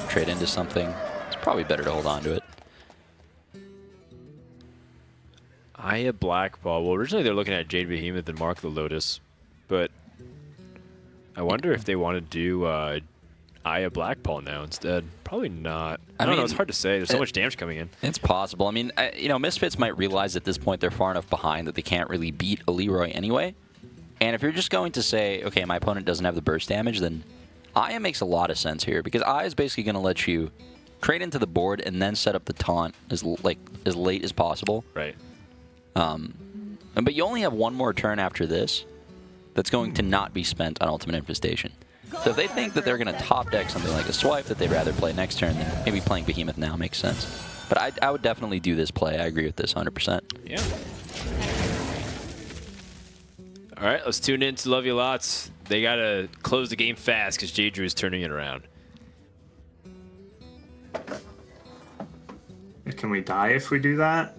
Trade into something. It's probably better to hold on to it. Aya Blackball. Well, originally they're looking at Jade Behemoth and Mark the Lotus, but I wonder if they want to do Aya Blackball now instead. Probably not. I don't know. It's hard to say. There's so much damage coming in. It's possible. I mean, you know, Misfits might realize at this point they're far enough behind that they can't really beat a Leroy anyway. And if you're just going to say, okay, my opponent doesn't have the burst damage, then Aya makes a lot of sense here because Aya is basically going to let you trade into the board and then set up the taunt as late as possible. Right. But you only have one more turn after this that's going to not be spent on Ultimate Infestation. So if they think that they're going to top deck something like a swipe that they'd rather play next turn, then maybe playing Behemoth now makes sense. But I would definitely do this play. I agree with this 100%. Yeah. All right, let's tune in to Love You Lots. They got to close the game fast because J-Drew is turning it around. Can we die if we do that?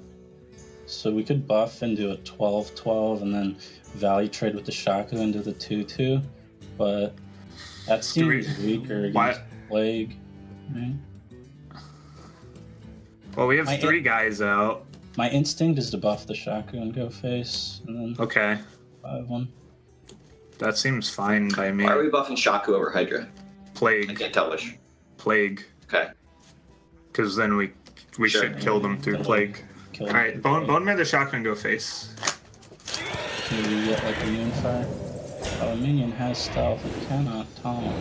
So we could buff and do a 12-12 and then value trade with the Shaku and do the 2-2, but that seems weaker against Plague. Right? Well, we have 3 guys out. My instinct is to buff the Shaku and go face, and then okay. 5-1. That seems fine by me. Why are we buffing Shaku over Hydra? Plague. I can't tell which. Plague. Okay. Because then we should kill them through Plague. All right, Bone Mare the Shotgun go face. Maybe you get like a Unifier. Oh, a minion has stealth and cannot taunt.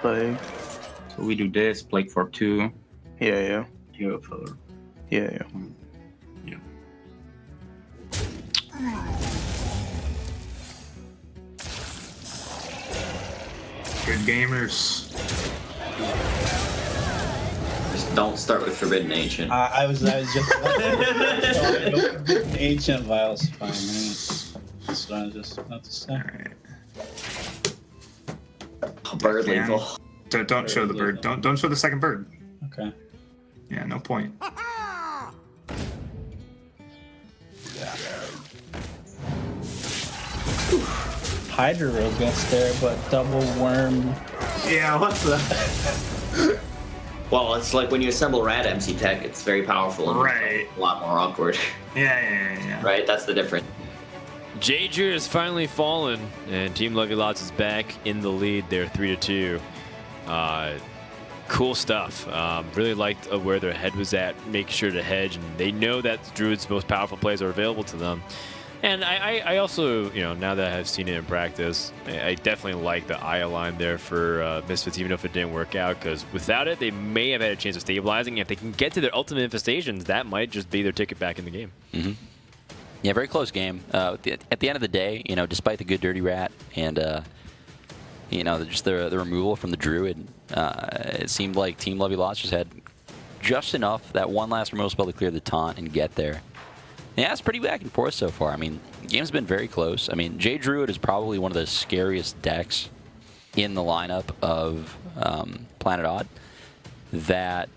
Plague. So we do this, Plague for 2. Yeah. Hero for... Yeah. Yeah. Good gamers. Just don't start with Forbidden Ancient. I was just ancient vials fine. That's what I was just about to say. Alright. Bird lethal. Don't show the bird. Don't show the second bird. Okay. Yeah, no point. Hydra Rogue gets there, but double worm. Yeah, what's that? Well, it's like when you assemble Rad MC Tech, it's very powerful and Right. a lot more awkward. Yeah. Right? That's the difference. Jager has finally fallen, and Team Lovey Lots is back in the lead. They're 3-2. Cool stuff. Really liked where their head was at, making sure to hedge, and they know that Druid's most powerful plays are available to them. And I also, now that I've seen it in practice, I definitely like the eye line there for Misfits, even if it didn't work out, because without it, they may have had a chance of stabilizing. If they can get to their ultimate infestations, that might just be their ticket back in the game. Mm-hmm. Yeah, very close game. At the end of the day, despite the good Dirty Rat and, just the removal from the Druid, it seemed like Team Lovey Lots just had just enough, that one last removal spell to clear the taunt and get there. Yeah, it's pretty back and forth so far. I mean, the game's been very close. I mean, J Druid is probably one of the scariest decks in the lineup of Planet Odd that,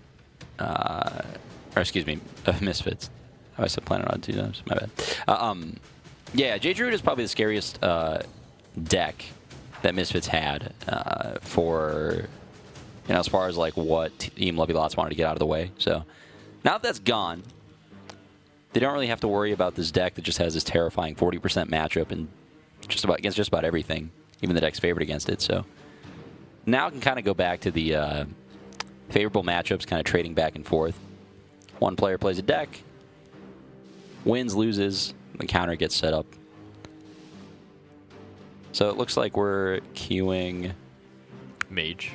of Misfits. Oh, I said Planet Odd 2 times. My bad. Yeah, J Druid is probably the scariest deck that Misfits had for, as far as like what Team Lovey Lots wanted to get out of the way. So now that that's gone, they don't really have to worry about this deck that just has this terrifying 40% matchup and against just about everything, even the deck's favored against it. So now it can kind of go back to the favorable matchups, kind of trading back and forth. One player plays a deck, wins, loses, the counter gets set up. So it looks like we're queuing Mage.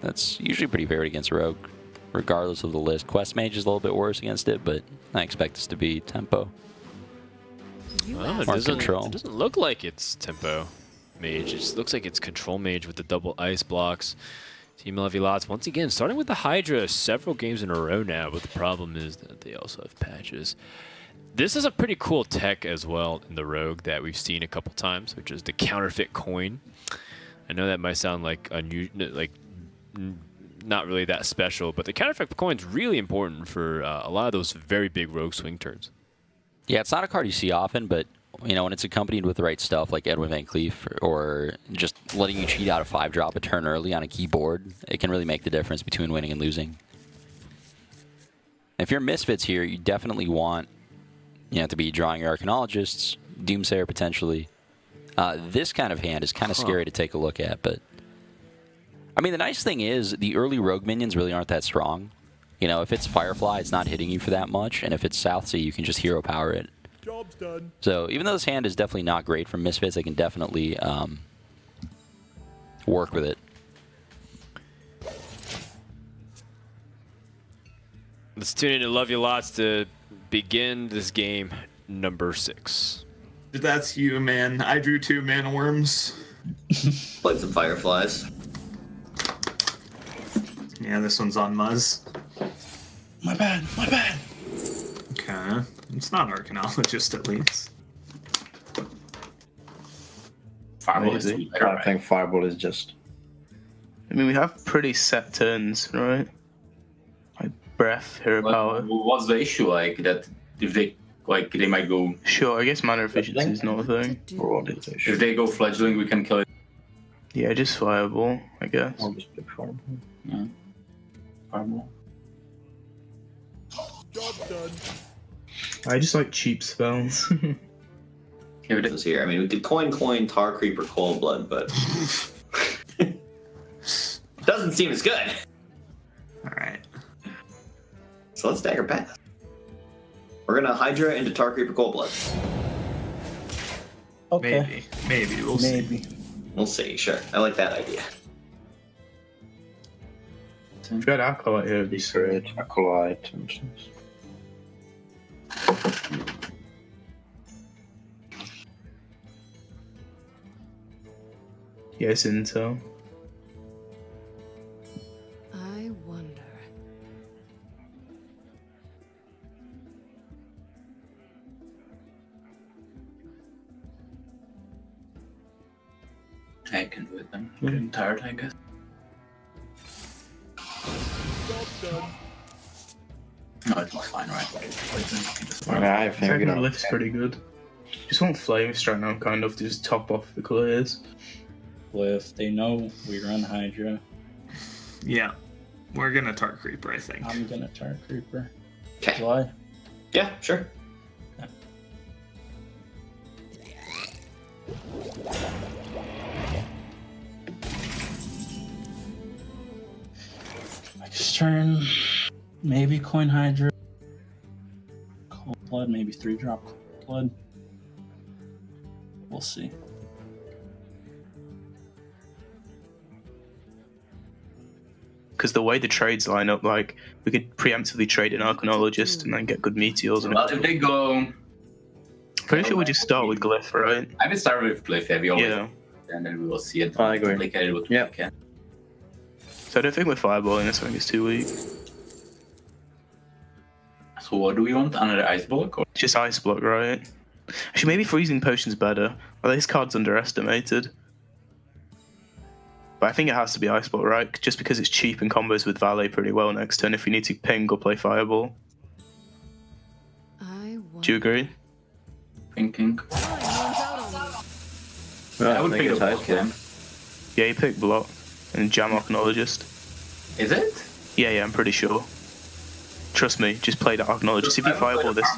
That's usually pretty favored against Rogue, regardless of the list. Quest Mage is a little bit worse against it, but I expect this to be Tempo. Well, it doesn't look like it's Tempo Mage. It just looks like it's Control Mage with the double ice blocks. Team Lovey Lots, once again, starting with the Hydra several games in a row now, but the problem is that they also have patches. This is a pretty cool tech as well in the Rogue that we've seen a couple times, which is the counterfeit coin. I know that might sound like not really that special, but the counterfeit coin is really important for a lot of those very big Rogue swing turns. Yeah, it's not a card you see often, but when it's accompanied with the right stuff like Edwin Van Cleef or just letting you cheat out a 5-drop a turn early on a keyboard, it can really make the difference between winning and losing. If you're Misfits here, you definitely want to be drawing your Arcanologists, Doomsayer potentially. This kind of hand is kind of scary to take a look at, but I mean, the nice thing is the early Rogue minions really aren't that strong. If it's Firefly, it's not hitting you for that much, and if it's Southsea, you can just hero power it. Job's done. So even though this hand is definitely not great for Misfits, they can definitely work with it. Let's tune in to Love You Lots to begin this game number 6. That's you, man. I drew 2 mana worms. Played some Fireflies. Yeah, this one's on Muzz. My bad. Okay. It's not Arcanologist, at least. Fireball is I think Fireball is just... I mean, we have pretty set turns, right? Like Breath, Hero Power. What's the issue? Like that if they they might go. Sure, I guess mana efficiency is not a thing. Or what is the issue? If they go fledgling, we can kill it. Yeah, just Fireball, I guess. I'll just pick Fireball. Yeah. Fireball. Job's done. I just like cheap spells. Here it is here. I mean, we could coin, Tar Creeper, Cold Blood, but doesn't seem as good. All right. So let's dagger pass. We're gonna Hydra into Tar Creeper, Cold Blood. Okay. Maybe. We'll see. We'll see. Sure. I like that idea. If you had Acolyte here, it'd be Secret, Acolyte, and Yeah, it's Intel. I wonder. I can do it then. I'm getting tired, I guess. No, it looks fine, right? Yeah, I think Second lift's pretty good. Just want flame strike now, kind of, to just top off the clears. If they know we run Hydra, Yeah. We're gonna Tar Creeper, I think. I'm gonna Tar Creeper. Okay. July? Yeah, sure. Next turn, maybe Coin Hydra. Cold Blood, maybe 3-drop Cold Blood. We'll see. Because the way the trades line up, like, we could preemptively trade an Archaeologist and then get good meteors. And Well, if they go... pretty sure we just start with Glyph, right? I would start with Glyph, yeah, we always... Yeah. And then we will see it. I agree. Duplicate it with what we can. So I don't think we're fireballing this. I think it's too weak. So what do we want? Another Ice Block? Or... Just Ice Block, right? Actually, maybe Freezing Potion's better. Well, this card's underestimated. But I think it has to be Ice Block, right? Just because it's cheap and combos with Valet pretty well next turn if we need to ping or play Fireball. Do you agree? Thinking. Well, I would pick a block, yeah. Yeah, you pick Block and Jam Archaeologist. Is it? Yeah, I'm pretty sure. Trust me, just play that Archaeologist. If you Fireball this,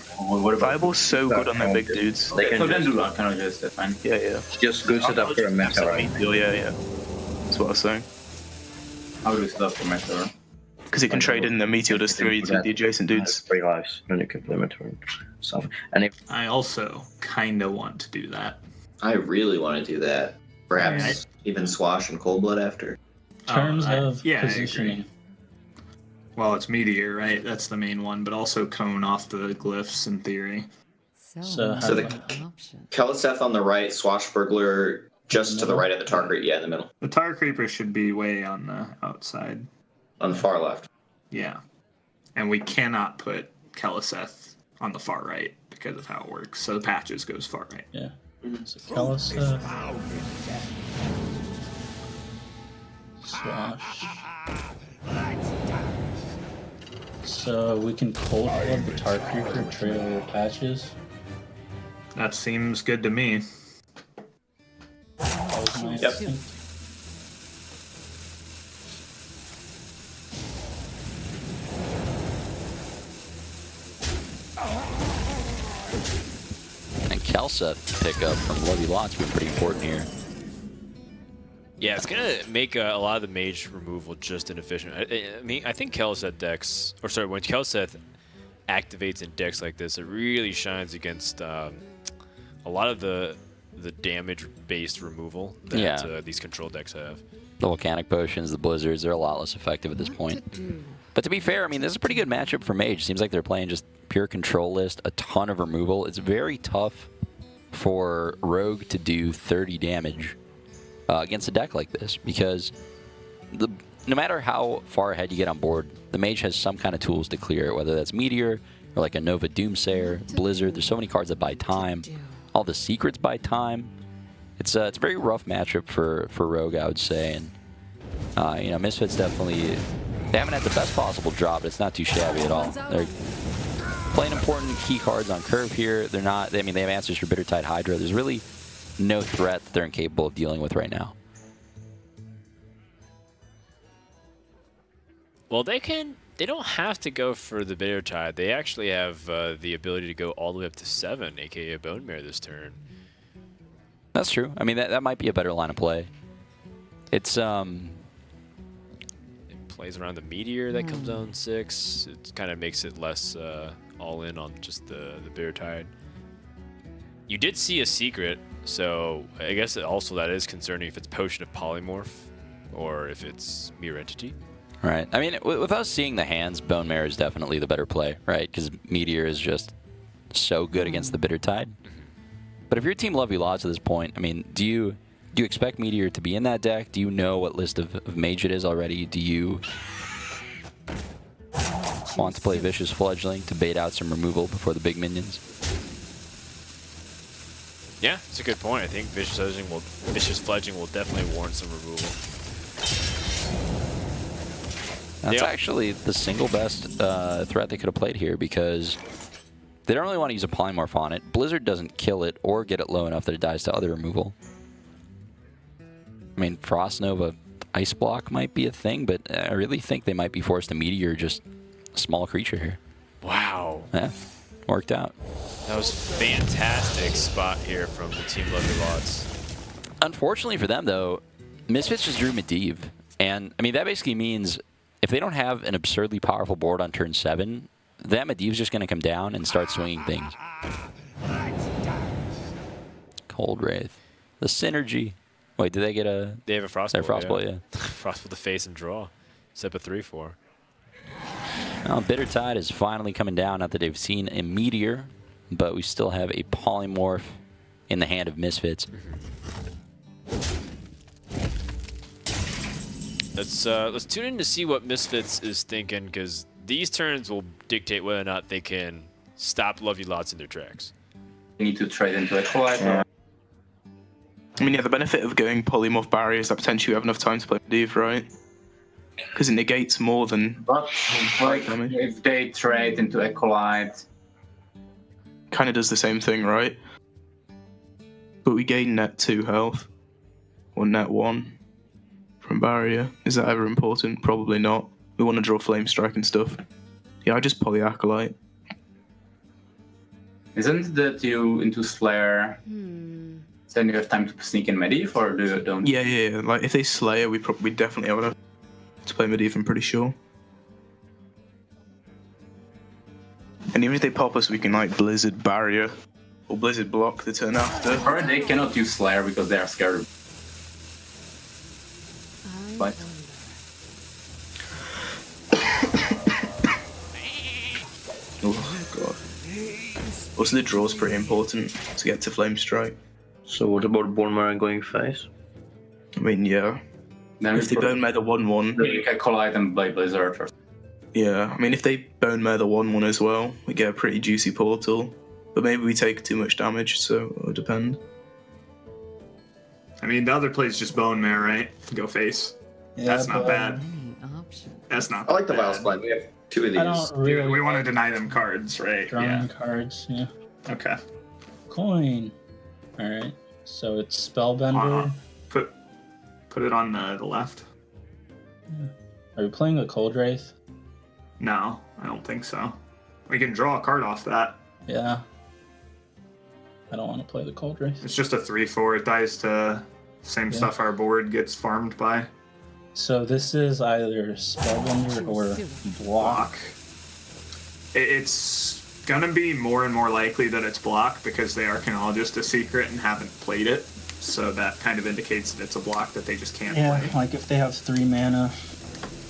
Fireball's so good on them big dudes. They can So then just, do Archaeologist, that's fine. Yeah. just goose it up for a meta, right? Yeah. That's what I was saying. How do we set up for Meteor? Because it can trade in the Meteor does 3 to the adjacent dudes. 3 lives, then you can play Meteor and stuff. And if I also kind of want to do that. I really want to do that. Perhaps even Swash and Cold Blood after. In terms of I positioning. agree. Well, it's Meteor, right? That's the main one, but also Cone off the glyphs in theory. So the Keliseth on the right, Swashbuckler just to the right of the Tar Creeper. Yeah, in the middle. The Tar Creeper should be way on the outside. On the far left. Yeah. And we cannot put Keliseth on the far right because of how it works. So the patches goes far right. Yeah. So Keliseth. Swash. So we can Cold Blood the Tar Creeper, trade over patches. That seems good to me. That was my Yep. instinct. And Kelseth pickup from Levy Lot's been pretty important here. Yeah, it's gonna make a lot of the mage removal just inefficient. I mean, I think Kelseth decks, or sorry, when Kelseth activates in decks like this, it really shines against a lot of the damage-based removal that these control decks have. The Volcanic Potions, the Blizzards, they're a lot less effective at this point. But to be fair, I mean, this is a pretty good matchup for Mage. Seems like they're playing just pure control list, a ton of removal. It's very tough for Rogue to do 30 damage against a deck like this because no matter how far ahead you get on board, the Mage has some kind of tools to clear it, whether that's Meteor or like a Nova Doomsayer, Blizzard. There's so many cards that buy time. All the secrets buy time. It's a very rough matchup for Rogue, I would say. And Misfits definitely, they haven't had the best possible draw, but it's not too shabby at all. They're playing important key cards on curve here. They're not. I mean, they have answers for Bittertide Hydra. There's really no threat that they're incapable of dealing with right now. Well, they don't have to go for the Bittertide. They actually have the ability to go all the way up to 7, aka Bone Mare this turn. That's true. I mean, that might be a better line of play. It's It plays around the Meteor that comes out in 6. It kind of makes it less all in on just the Bittertide. You did see a secret, so I guess also that is concerning if it's Potion of Polymorph or if it's Mirror Entity. right. I mean, with us seeing the hands, Bone Mare is definitely the better play, right? Because Meteor is just so good against the Bittertide. But if you're Team Lovey Laws at this point, I mean, do you Do you expect Meteor to be in that deck? Do you know what list of mage it is already? Do you want to play Vicious Fledgling to bait out some removal before the big minions? Yeah, it's a good point. I think Vicious Fledgling will definitely warrant some removal. That's actually the single best threat they could have played here, because they don't really want to use a Polymorph on it. Blizzard doesn't kill it or get it low enough that it dies to other removal. I mean, Frost Nova Ice Block might be a thing, but I really think they might be forced to Meteor just a small creature here. Wow. Yeah, worked out. That was fantastic spot here from the Team Lovely Lots. Unfortunately for them, though, Misfits just drew Medivh. And, I mean, that basically means if they don't have an absurdly powerful board on turn 7, that Medivh's just going to come down and start swinging things. Cold Wraith. The synergy. Wait, did they get a... They have a Frostbolt. They're Frostbolt, yeah. Frostbolt the face and draw. Step a 3-4. Well, Bitter Tide is finally coming down. Not that they've seen a Meteor, but we still have a Polymorph in the hand of Misfits. Let's tune in to see what Misfits is thinking, because these turns will dictate whether or not they can stop Lovely Lots in their tracks. You need to trade into a Collider. I mean, yeah, the benefit of going Polymorph Barrier is that potentially you have enough time to play Medivh, right? Because it negates more than... But like, if they trade into Acolyte... Kind of does the same thing, right? But we gain net 2 health. Or net 1 from Barrier. Is that ever important? Probably not. We want to draw Flame Strike and stuff. Yeah, I just Poly Acolyte. Isn't that you into Slayer? Then you have time to sneak in Medivh, or do you don't? Yeah. Like, if they Slayer, we definitely have enough to play Medivh, I'm pretty sure. And even if they pop us, we can, like, Blizzard Barrier or Blizzard Block the turn after. Or they cannot use Slayer because they are scared. But oh, God. Also, the draw's pretty important to get to Flame Strike. So what about Bone Marrow going face? I mean, yeah. then If they Bone Mare the 1-1... you can Collide and play Blizzard. Or... Yeah, I mean, if they Bone Mare the 1-1 as well, we get a pretty juicy portal. But maybe we take too much damage, so it'll depend. I mean, the other play's just Bone Mare, right? Go face. Yeah, That's not bad. Option. That's not I like the bad. Vile Spine. We have 2 of these. I don't really We want to deny them cards, right? drawing cards. Yeah. Okay. Coin. All right. So it's Spellbender. Put it on the left. Are we playing a Cold Wraith? No, I don't think so. We can draw a card off that. Yeah. I don't want to play the Cold Wraith. It's just a 3-4. It dies to same stuff our board gets farmed by. So this is either Spellbender or Block. It's gonna be more and more likely that it's block because they are Arcanologist a secret and haven't played it. So that kind of indicates that it's a block that they just can't play. Like if they have 3 mana.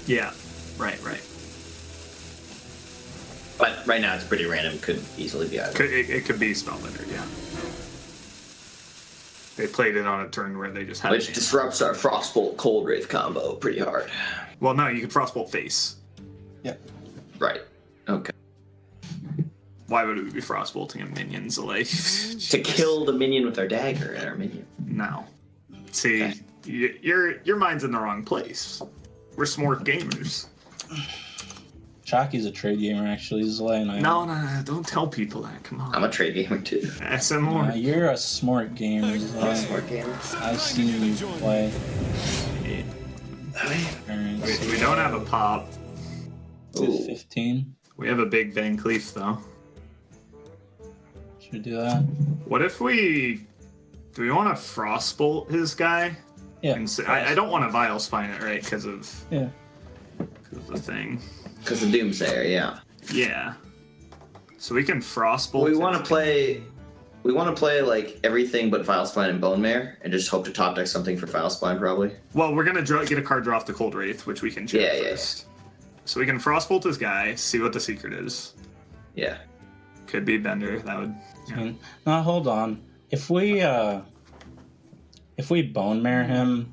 Yeah, right. But right now it's pretty random. Could easily be either. It could be Spellbender, yeah. They played it on a turn where they just had Which disrupts our Frostbolt Cold Wraith combo pretty hard. Well, no, you could Frostbolt face. Yep. Right. Okay. Why would we be Frostbolting a minions? Like to kill the minion with our dagger and our minion. No. See, your mind's in the wrong place. We're smart gamers. Chalky's a trade gamer, actually. Zlay and I. No, don't tell people that. Come on. I'm a trade gamer too. SMR. You're a smart gamer. I'm a smart gamer. I've seen you play. We don't have a pop. 15. We have a big Van Cleef though. Should we do that? What if we... Do we want to Frostbolt his guy? Yeah. And I don't want to Vile Spine it, right? Because of... Yeah. Because of the thing. Because of Doomsayer, yeah. Yeah. So we can Frostbolt. We want to play... We want to play, like, everything but Vile Spine and Bone Mare, and just hope to top deck something for Vile Spine, probably. Well, we're going to get a card draw off the Cold Wraith, which we can check first. So we can Frostbolt his guy, see what the secret is. Yeah. Could be Bender, that would... Yeah. Now, hold on. If we if we Bone Mare him,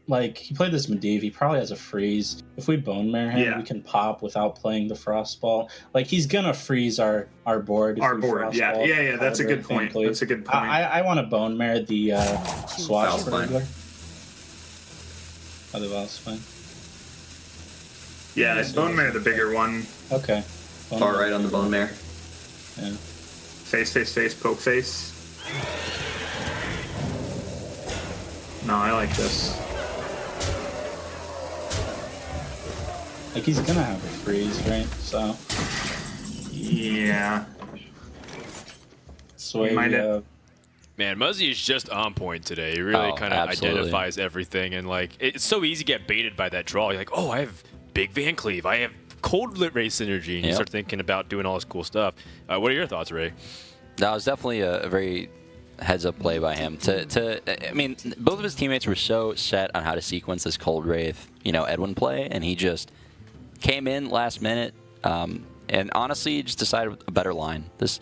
like, he played this Medivh, he probably has a freeze. If we Bone Mare him, we can pop without playing the Frostball. Like, he's gonna freeze our board. If Our we board, yeah. Frostball Yeah, that's a good point. Thankfully. That's a good point. I want to Bone Mare the Swatch Burglar. Oh, the Valspine. Yeah, it's Bone Mare the bigger one. Okay. Far right on the Bone Mare. Yeah. Face, poke face. No, I like this. Like, he's gonna have a freeze, right? So. Yeah. So Man, Muzzy is just on point today. He really kind of identifies everything, and like it's so easy to get baited by that draw. You're like, oh, I have big Van Cleave, I have cold lit ray synergy, and you start thinking about doing all this cool stuff. What are your thoughts, Ray? That was definitely a very heads-up play by him. I mean, both of his teammates were so set on how to sequence this Cold Wraith, Edwin play, and he just came in last minute, and honestly, he just decided a better line. This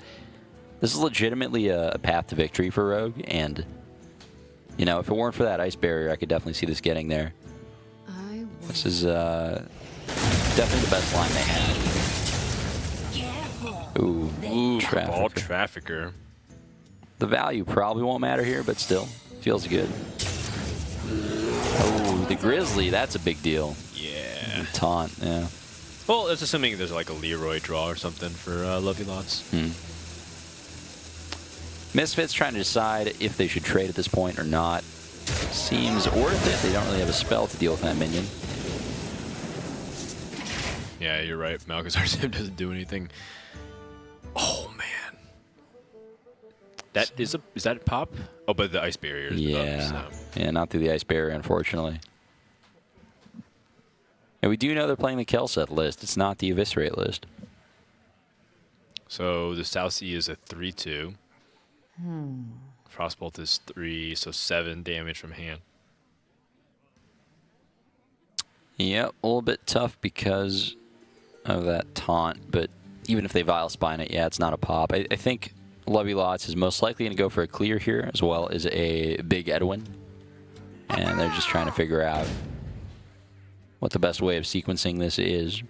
is legitimately a path to victory for Rogue, and if it weren't for that ice barrier, I could definitely see this getting there. This is definitely the best line they had. Ooh, Ball Trafficker. The value probably won't matter here, but still, feels good. Oh, the Grizzly, that's a big deal. Yeah. Taunt, yeah. Well, that's assuming there's like a Leroy draw or something for Lovey Lots. Misfits trying to decide if they should trade at this point or not. Seems worth it. They don't really have a spell to deal with that minion. Yeah, you're right. Malchus Sim doesn't do anything. Oh man. That is that a pop? Oh, but the ice barrier is yeah. Yeah, not through the ice barrier, unfortunately. And we do know they're playing the Kelset list. It's not the Eviscerate list. So the South Sea is a 3/2. Frostbolt is 3, so 7 damage from hand. Yep, a little bit tough because of that taunt, but even if they Vile Spine it, yeah, it's not a pop. I think Lovey Lots is most likely going to go for a clear here, as well as a big Edwin. And they're just trying to figure out what the best way of sequencing this is.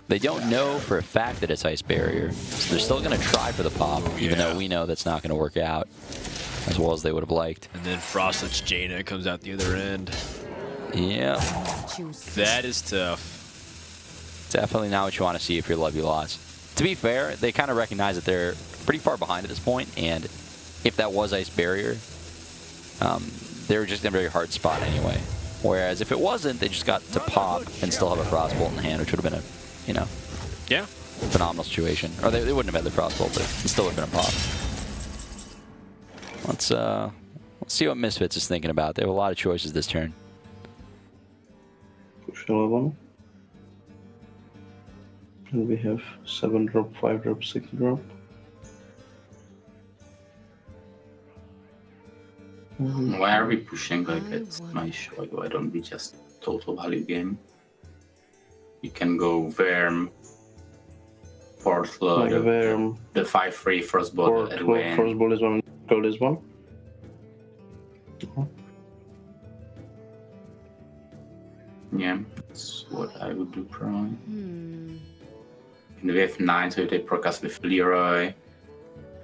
They don't know for a fact that it's Ice Barrier, so they're still going to try for the pop, even though we know that's not going to work out as well as they would have liked. And then Frostless Jaina comes out the other end. Yeah. That is tough. Definitely not what you want to see if you're Lovey Lots. To be fair, they kind of recognize that they're pretty far behind at this point, and if that was Ice Barrier, they were just in a very hard spot anyway. Whereas if it wasn't, they just got to pop and still have a Frostbolt in the hand, which would have been a, phenomenal situation. Or they wouldn't have had the Frostbolt, but it still would have been a pop. Let's see what Misfits is thinking about. They have a lot of choices this turn. Push 11. And we have 7 drop, 5 drop, 6 drop. Why are we pushing like it's nice? Like, why don't we just total value game? You can go Verm, Portload, the 5/3 first ball at win. First ball is one, gold is one. Yeah, that's what I would do probably. And we have 9, so they procast with Leroy.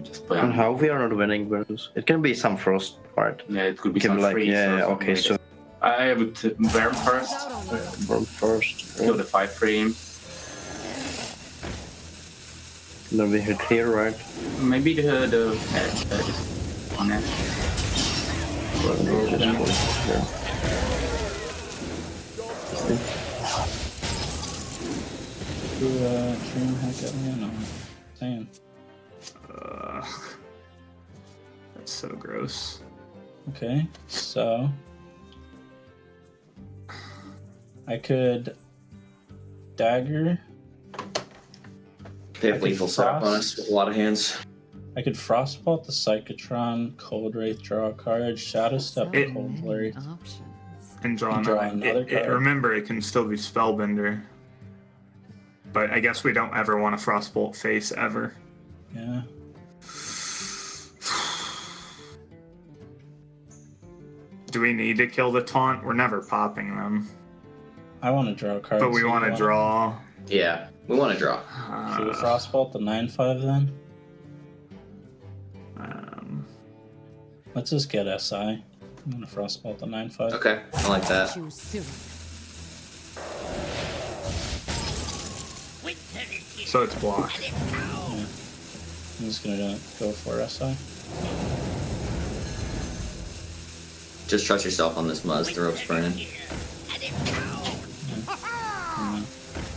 Just play and how we are not winning versus it can be some frost part. Yeah, it could be some some like freeze. okay, so I would Verm first. Verm first. Kill the 5/3. Then we hit here, right? Maybe the on it. Stream hack at me? No. Saying. That's so gross. Okay, so I could dagger. They have lethal setup on us with a lot of hands. I could Frostbolt the Psychotron, Cold Wraith, draw a card, Shadow Step, Cold Wraith. And draw another card. Remember, it can still be Spellbender. But I guess we don't ever want a Frostbolt face ever. Yeah. Do we need to kill the taunt? We're never popping them. I want to draw cards. But we want to draw. Yeah, we want to draw. Should we Frostbolt the 9/5 then? Let's just get SI. I'm gonna Frostbolt the 9/5. Okay, I like that. So it's blocked. Yeah. I'm just gonna go for SI. Just trust yourself on this Muzz. The rope's burning.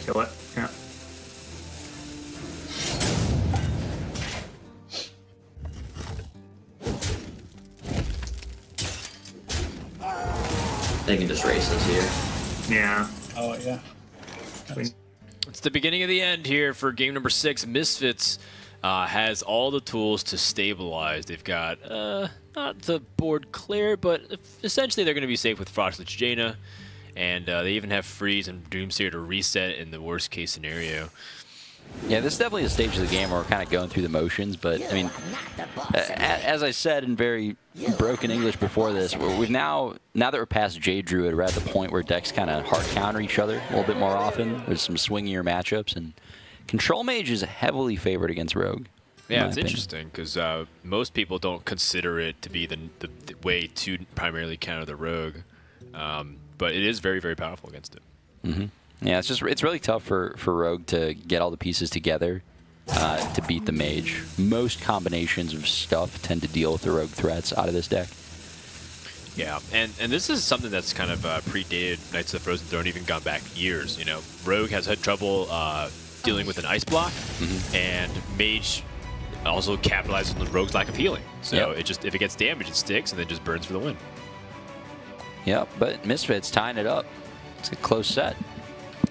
Kill it. Yeah. They can just race us here. Yeah. Oh, yeah. It's the beginning of the end here for game number 6. Misfits has all the tools to stabilize. They've got not the board clear, but essentially they're going to be safe with Frostless Jaina, and they even have Freeze and Doomsayer to reset in the worst case scenario. Yeah, this is definitely a stage of the game where we're kind of going through the motions, but I mean, as I said in very broken English before this, we've now that we're past Jade Druid, we're at the point where decks kind of hard counter each other a little bit more often. There's some swingier matchups, and Control Mage is heavily favored against Rogue. Yeah, it's interesting because most people don't consider it to be the way to primarily counter the Rogue, but it is very, very powerful against it. Mm-hmm. Yeah, it's really tough for Rogue to get all the pieces together to beat the Mage. Most combinations of stuff tend to deal with the Rogue threats out of this deck. Yeah, and this is something that's kind of predated Knights of the Frozen Throne, even gone back years. You know, Rogue has had trouble dealing with an ice block, and Mage also capitalizes on the Rogue's lack of healing. So it just, if it gets damaged, it sticks and then just burns for the win. Yep, but Misfits tying it up. It's a close set.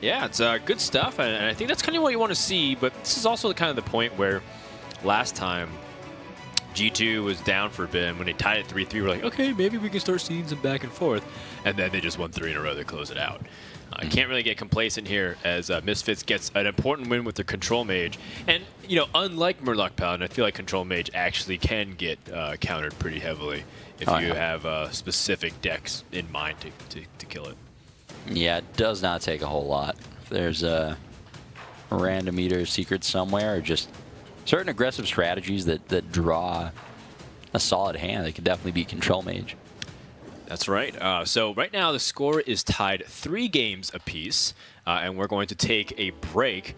Yeah, it's good stuff, and I think that's kind of what you want to see, but this is also kind of the point where last time G2 was down for a bit, and when they tied it 3-3, we're like, okay, maybe we can start seeing some back and forth, and then they just won 3 in a row to close it out. I can't really get complacent here as Misfits gets an important win with their Control Mage, and, you know, unlike Murloc Paladin, I feel like Control Mage actually can get countered pretty heavily if you have specific decks in mind to kill it. Yeah, it does not take a whole lot. If there's a random Eater secret somewhere, or just certain aggressive strategies that draw a solid hand, they could definitely beat Control Mage. That's right. So right now the score is tied 3 games apiece, and we're going to take a break.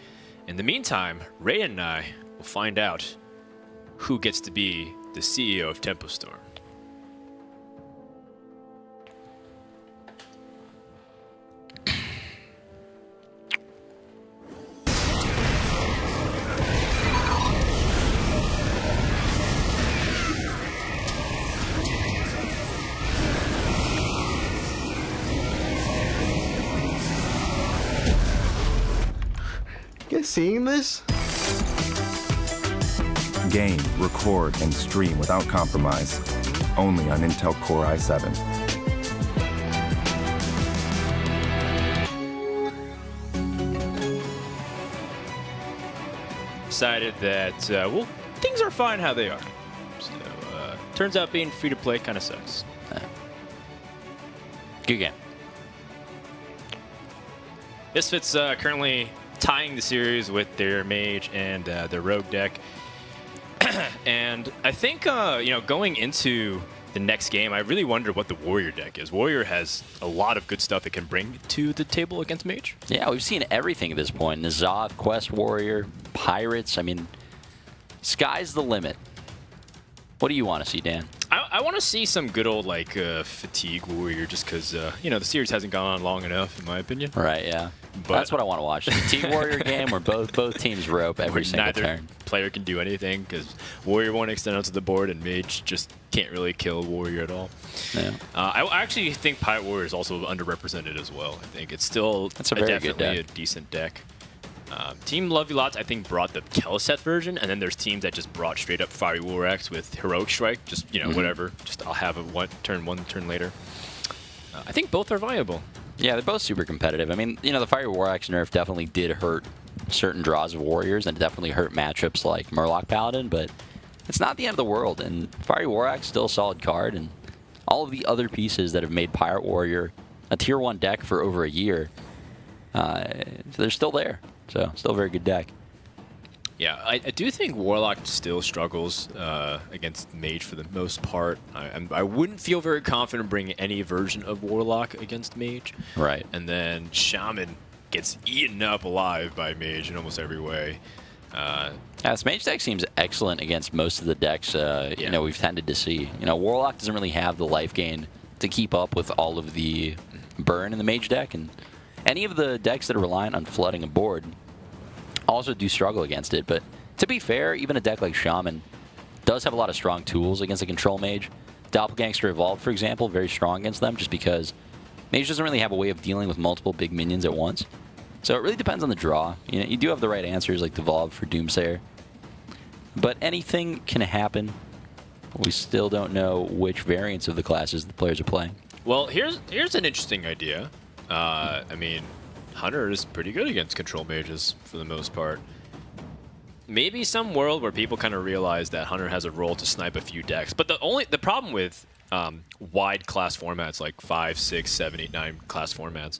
In the meantime, Ray and I will find out who gets to be the CEO of Tempo Storm. You guys seeing this? Game, record, and stream without compromise. Only on Intel Core i7. Decided that, well, things are fine how they are. So, turns out being free to play kind of sucks. Good game. Misfits currently tying the series with their Mage and their Rogue deck. And I think, you know, going into the next game, I really wonder what the Warrior deck is. Warrior has a lot of good stuff it can bring to the table against Mage. Yeah, we've seen everything at this point. N'Zoth, Quest Warrior, Pirates. I mean, sky's the limit. What do you want to see, Dan? I want to see some good old, like, Fatigue Warrior, just because, you know, the series hasn't gone on long enough, in my opinion. Right, yeah. But that's what I want to watch. The Fatigue Warrior game where both teams rope every single turn. Neither player can do anything, because Warrior won't extend onto the board, and Mage just can't really kill Warrior at all. Yeah. I actually think Pirate Warrior is also underrepresented as well. I think it's still definitely a decent deck. Team Love You Lots, I think, brought the Kelset version, and then there's teams that just brought straight up Fiery War X with Heroic Strike. Just, you know, whatever. Just I'll have a one turn later. I think both are viable. Yeah, they're both super competitive. I mean, you know, the Fiery War X nerf definitely did hurt certain draws of Warriors, and it definitely hurt matchups like Murloc Paladin, but it's not the end of the world, and Fiery War X still a solid card, and all of the other pieces that have made Pirate Warrior a tier 1 deck for over a year, they're still there. So, still a very good deck. Yeah, I do think Warlock still struggles against Mage for the most part. I wouldn't feel very confident bringing any version of Warlock against Mage. Right. And then Shaman gets eaten up alive by Mage in almost every way. This Mage deck seems excellent against most of the decks you know, we've tended to see. You know, Warlock doesn't really have the life gain to keep up with all of the burn in the Mage deck, and any of the decks that are reliant on flooding a board also do struggle against it. But to be fair, even a deck like Shaman does have a lot of strong tools against a Control Mage. Doppelgangster Evolved, for example, very strong against them just because Mage doesn't really have a way of dealing with multiple big minions at once. So it really depends on the draw. You know, you do have the right answers like Devolve for Doomsayer. But anything can happen. We still don't know which variants of the classes the players are playing. Well, here's an interesting idea. I mean, Hunter is pretty good against Control Mages for the most part. Maybe some world where people kind of realize that Hunter has a role to snipe a few decks. But the problem with wide class formats like 5, 6, 7, 8, 9 class formats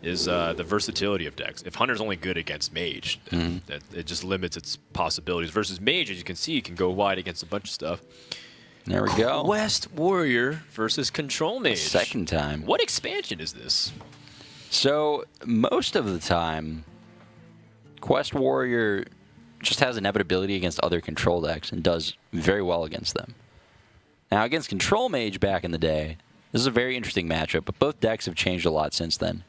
is the versatility of decks. If Hunter's only good against Mage, it just limits its possibilities. Versus Mage, as you can see, can go wide against a bunch of stuff. There we go. Quest Warrior versus Control Mage. Second time. What expansion is this? So, most of the time, Quest Warrior just has inevitability against other control decks and does very well against them. Now, against Control Mage back in the day, this is a very interesting matchup, but both decks have changed a lot since then.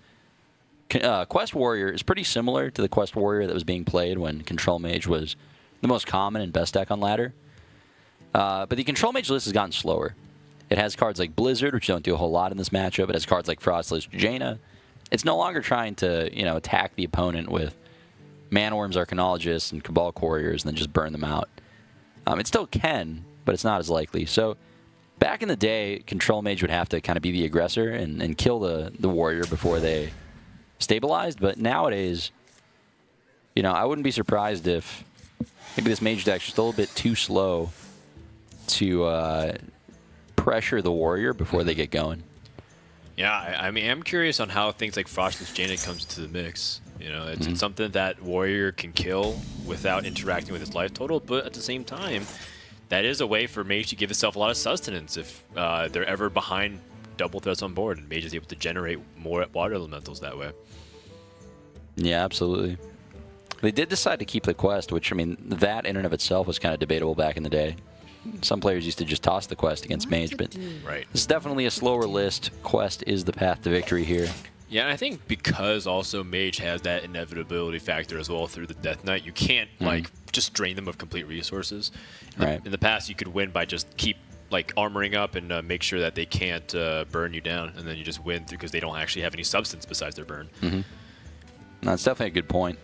Quest Warrior is pretty similar to the Quest Warrior that was being played when Control Mage was the most common and best deck on ladder. But the Control Mage list has gotten slower. It has cards like Blizzard, which don't do a whole lot in this matchup. It has cards like Frostless Jaina. It's no longer trying to, you know, attack the opponent with Manworms, Arcanologists, and Cabal Couriers and then just burn them out. It still can, but it's not as likely. So back in the day, Control Mage would have to kind of be the aggressor and kill the warrior before they stabilized. But nowadays, you know, I wouldn't be surprised if maybe this Mage deck's just a little bit too slow to pressure the warrior before they get going. Yeah, I mean, I'm curious on how things like Frostless Jaina comes into the mix. You know, it's something that warrior can kill without interacting with his life total, but at the same time, that is a way for Mage to give itself a lot of sustenance if they're ever behind double threats on board, and Mage is able to generate more water elementals that way. Yeah, absolutely. They did decide to keep the quest, which, I mean, that in and of itself was kind of debatable back in the day. Some players used to just toss the quest against Mage, but this is definitely a slower list. Quest is the path to victory here. Yeah, and I think because also Mage has that inevitability factor as well through the Death Knight, you can't like just drain them of complete resources. In the past, you could win by just keep like armoring up and make sure that they can't burn you down, and then you just win because they don't actually have any substance besides their burn. That's definitely a good point.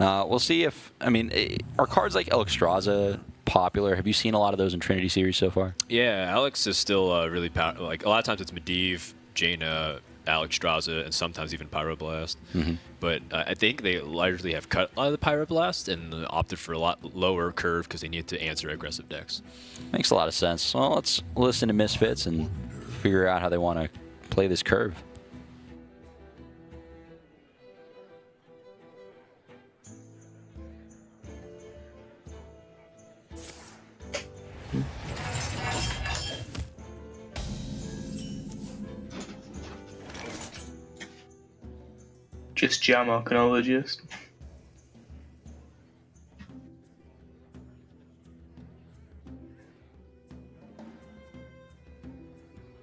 We'll see if, I mean, are cards like Alexstrasza popular? Have you seen a lot of those in Trinity Series so far? Yeah, Alex is still really powerful. Like a lot of times it's Medivh, Jaina, Alexstrasza, and sometimes even Pyroblast. But I think they largely have cut a lot of the Pyroblast and opted for a lot lower curve because they need to answer aggressive decks. Makes a lot of sense. Well, let's listen to Misfits and figure out how they want to play this curve. Just jam Arcanologist.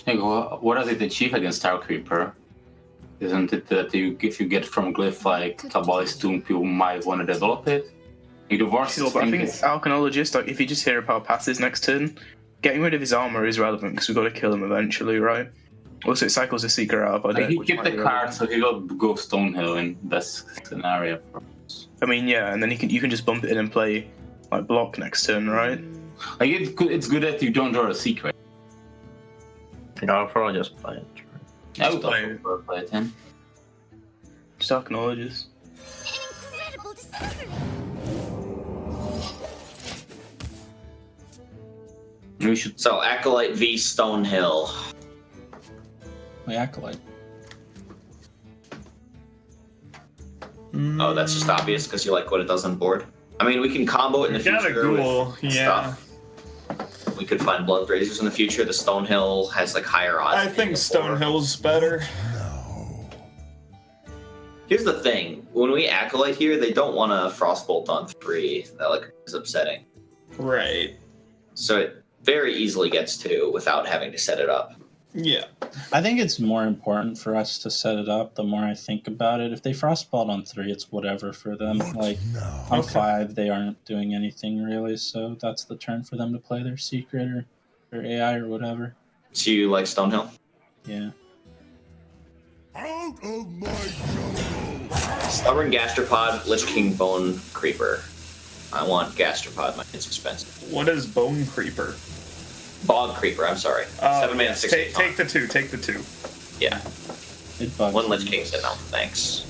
Hey, what does it achieve against Star Creeper? Isn't it that if you get from Glyph like Tabalis Tomb, you might want to develop it? The worst sure, but I think Arcanologist, like, if you just hear about passes next turn, getting rid of his armor is relevant because we've got to kill him eventually, right? Also, it cycles the Seeker out of our deck. He keep the card, so he will go Stonehill in this scenario. I mean, yeah, and then you can just bump it in and play like block next turn, right? Like it's good that you don't draw a secret. Yeah, I'll probably just play it. I would play it then. Just Arcanologist. We should. So Acolyte v Stonehill. My Acolyte. Oh, that's just obvious because you like what it does on board. I mean, we can combo it in the Got a future ghoul, with stuff. We could find Blood Razors in the future. The Stonehill has like higher odds. I think Stonehill's better. Here's the thing: when we Acolyte here, they don't want a Frostbolt on 3. That like is upsetting. Right. So it very easily gets 2 without having to set it up. Yeah. I think it's more important for us to set it up the more I think about it. If they Frostbolt on 3, it's whatever for them. Like, on 5, they aren't doing anything really, so that's the turn for them to play their secret or their AI or whatever. So you like Stonehill? Yeah. Out of my jungle! Stubborn Gastropod, Lich King, Bone Creeper. I want Gastropod, it's expensive. What is Bone Creeper? Bog Creeper, I'm sorry. 7 mana, 6 take the 2, take the 2. Yeah. It bugs. 1 Lich King's enough, thanks.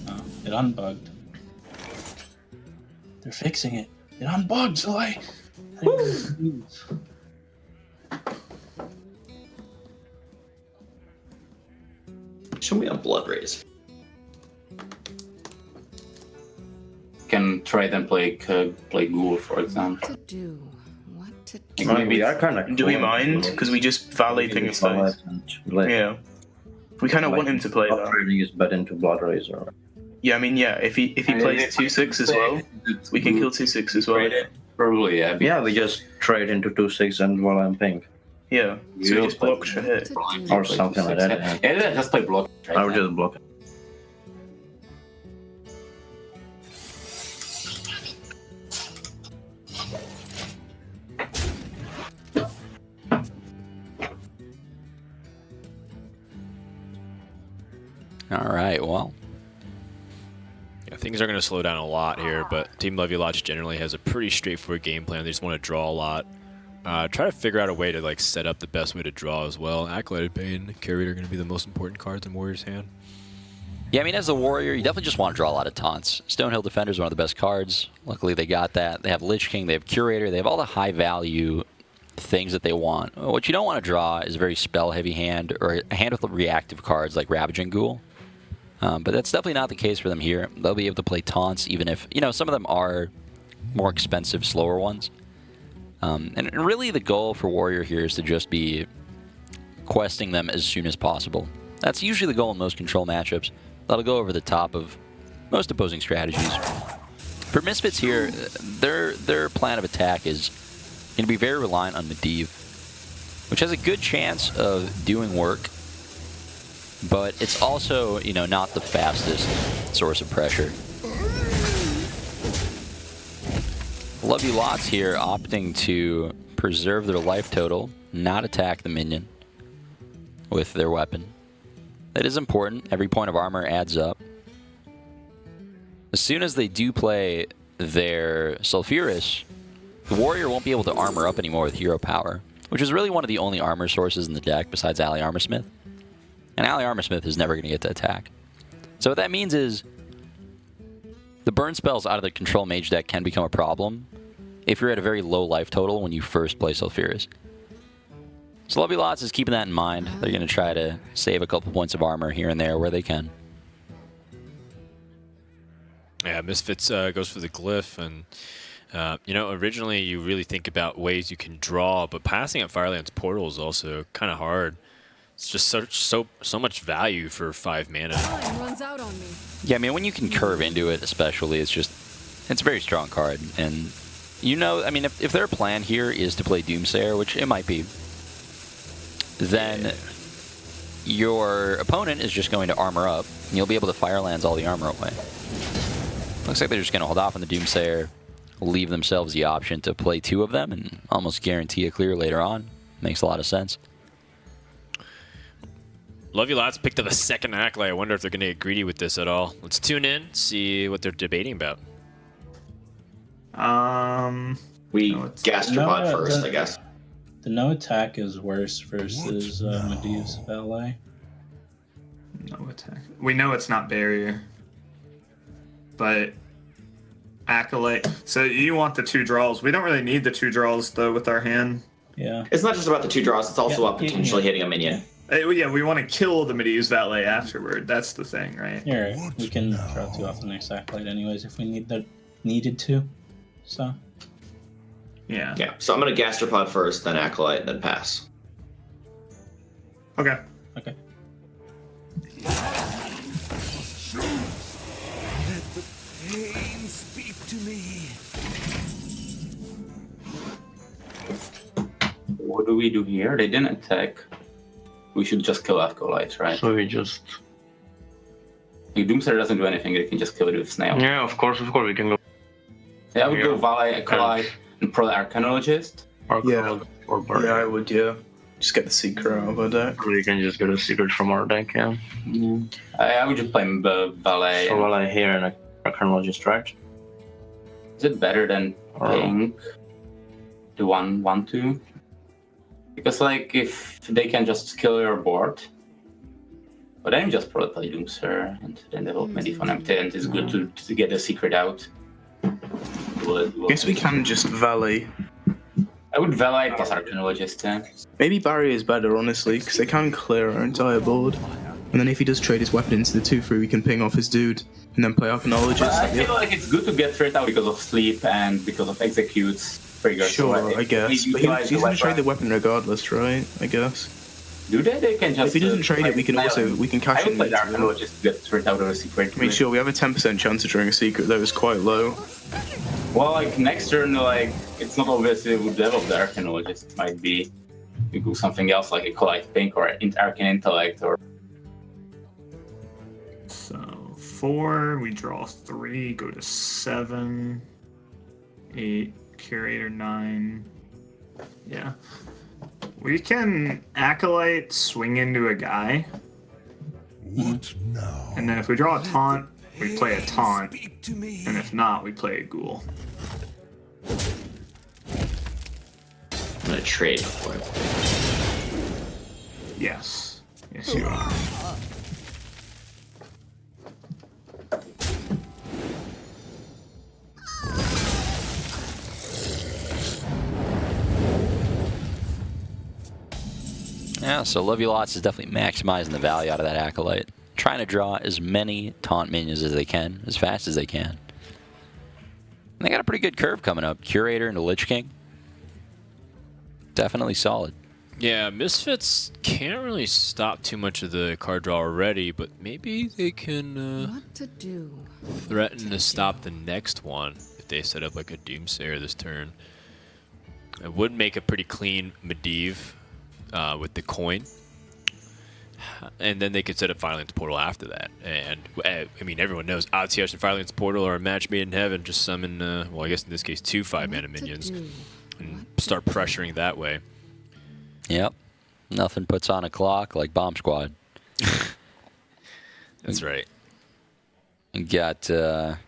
Oh, it unbugged. They're fixing it. It unbugged, so I Show me a Blood Raise. Can trade and play Ghoul, for example. What to do? What to do? Maybe we are kind of. Do we mind? Because we just violate his face. Yeah. We kind of want him to play that. Trading is better into Blood Razor. Yeah, I mean, yeah. If he plays 2/6 as well, we can kill 2/6 as well. Probably, yeah. Yeah, we just trade into 2/6 and while I'm pink. Yeah. So we just block to hit. Or something like that. Yeah, just play block. I would just block it. All right, well. Yeah, things are going to slow down a lot here, but Team Levilots generally has a pretty straightforward game plan. They just want to draw a lot. Try to figure out a way to like set up the best way to draw as well. Acolyte, Bane, Carrier are going to be the most important cards in Warrior's hand. Yeah, I mean, as a warrior, you definitely just want to draw a lot of taunts. Stonehill Defender is one of the best cards. Luckily, they got that. They have Lich King, they have Curator, they have all the high-value things that they want. What you don't want to draw is a very spell-heavy hand or a hand with reactive cards like Ravaging Ghoul. But that's definitely not the case for them here. They'll be able to play taunts, even if, you know, some of them are more expensive, slower ones. And really, the goal for Warrior here is to just be questing them as soon as possible. That's usually the goal in most control matchups. That'll go over the top of most opposing strategies. For Misfits here, their plan of attack is going to be very reliant on Medivh, which has a good chance of doing work, but it's also, you know, not the fastest source of pressure. Lovey Lots here opting to preserve their life total, not attack the minion with their weapon. That is important. Every point of armor adds up. As soon as they do play their Sulfuras, the warrior won't be able to armor up anymore with hero power, which is really one of the only armor sources in the deck besides Ally Armorsmith. And Ally Armorsmith is never going to get to attack. So what that means is the burn spells out of the control mage deck can become a problem if you're at a very low life total when you first play Sulfuras. So Lovey Lots is keeping that in mind. They're going to try to save a couple points of armor here and there where they can. Yeah, Misfits goes for the glyph, and you know, originally you really think about ways you can draw, but passing up Fireland's Portal is also kind of hard. It's just so much value for 5 mana. Time runs out on me. Yeah, I mean, when you can curve into it, especially, it's a very strong card. And, you know, I mean, if their plan here is to play Doomsayer, which it might be, then your opponent is just going to armor up, and you'll be able to Firelands all the armor away. Looks like they're just going to hold off on the Doomsayer, leave themselves the option to play 2 of them, and almost guarantee a clear later on. Makes a lot of sense. Lovey Lots picked up a second Acolyte. I wonder if they're going to get greedy with this at all. Let's tune in, see what they're debating about. We Gastropod first, I guess. The no attack is worse versus Medivh's valet. No attack. We know it's not barrier, but Acolyte. So you want the 2 draws. We don't really need the 2 draws, though, with our hand. Yeah. It's not just about the 2 draws, it's also about potentially hitting a minion. Yeah, we want to kill the Medivh's Valet afterward. That's the thing, right? You're right. We can draw 2 off the next Acolyte anyways if we needed to. So. Yeah. Yeah. So I'm gonna Gastropod first, then Acolyte, then pass. Okay. Okay. Let the pain speak to me. What do we do here? They didn't attack. We should just kill Acolyte, right? So we just... If Doomsayer doesn't do anything, they can just kill it with Snail. Yeah, of course we can go. Yeah, I would go Valet, Acolyte, and probably Arcanologist. Or Yeah, I would, yeah. Just get the secret out of our deck. Or you can just get a secret from our deck, yeah. I would just play Valet. So Valet here and Arcanologist, right? Is it better than paying the 1/1/2? Because like if they can just kill your board, but then you just probably play Doomsayer and then they will Medivh on empty, and it's good to get the secret out. Guess we can just Valet. I would Valet plus Arcanologist. Maybe Barrier is better, honestly, because they can clear our entire board. And then if he does trade his weapon into the 2/3, we can ping off his dude and then play Arcanologist. I feel like it's good to get threat out because of sleep and because of executes. Sure, I guess. But he's going to trade the weapon regardless, right? I guess. Do they? They can just. If he doesn't trade it, we can cash in. I would play Arcanologist to get threat out of a secret. I mean, sure, we have a 10% chance of drawing a secret, though. It's quite low. Well, like next turn, like it's not obvious it would develop the Arcanologist. It might be you do something else like a Collide Pink or Arcane Intellect or. So 4, we draw 3, go to 7, 8, Curator 9. Yeah. We can Acolyte, swing into a guy. What now? And then if we draw a taunt, we play a taunt. And if not, we play a ghoul. I'm gonna trade before I play. Yes. Yes, you are. Yeah, so Love You Lots is definitely maximizing the value out of that Acolyte. Trying to draw as many taunt minions as they can, as fast as they can. And they got a pretty good curve coming up. Curator into Lich King. Definitely solid. Yeah, Misfits can't really stop too much of the card draw already, but maybe they can what to do? Threaten to stop the next one if they set up like a Doomsayer this turn. It would make a pretty clean Medivh with the coin. And then they could set up Violence Portal after that. And, I mean, everyone knows Outcast and Violence Portal are a match made in heaven. Just summon, well, I guess in this case, 2 5-mana minions. And start pressuring that way. Yep. Nothing puts on a clock like Bomb Squad. That's right. And got a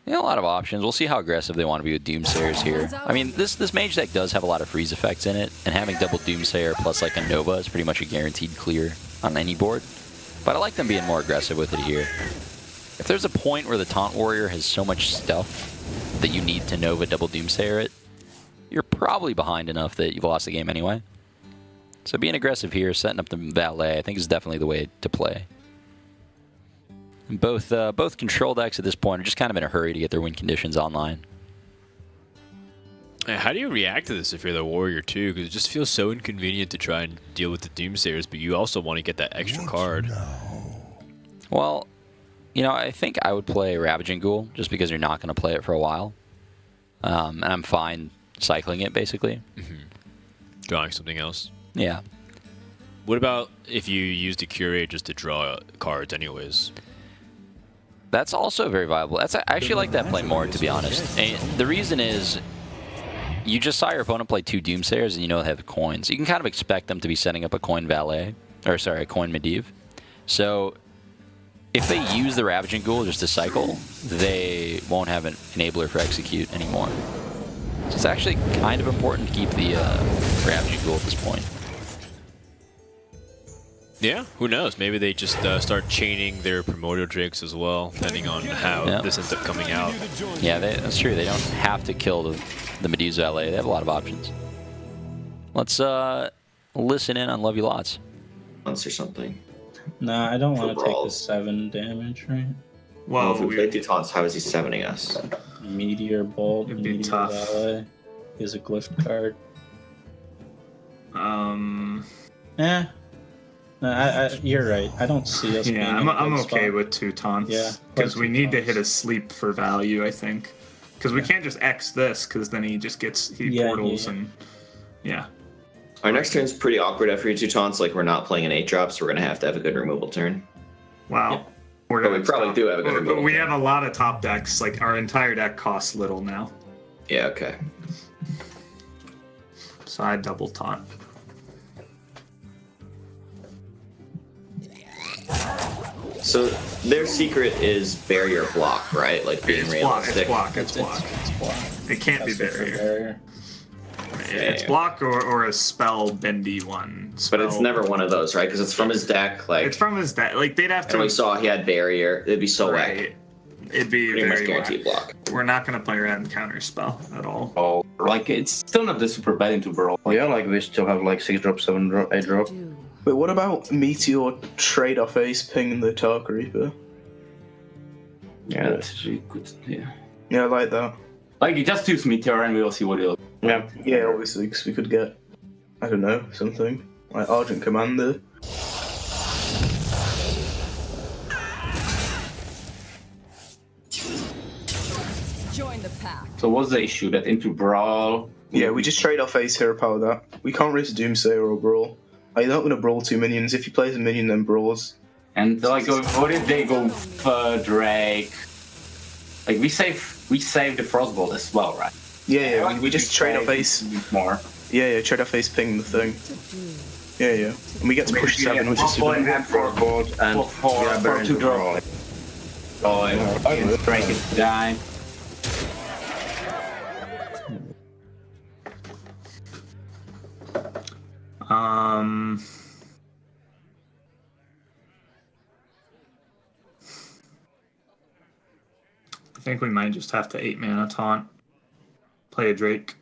lot of options. We'll see how aggressive they want to be with Doomsayers here. I mean, this mage deck does have a lot of freeze effects in it, and having double Doomsayer plus like a Nova is pretty much a guaranteed clear on any board. But I like them being more aggressive with it here. If there's a point where the Taunt Warrior has so much stuff that you need to Nova double Doomsayer it, you're probably behind enough that you've lost the game anyway. So being aggressive here, setting up the Valet, I think is definitely the way to play. Both control decks at this point are just kind of in a hurry to get their win conditions online. How do you react to this if you're the Warrior too? Because it just feels so inconvenient to try and deal with the Doomsayers, but you also want to get that extra card. Well, I think I would play Ravaging Ghoul just because you're not going to play it for a while. And I'm fine cycling it, basically. Drawing something else? Yeah. What about if you use the Curate just to draw cards anyways? That's also very viable. I actually like that play more, to be honest. And the reason is you just saw your opponent play 2 Doomsayers and you know they have coins. You can kind of expect them to be setting up a coin Valet, or sorry, a coin Medivh. So if they use the Ravaging Ghoul just to cycle, they won't have an enabler for execute anymore. So it's actually kind of important to keep the Ravaging Ghoul at this point. Yeah, who knows? Maybe they just start chaining their primordial drakes as well, depending on how this ends up coming out. Yeah, that's true. They don't have to kill the Medusa LA. They have a lot of options. Let's listen in on Love You Lots. Once or something. Nah, I don't want to take the brawls. 7 damage, right? Well, if we play 2 taunts, how is he summoning us? Meteor Bolt, It'd be Meteor tough. Valet. Here's a glyph card. You're right. I don't see us. Yeah, being I'm in a good okay spot. with 2 taunts. Yeah, because play we 2 need to taunts. hit a sleep for value, I think. Because we can't just X this, because then he just gets portals and yeah. Our next turn's pretty awkward after 2 taunts. Like we're not playing an 8-drop, so we're gonna have a good removal turn. Wow. But we probably do have a good But removal. we have a lot of top decks. Like our entire deck costs little now. Yeah. Okay. So I double taunt. So their secret is barrier block, right? Like being It's block. realistic. It's block. It can't be barrier. It's Yeah. block or a spell bendy one. But it's Spell- never one of those, right? Because it's from his deck. Like It's from his deck. Like they'd have to. and we saw he had barrier. It'd be so whack. Right. It'd be Pretty much very guaranteed whack. block. We're not gonna play around counter spell at all. Oh, like it's still not the super bad into brawl. Yeah, like we still have like 6-drop, 7-drop, 8-drop. Wait, what about Meteor trade off Ace Ping the Tark Reaper? Yeah, that's actually good. Yeah. Yeah, I like that. Like, you just use Meteor and we'll see what he'll. Yeah. Yeah, obviously, because we could get, I don't know, something like Argent Commander. Join the pack. So what's the issue? That into brawl? Yeah, we just trade off Ace Hero Power that. We can't risk Doomsayer or Brawl. Like, you're not going to Brawl 2 minions. If he plays a minion, then Brawls. And like, what if they go Drake? Like we save the Frostbolt as well, right? Yeah, we just trade off Ace. More. Yeah, trade off Ace Ping the thing. Yeah. And we get to push 7, which is super and good. Frostbolt and for 2 draw. Oh, and Drake is die. I think we might just have to 8 mana taunt. Play a Drake.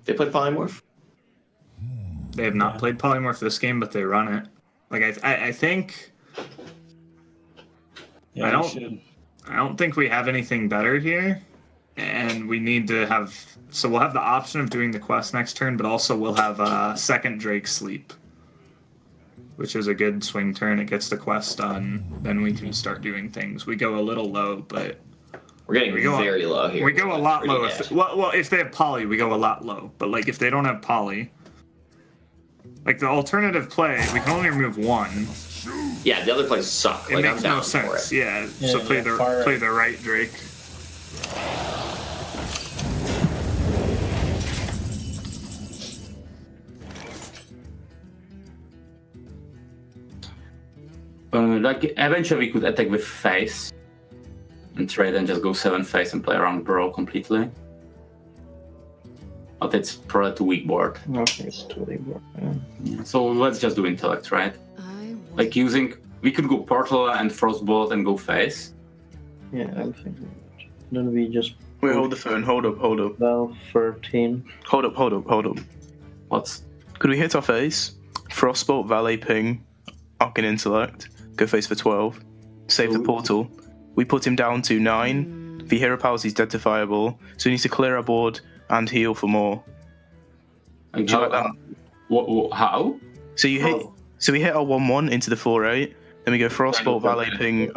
They play Polymorph? They have not played Polymorph this game, but they run it. Like I think. Yeah, I don't think we have anything better here, and we need to have. So we'll have the option of doing the quest next turn, but also we'll have a second Drake sleep, which is a good swing turn. It gets the quest done. Then we can start doing things. We go a little low, but We're getting very low here. we go a lot Pretty low. bad. Well, if they have poly, we go a lot low. But like if they don't have poly, like the alternative play, we can only remove 1. Yeah, the other plays suck. It Like I'm makes down no for sense. it. Yeah. So play the right Drake. Like eventually we could attack with face and trade and just go 7 face and play around brawl completely. But it's probably too weak board. Okay, it's too weak board. Yeah, so let's just do intellect, right? Like we could go portal and frostbolt and go face. Yeah, I think. Then we just. Wait, hold the phone. Hold up. Well, 13. Hold up. What's? Could we hit off Ace? Frostbolt, Valet Ping, Arcane Intellect, go face for 12, save the portal. We put him down to 9. If he hero powers, he's dead to Fireball, so we need to clear our board and heal for more. Like Do you like that? How? So we hit our 1/1 into the 4/8, then we go Frostbolt, Valet Ping,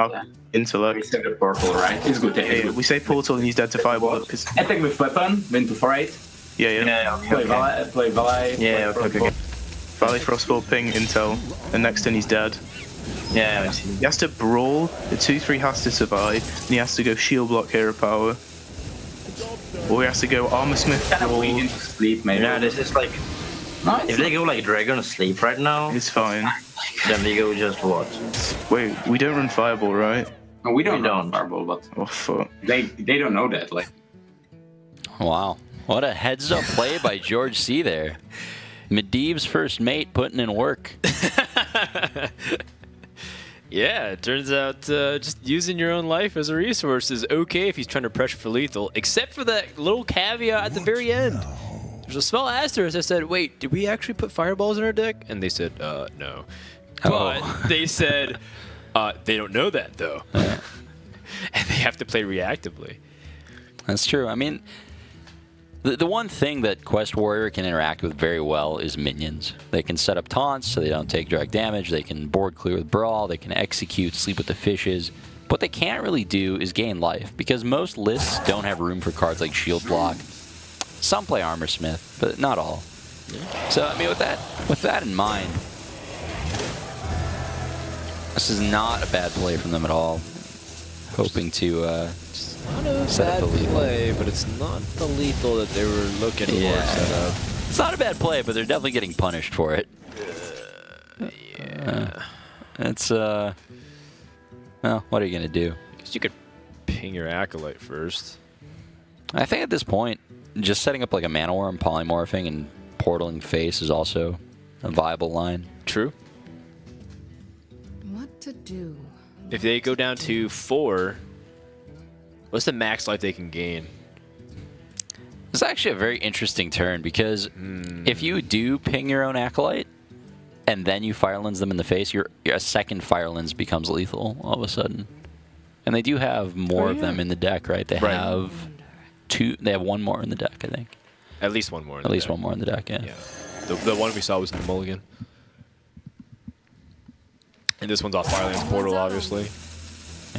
Intellect. We save the portal, right? It's good. Yeah, we save portal and he's dead to Fireball. Because Attack with weapon, win to 4/8. Yeah. Play Valet. Yeah, okay. Valet Frostbolt, Ping, Intel, and next turn he's dead. Yeah, I see. He has to brawl, the 2/3 has to survive, and he has to go shield block hero power. Or he has to go armor smith brawl. Sleep, maybe. Yeah, this is like. If they go like Dragon Sleep right now, It's fine. then they go just what? Wait, we don't run Fireball, right? No, we don't run Fireball, but Oh fuck. they don't know that. Like, Wow. What a heads-up play by George C there. Medivh's first mate putting in work. Yeah, it turns out just using your own life as a resource is okay if he's trying to pressure for lethal, except for that little caveat at the very end. There's a small asterisk that said, wait, did we actually put fireballs in our deck? And they said, no. But they said, they don't know that, though. And they have to play reactively. That's true. I mean, the one thing that Quest Warrior can interact with very well is minions. They can set up taunts so they don't take direct damage. They can board clear with Brawl. They can execute, sleep with the fishes. What they can't really do is gain life, because most lists don't have room for cards like Shield Block. Some play Armor Smith, but not all. So, I mean, with that in mind, this is not a bad play from them at all. Hoping to Not a bad play, but it's not the lethal that they were looking for set up. It's not a bad play, but they're definitely getting punished for it. It's, well, what are you going to do? I guess you could ping your Acolyte first. I think at this point, just setting up like a Mana Worm, polymorphing, and portaling face is also a viable line. True. What to do? If they go down to 4, what's the max life they can gain? It's actually a very interesting turn, because if you do ping your own Acolyte and then you Fire Lens them in the face, your second Fire Lens becomes lethal all of a sudden. And they do have more of them in the deck, right? They have two. They have one more in the deck, I think. At least one more. At least one more in the deck, yeah. The one we saw was in the mulligan. And this one's off Firelands Portal, obviously.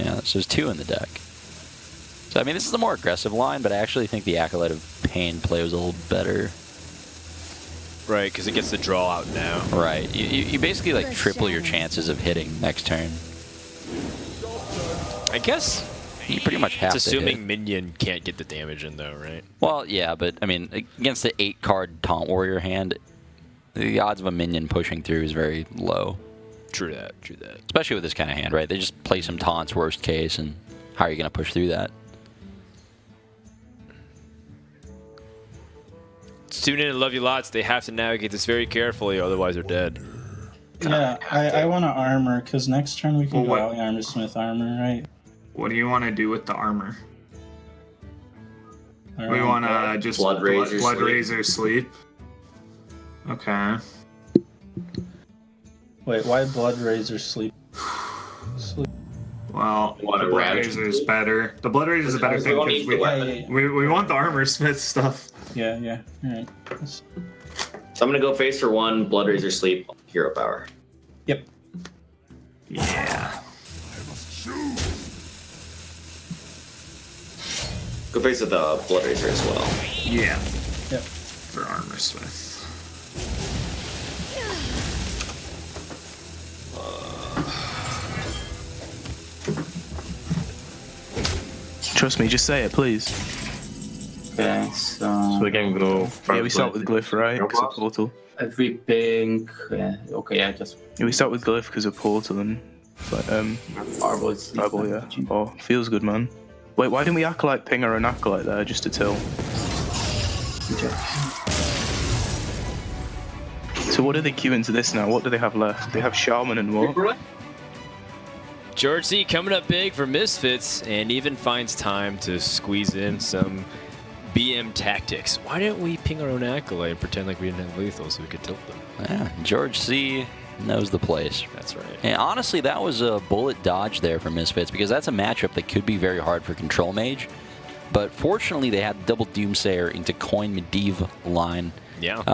Yeah, so there's 2 in the deck. So, I mean, this is the more aggressive line, but I actually think the Acolyte of Pain play was a little better. Right, because it gets the draw out now. Right. You basically, like, triple your chances of hitting next turn. I guess you pretty much have to assuming hit. minion can't get the damage in, though, right? Well, yeah, but, I mean, against the 8-card Taunt Warrior hand, the odds of a minion pushing through is very low. True that, true that. Especially with this kind of hand, right? They just play some taunts, worst case, and how are you going to push through that? Tune in and love you lots. They have to navigate this very carefully, otherwise they're dead. Yeah, I want to armor, because next turn we can go out Armor Smith armor, right? What do you want to do with the armor? We want to just Blood Razor sleep. Okay. Wait, why Blood Razor sleep? Well, the Blood Razor is better. The Blood Razor is a better thing because we want the Armor Smith stuff. Yeah. Alright. So I'm going to go face for 1, Blood Razor sleep, hero power. Yep. Yeah. Go face with the Blood Razor as well. Yeah. Yep. For Armor Smith. Trust me, just say it, please. Okay, so we can go. Yeah, we start with Glyph, right? Because of Portal. If we ping, okay, just. Yeah, we start with Glyph because of Portal and Fireball, yeah. Oh, feels good, man. Wait, why didn't we Acolyte ping our own Acolyte there just to till? So what do they queue into this now? What do they have left? They have Shaman and what? George C coming up big for Misfits, and even finds time to squeeze in some BM tactics. Why didn't we ping our own Acolyte and pretend like we didn't have lethal so we could tilt them? Yeah, George C knows the place. That's right. And honestly, that was a bullet dodge there for Misfits, because that's a matchup that could be very hard for Control Mage. But fortunately, they had double Doomsayer into Coin Medivh line,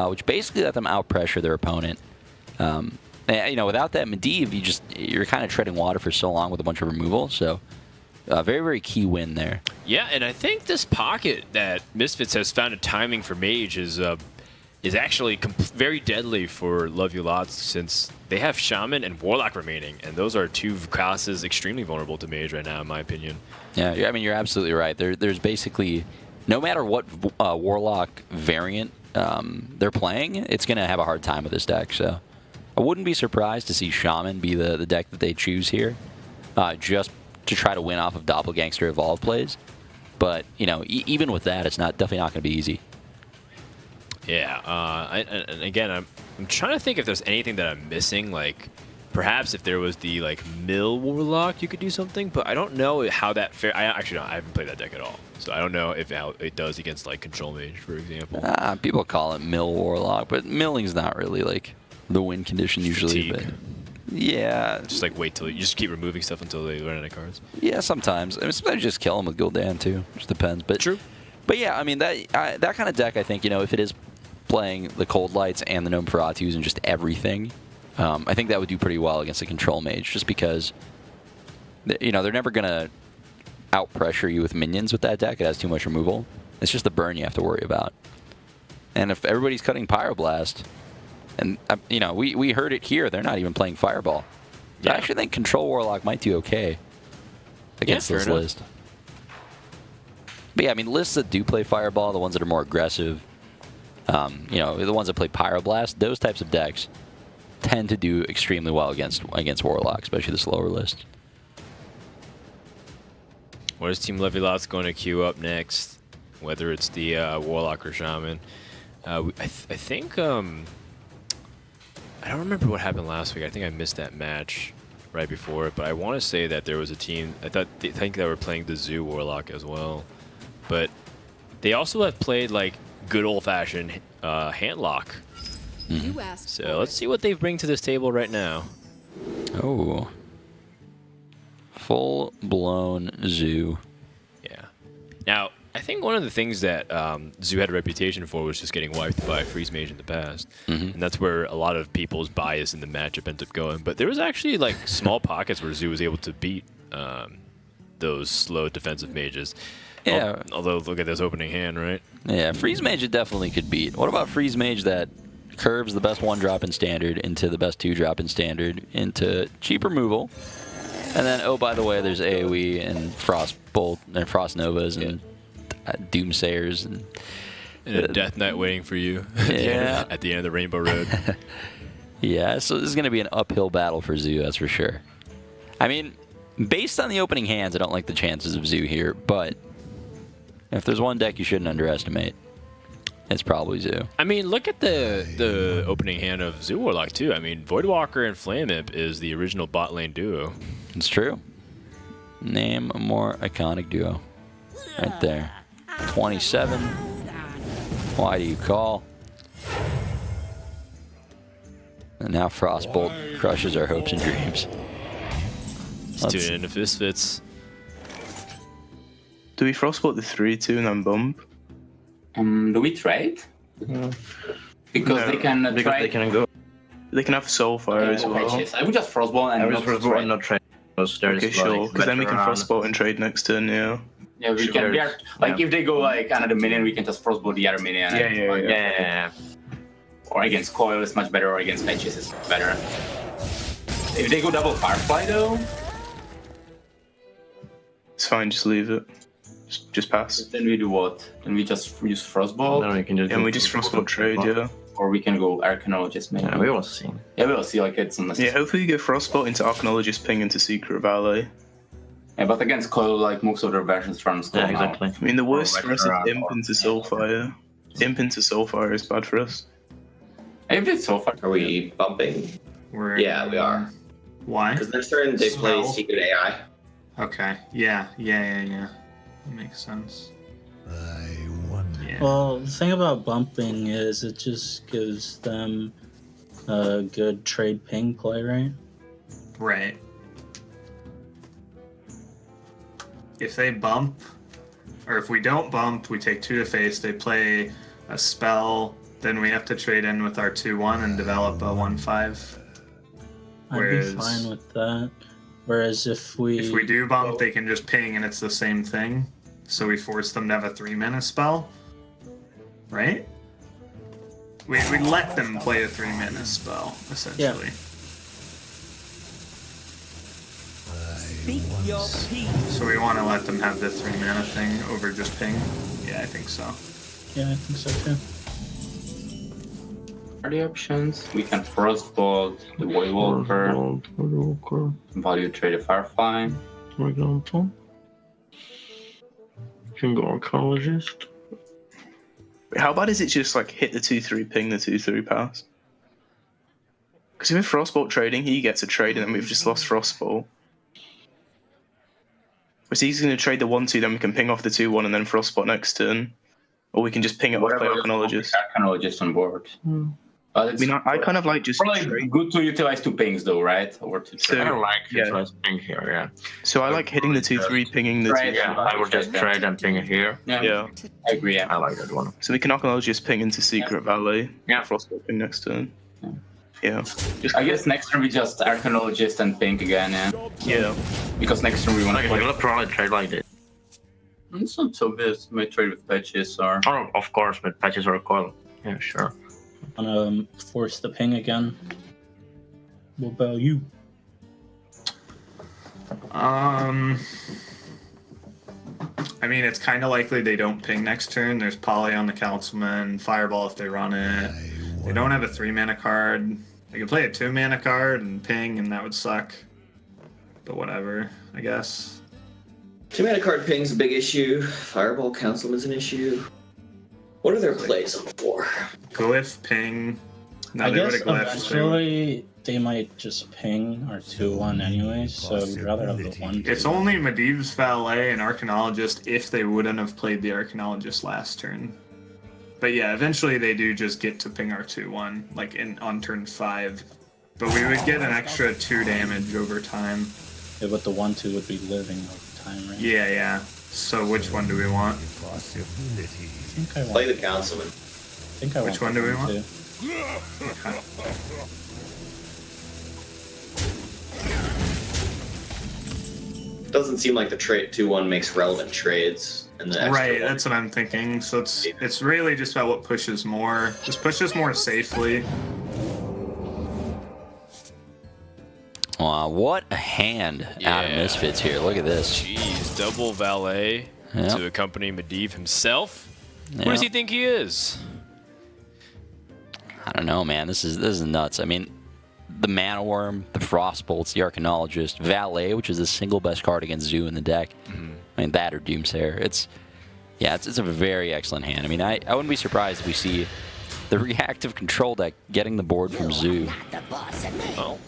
which basically let them out-pressure their opponent. You know, without that Medivh, you're kind of treading water for so long with a bunch of removal. So, very, very key win there. Yeah, and I think this pocket that Misfits has found a timing for Mage is actually very deadly for Love You Lots, since they have Shaman and Warlock remaining, and those are 2 classes extremely vulnerable to Mage right now, in my opinion. Yeah, I mean, you're absolutely right. There's basically, no matter what Warlock variant they're playing, it's going to have a hard time with this deck. So I wouldn't be surprised to see Shaman be the deck that they choose here, just to try to win off of Doppelgangster Evolve plays. But, you know, even with that, it's definitely not going to be easy. Yeah. And again, I'm trying to think if there's anything that I'm missing. Like, perhaps if there was the like Mill Warlock, you could do something. But I don't know how that fare. I haven't played that deck at all, so I don't know if how it does against like Control Mage, for example. People call it Mill Warlock, but milling's not really like the win condition usually. But yeah, just like wait till you just keep removing stuff until they run out of cards. Yeah, sometimes. I mean, sometimes you just kill them with Gul'dan too. Just depends. But true. But yeah, I mean that kind of deck. I think if it is playing the Cold Lights and the Nosferatus and just everything, I think that would do pretty well against a Control Mage, just because they're never gonna out pressure you with minions with that deck. It has too much removal. It's just the burn you have to worry about. And if everybody's cutting Pyroblast, and we heard it here, they're not even playing Fireball. So I actually think Control Warlock might do okay against this list. But yeah, I mean, lists that do play Fireball, the ones that are more aggressive, the ones that play Pyroblast, those types of decks tend to do extremely well against Warlock, especially the slower list. What is Team Levilots going to queue up next? Whether it's the Warlock or Shaman. I think I don't remember what happened last week. I think I missed that match right before it, but I want to say that there was a team. I think they were playing the Zoo Warlock as well, but they also have played like good old-fashioned Handlock. So let's see what they bring to this table right now. Oh, full-blown Zoo. Yeah. Now, I think one of the things that Zoo had a reputation for was just getting wiped by Freeze Mage in the past. And that's where a lot of people's bias in the matchup ended up going. But there was actually like small pockets where Zoo was able to beat those slow defensive mages. Yeah. Although, look at this opening hand, right? Yeah, Freeze Mage it definitely could beat. What about Freeze Mage that curves the best 1-drop in Standard into the best 2-drop in Standard into cheap removal? And then, oh, by the way, there's AoE and Frostbolt and Frost Novas and Doomsayers and a Death Knight waiting for you at the end of the Rainbow Road. Yeah, so this is going to be an uphill battle for Zoo, that's for sure. I mean, based on the opening hands, I don't like the chances of Zoo here, but if there's one deck you shouldn't underestimate, it's probably Zoo. I mean, look at the opening hand of Zoo Warlock, too. I mean, Voidwalker and Flame Imp is the original bot lane duo. It's true. Name a more iconic duo. Right there. 27. Why do you call? And now Frostbolt crushes our hopes and dreams. Let's tune in to Misfits. Do we Frostbolt the 3-2 and then bump? Do we trade? No. Because they can They can go. They can have Soulfire as well. I would just Frostbolt and not trade. Okay, sure. Because then we can Frostbolt and trade next turn, yeah. Yeah, we can. If they go like another minion, we can just Frostbolt the other minion. Yeah. Or against Coil is much better, or against Patches is better. If they go double Firefly though, it's fine. Just leave it. Just pass. Then we do what? Then we just use Frostbolt. Then we can just. And we just Frostbolt trade, yeah. Or we can go Arcanologist maybe. Yeah, we will see. Yeah, we'll see. Like it's yeah, hopefully you get Frostbolt into Arcanologist, ping into Secret Valley. Yeah, but against Coil, like most of their versions from Skull. Yeah, exactly. I mean, the worst for us is Imp into Soulfire. Imp into Soulfire is bad for us. If it's Soulfire, are we bumping? Yeah, we are. Why? Because next turn they play Secret AI. Okay. Yeah. That makes sense. Yeah. Well, the thing about bumping is it just gives them a good trade ping play, right? Right. If they bump, or if we don't bump, we take 2 to face. They play a spell, then we have to trade in with our 2/1 and develop a 1/5. I'd be fine with that. Whereas if we do bump, they can just ping and it's the same thing. So we force them to have a 3-mana spell, right? We let them play a 3-mana spell, essentially. Yeah. So we want to let them have the 3-mana thing over just ping? Yeah, I think so. Yeah, I think so too. Are the options? We can Frostbolt the Voidwalker, value trade a Firefly. For example. You can go Arcanologist. How bad is it just like hit the 2-3, ping the 2-3 pass? Because with Frostbolt trading, he gets a trade, and then we've just lost Frostbolt. So he's going to trade the 1-2, then we can ping off the 2-1 and then Frostbolt next turn. Or we can just ping it off, play Arcanologist. Arcanologist on board. I mean, I kind of like just probably good to utilize 2 pings though, right? Or to So, I like utilize ping here, yeah. So I like hitting the 2-3, pinging the 2-3. Yeah, I would just trade and ping it here. Yeah. I agree, yeah. I like that one. So we can Arcanologist ping into Secret Valley. Yeah. Frostbolt ping next turn. Yeah. I guess next turn we just Arcanologist and ping again, yeah. Yeah. Because next turn we want to play. We'll probably trade like this. It's not so obvious. We might trade with patches or... Oh, of course, with patches or a coil. Yeah, sure. I'm gonna force the ping again. What about you? I mean, it's kind of likely they don't ping next turn. There's Poly on the Councilman, Fireball if they run it. They don't have a 3-mana card. They could play a 2-mana card and ping, and that would suck. But whatever, I guess. 2-mana card ping's a big issue. Fireball Councilman's an issue. What are their plays on 4? Glyph, ping. No, I they guess would have glyphed. eventually they might just ping our 2-1 anyways, so I'd rather have the 1-2. It's only Medivh's Valet and Arcanologist if they wouldn't have played the Arcanologist last turn. But yeah, eventually they do just get to ping our 2-1, like on turn 5. But we would get an extra 2 damage over time. Yeah, but the 1-2 would be living over time, right? Yeah. So which one do we want? I think I want Play the Councilman. Which one do we want? Too. Doesn't seem like the trade 2-1 makes relevant trades. And the Right, that's what I'm thinking. So it's really just about what pushes more. Just pushes more safely. Wow, what a hand out of Misfits here. Look at this. Jeez, double Valet to accompany Medivh himself. Who does he think he is? I don't know, man. This is nuts. I mean, the Mana Worm, the Frostbolts, the Arcanologist, Valet, which is the single best card against Zoo in the deck. I mean, that or Doomsayer. It's a very excellent hand. I mean, I wouldn't be surprised if we see the reactive control deck getting the board from Zoo. Well,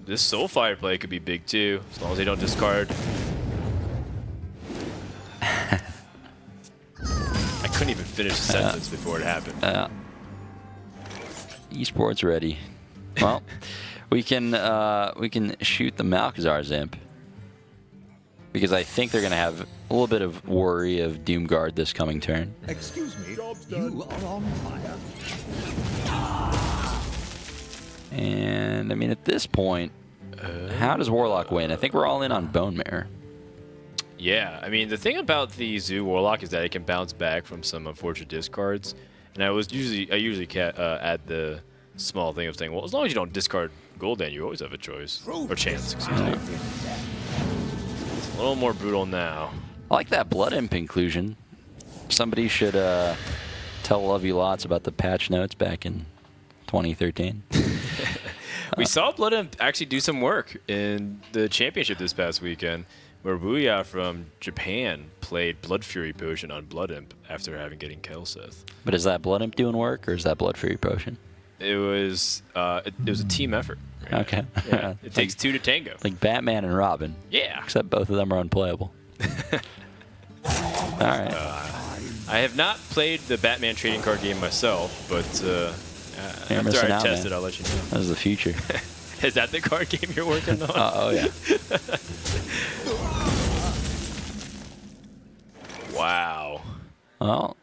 this Soulfire play could be big too, as long as they don't discard. I couldn't even finish the sentence before it happened. Esports ready. Well, we can shoot the Malkazar's Imp, because I think they're gonna have a little bit of worry of Doomguard this coming turn. Excuse me, you are on fire. And I mean, at this point, how does Warlock win? I think we're all in on Bone Mare. Yeah, I mean, the thing about the Zoo Warlock is that it can bounce back from some unfortunate discards. And I usually add the small thing of saying, well, as long as you don't discard Gul'dan, you always have a choice. Or chance, excuse me. It's a little more brutal now. I like that Blood Imp inclusion. Somebody should tell Lovey Lots about the patch notes back in 2013. We saw Blood Imp actually do some work in the championship this past weekend, where Booyah from Japan played Blood Fury Potion on Blood Imp after getting Kelseth. But is that Blood Imp doing work, or is that Blood Fury Potion? It was a team effort. Right? Okay. Yeah. It takes 2 to tango. Like Batman and Robin. Yeah. Except both of them are unplayable. All right. I have not played the Batman trading card game myself, but after I test it, I'll let you know. That was the future. Is that the card game you're working on? Oh, yeah. Wow. Well,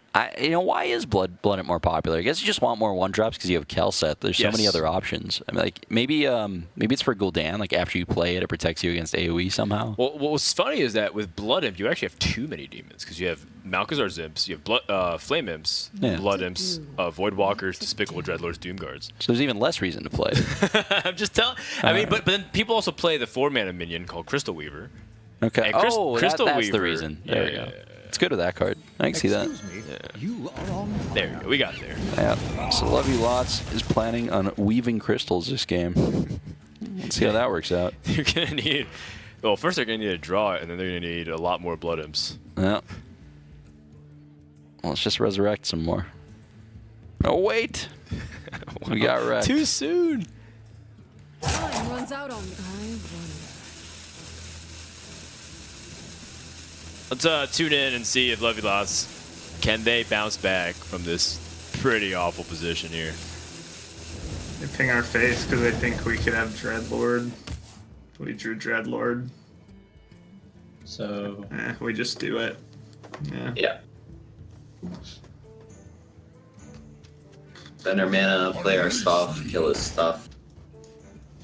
why is Blood Imp more popular? I guess you just want more 1-drops because you have Kelseth. There's so many other options. I mean, like maybe it's for Gul'dan. Like after you play it, it protects you against AoE somehow. Well, what's funny is that with Blood Imp, you actually have too many demons because you have Malkazar's Imps, you have Flame Imps, Blood Imps, Voidwalkers, Despicable Dreadlords, Doomguards. So there's even less reason to play. I'm just telling. I mean, but then people also play the 4-mana minion called Crystal Weaver. Okay. And that's Weaver, the reason. There we go. Let's go to that card. I can see that. You are on fire. There you go. We got there. Yeah. So Lovey Lots is planning on weaving crystals this game. Let's see how that works out. You're going to need... Well, first they're going to need to draw it, and then they're going to need a lot more Blood Imps. Yeah. Well, let's just resurrect some more. Oh, wait. We got wrecked. Too soon. Time runs out on me. Let's tune in and see if Lovey Lots, can they bounce back from this pretty awful position here. They ping our face because they think we could have Dreadlord. We drew Dreadlord. So we just do it. Yeah. Yeah. Spend our mana, play our stuff, kill his stuff.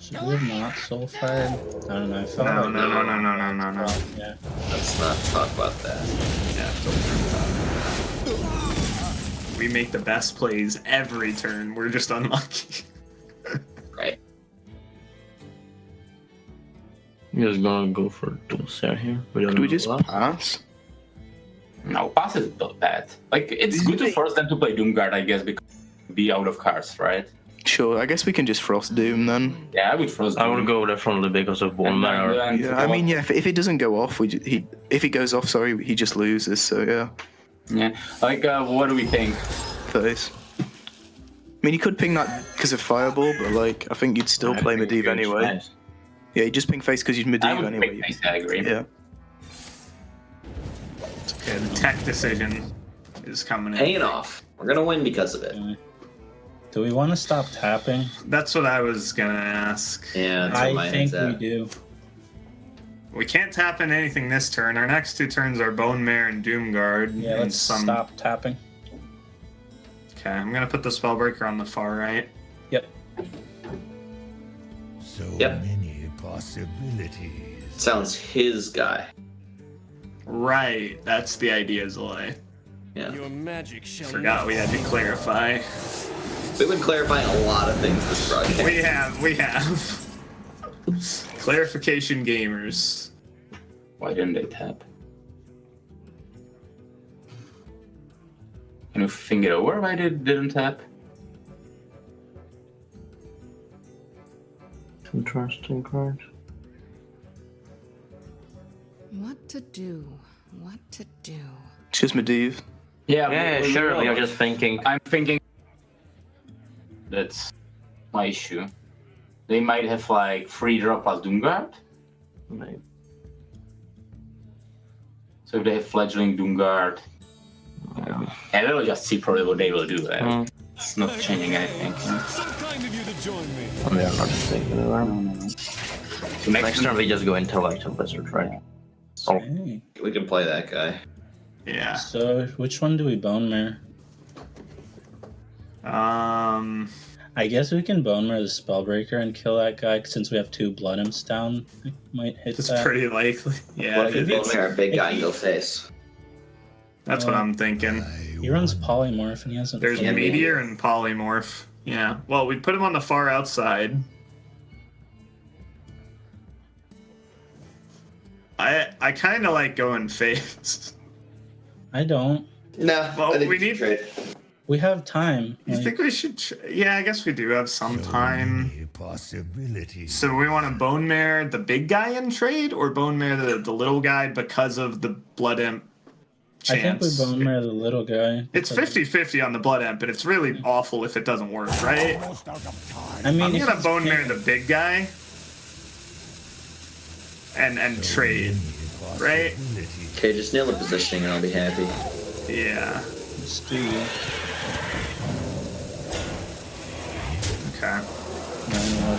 should we have not soul fired? I don't know. I felt No, like no. Yeah. Let's not talk about that. Yeah, we make the best plays every turn. We're just unlucky. Right. You're just gonna go for Dulcer here. Could we just pass? No, pass is bad. Like, it's good to force them to play Doomguard, I guess, because be out of cards, right? Sure, I guess we can just Frost Doom then. Yeah, I would Frost I Doom. would go definitely because of Bone Manor. Yeah, I mean, yeah, if it doesn't go off, if it goes off, sorry, he just loses, so yeah. Yeah, like, what do we think? Face. I mean, you could ping that because of Fireball, but like, I think you'd still play Medivh anyway. Nice. Yeah, you just ping face because you'd I Medivh would anyway. pick face, I agree. Yeah. Okay, the tech decision is coming in. Paying off. We're gonna win because of it. Do we want to stop tapping? That's what I was gonna ask. Yeah, that's what my I think head's we at. do. We can't tap in anything this turn. Our next two turns are Bone Mare and Doomguard. Yeah, and let's stop tapping. Okay, I'm gonna put the Spellbreaker on the far right. Yep. So Yep. many possibilities. Sounds his guy. Right, that's the idea, Zolai. Yeah. Your magic shall Forgot we had to clarify. We've been clarifying a lot of things this broadcast. We have. Clarification gamers. Why didn't they tap? Can you think it over why they didn't tap? Interesting card. What to do? What to do? It's just Medivh. Yeah, sure. We are just thinking. I'm thinking that's my issue. They might have like 3-drop plus Doomguard. Maybe. So if they have fledgling Doomguard, and they'll just see probably what they will do. It's not changing anything. They are not thinking anywhere. So next turn we just go Intellectual Wizard, right? Oh. Hey. We can play that guy. Yeah. So, which one do we Bone Mare? I guess we can Bone Mare the Spellbreaker and kill that guy since we have 2 Blood Imps down. I might hit It's that. pretty likely. Yeah. What if we Bone Mare a big guy and go face? That's what I'm thinking. He runs Polymorph and he hasn't. There's played Meteor and Polymorph. Yeah. Well, we put him on the far outside. I kind of like going face. I don't. Nah. Well, I think we should need. trade. We have time. You think we should? Yeah, I guess we do have some time. Possibilities. So we want to Bone Mare the big guy in trade, or Bone Mare the little guy because of the Blood Imp chance? I think we Bone Mare the little guy. It's 50-50 on the Blood Imp, and it's really awful if it doesn't work, right? I mean, I'm if gonna it's Bone Mare pink- the big guy and trade, right? Okay, just nail the positioning and I'll be happy. Yeah. Let's do. Okay.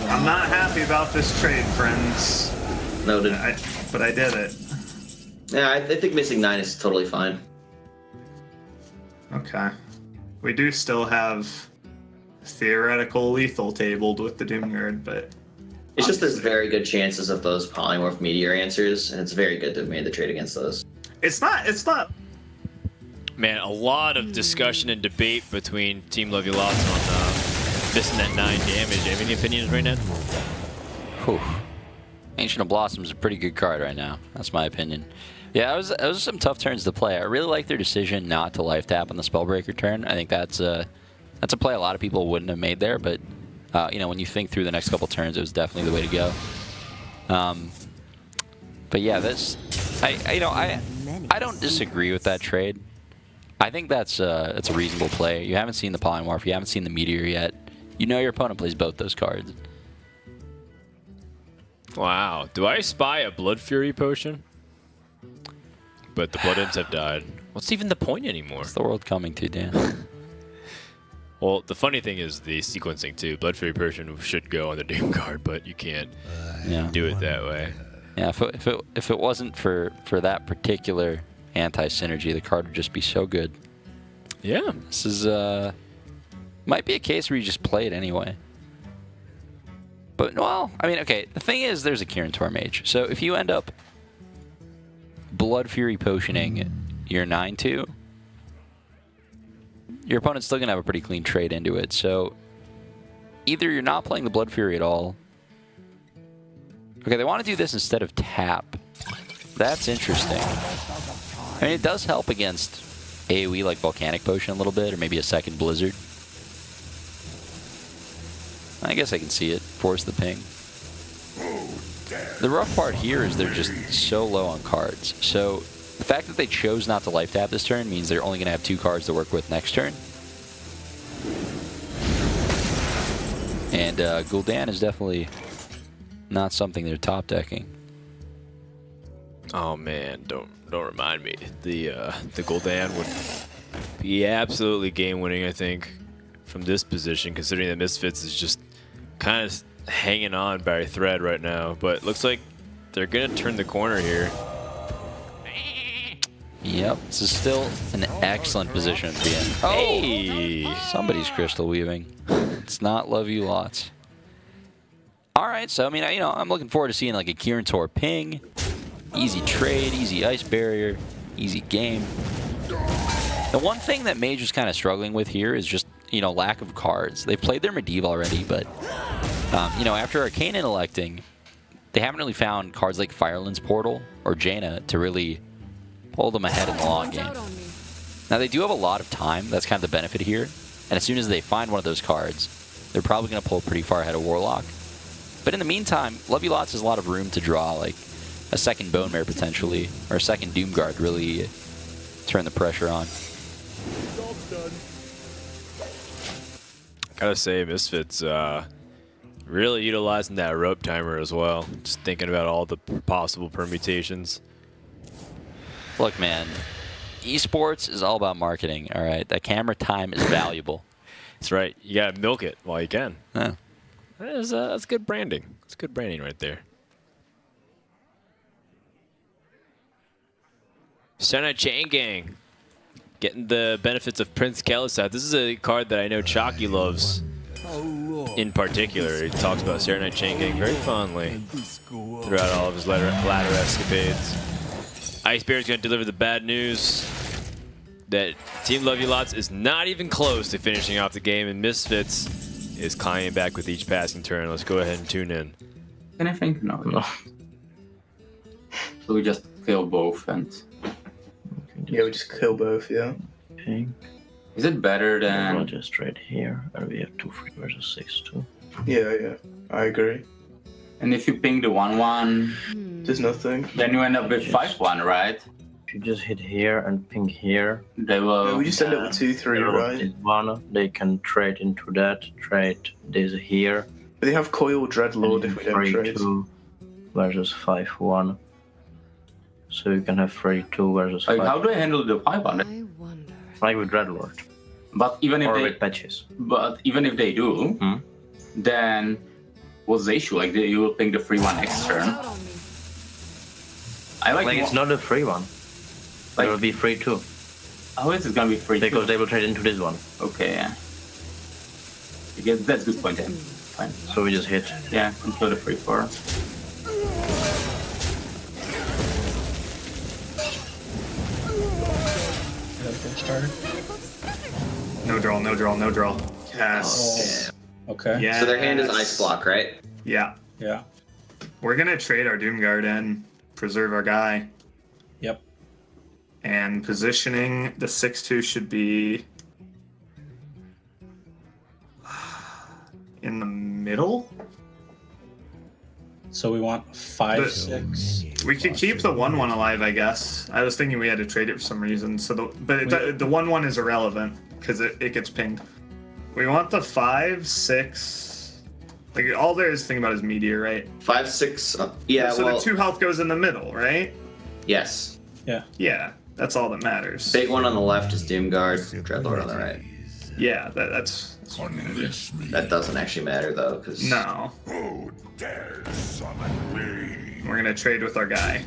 I'm not happy about this trade, friends. Noted. But I did it. Yeah, I think missing 9 is totally fine. Okay. We do still have theoretical lethal tabled with the Doomguard, but It's just there's very good chances of those Polymorph Meteor answers, and it's very good to have made the trade against those. It's not. Man, a lot of discussion and debate between Team Lovey Lots on missing that 9 damage. Do you have any opinions right now? Whew. Ancient of Blossom is a pretty good card right now. That's my opinion. Yeah, it was some tough turns to play. I really like their decision not to life tap on the Spellbreaker turn. I think that's a play a lot of people wouldn't have made there, but you know, when you think through the next couple turns, it was definitely the way to go. But yeah, I don't disagree with that trade. I think that's a reasonable play. You haven't seen the Polymorph, you haven't seen the Meteor yet. You know your opponent plays both those cards. Wow. Do I spy a Blood Fury potion? But the Blood Imps have died. What's even the point anymore? What's the world coming to, Dan? Well, the funny thing is the sequencing too. Blood Fury potion should go on the Doom card, but you can't do it that way. Yeah, if it wasn't for that particular anti-synergy, the card would just be so good. Yeah. This is might be a case where you just play it anyway. But, well, I mean, okay, the thing is there's a Kirin Tor Mage. So if you end up Blood Fury potioning your 9/2, your opponent's still going to have a pretty clean trade into it. So either you're not playing the Blood Fury at all. Okay, they want to do this instead of tap. That's interesting. I mean, it does help against AoE like Volcanic Potion a little bit, or maybe a second Blizzard. I guess I can see it. Force the ping. The rough part here is they're just so low on cards. So the fact that they chose not to life tap this turn means they're only going to have 2 cards to work with next turn. And Gul'dan is definitely not something they're top decking. Oh man, don't remind me. The Gul'dan would be absolutely game winning, I think, from this position, considering that Misfits is just kind of hanging on by a thread right now. But looks like they're gonna turn the corner here. Yep, this is still an excellent position to be in. Oh, hey! Somebody's crystal weaving. It's not Love You Lots. All right, so I mean, I'm looking forward to seeing like a Kirin Tor ping. Easy trade, easy ice barrier, easy game. The one thing that Mage was kind of struggling with here is just, lack of cards. They played their Medivh already, but, after Arcane Intellecting, they haven't really found cards like Fireland's Portal or Jaina to really pull them ahead in the long game. Now, they do have a lot of time. That's kind of the benefit here. And as soon as they find one of those cards, they're probably going to pull pretty far ahead of Warlock. But in the meantime, Love You Lots has a lot of room to draw, like a second Bone Mare potentially, or a second Doomguard really turn the pressure on. Gotta say, Misfits really utilizing that rope timer as well. Just thinking about all the possible permutations. Look, man, esports is all about marketing, all right? That camera time is valuable. That's right. You gotta milk it while you can. Yeah. That's good branding. That's good branding right there. Saturday Night Chain Gang. Getting the benefits of Prince Kelisat. This is a card that I know Chalky loves in particular. He talks about Saturday Night Chain Gang very fondly throughout all of his ladder escapades. Ice Bear's going to deliver the bad news that Team Love You Lots is not even close to finishing off the game, and Misfits is climbing back with each passing turn. Let's go ahead and tune in. Anything? No. So we just kill both and... Yeah, we just kill both, yeah. Okay. Is it better than... We'll just trade here, and we have 2-3 versus 6-2. Yeah, I agree. And if you ping the 1/1... There's nothing. Then you end up with 5/1, right? If you just hit here and ping here... They will... Yeah, we just end up with 2-3, right? One, they can trade into that, trade this here. But they have Coil Dreadlord if we don't trade. 3-2 versus 5-1. So you can have 3-2 versus 5. Like, how do I handle the 5/1? I wonder. Like with Dreadlord. But even if or they... with patches. But even if they do, then what's the issue? Like, you will ping the 3/1 next turn. I like it's not a free one. Like, it will be 3-2. How is it gonna be 3-2? Because they will trade into this one. Okay, yeah. I guess that's a good point then. Fine. So we just hit. Yeah, control the 3/4. No draw, no draw, no draw. Yes. Oh. Okay. Yeah. So their hand is Ice Block, right? Yeah. Yeah. We're gonna trade our Doomguard and preserve our guy. Yep. And positioning the 6/2 should be in the middle. So we want 5, 6. We could keep the 1/1 alive, I guess. I was thinking we had to trade it for some reason. So the 1/1 is irrelevant because it gets pinged. We want the 5, 6. Like all there is to think about is meteor, right? 5, 6. Yeah. So well, the 2 health goes in the middle, right? Yes. Yeah. Yeah. That's all that matters. Big one on the left is Doomguard. Dreadlord on the right. Yeah. That's what I'm gonna do. That doesn't actually matter though, because No. Who dares summon me? We're gonna trade with our guy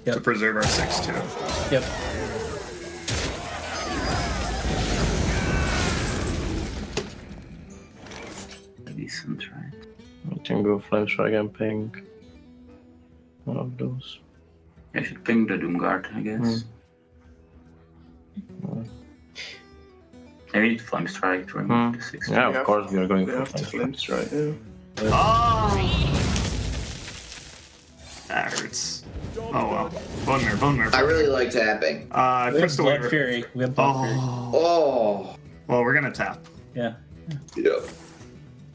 to preserve our 6/2. Yep. Decent, right? I can go Flamestrike and ping one of those. I should ping the Doomguard, I guess. I need Flamestrike to remove the 6. Yeah, of course we are going for Flamestrike. Yeah. Oh! That hurts. Oh well. Bone Mare. I really like tapping. We have Crystal Blood Weaver. Fury. We have Blood Fury. Oh. Well, we're gonna tap. Yeah. Yep.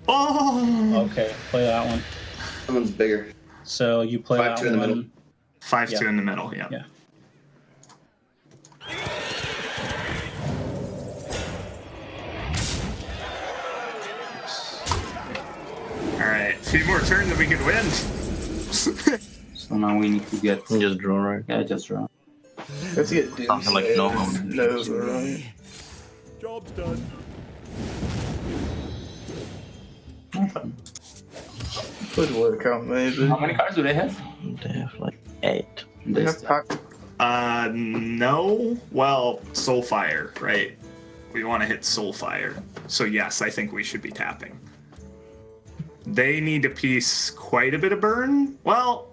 Oh. Okay, play that one. That one's bigger. So you play 5/2 that in the one. middle. 5/2 in the middle. Yeah. Yeah. All right. A few more turns and we could win. So now we need to get. Just draw, right? Yeah, just draw. Let's get Something like Nova. right? Job's done. Could work out, maybe. How many cards do they have? They have like 8. They have pack. No. Well, Soulfire, right? We want to hit Soulfire. So yes, I think we should be tapping. They need to piece quite a bit of burn. Well,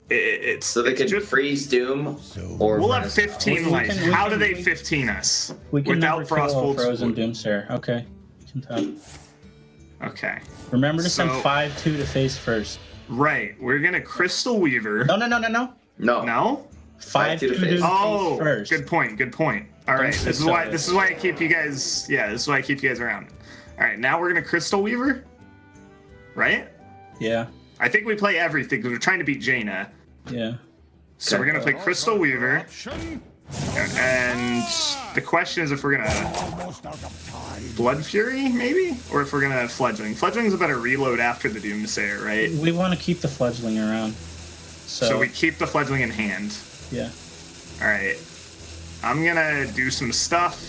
it's So they it's could just freeze Doom, or we'll have 15 We life. can- How do they 15 us We can without never kill a Frostbolt? Frozen Doomsayer. Okay. Can tap. Okay. Remember to send So- 5/2 to face first. Right. We're gonna Crystal Weaver. No. no. No. 5/2 to face Oh, first. good point. Good point. All right. Don't This is six why. of it. This is why I keep you guys. Yeah. This is why I keep you guys around. All right. Now we're gonna Crystal Weaver. Right. Yeah. I think we play everything because we're trying to beat Jaina. Yeah. So we're gonna play Crystal Weaver. And the question is if we're gonna Blood Fury, maybe? Or if we're gonna Fledgling. Fledgling's a better reload after the Doomsayer, right? We want to keep the Fledgling around. So we keep the Fledgling in hand. Yeah. Alright. I'm gonna do some stuff.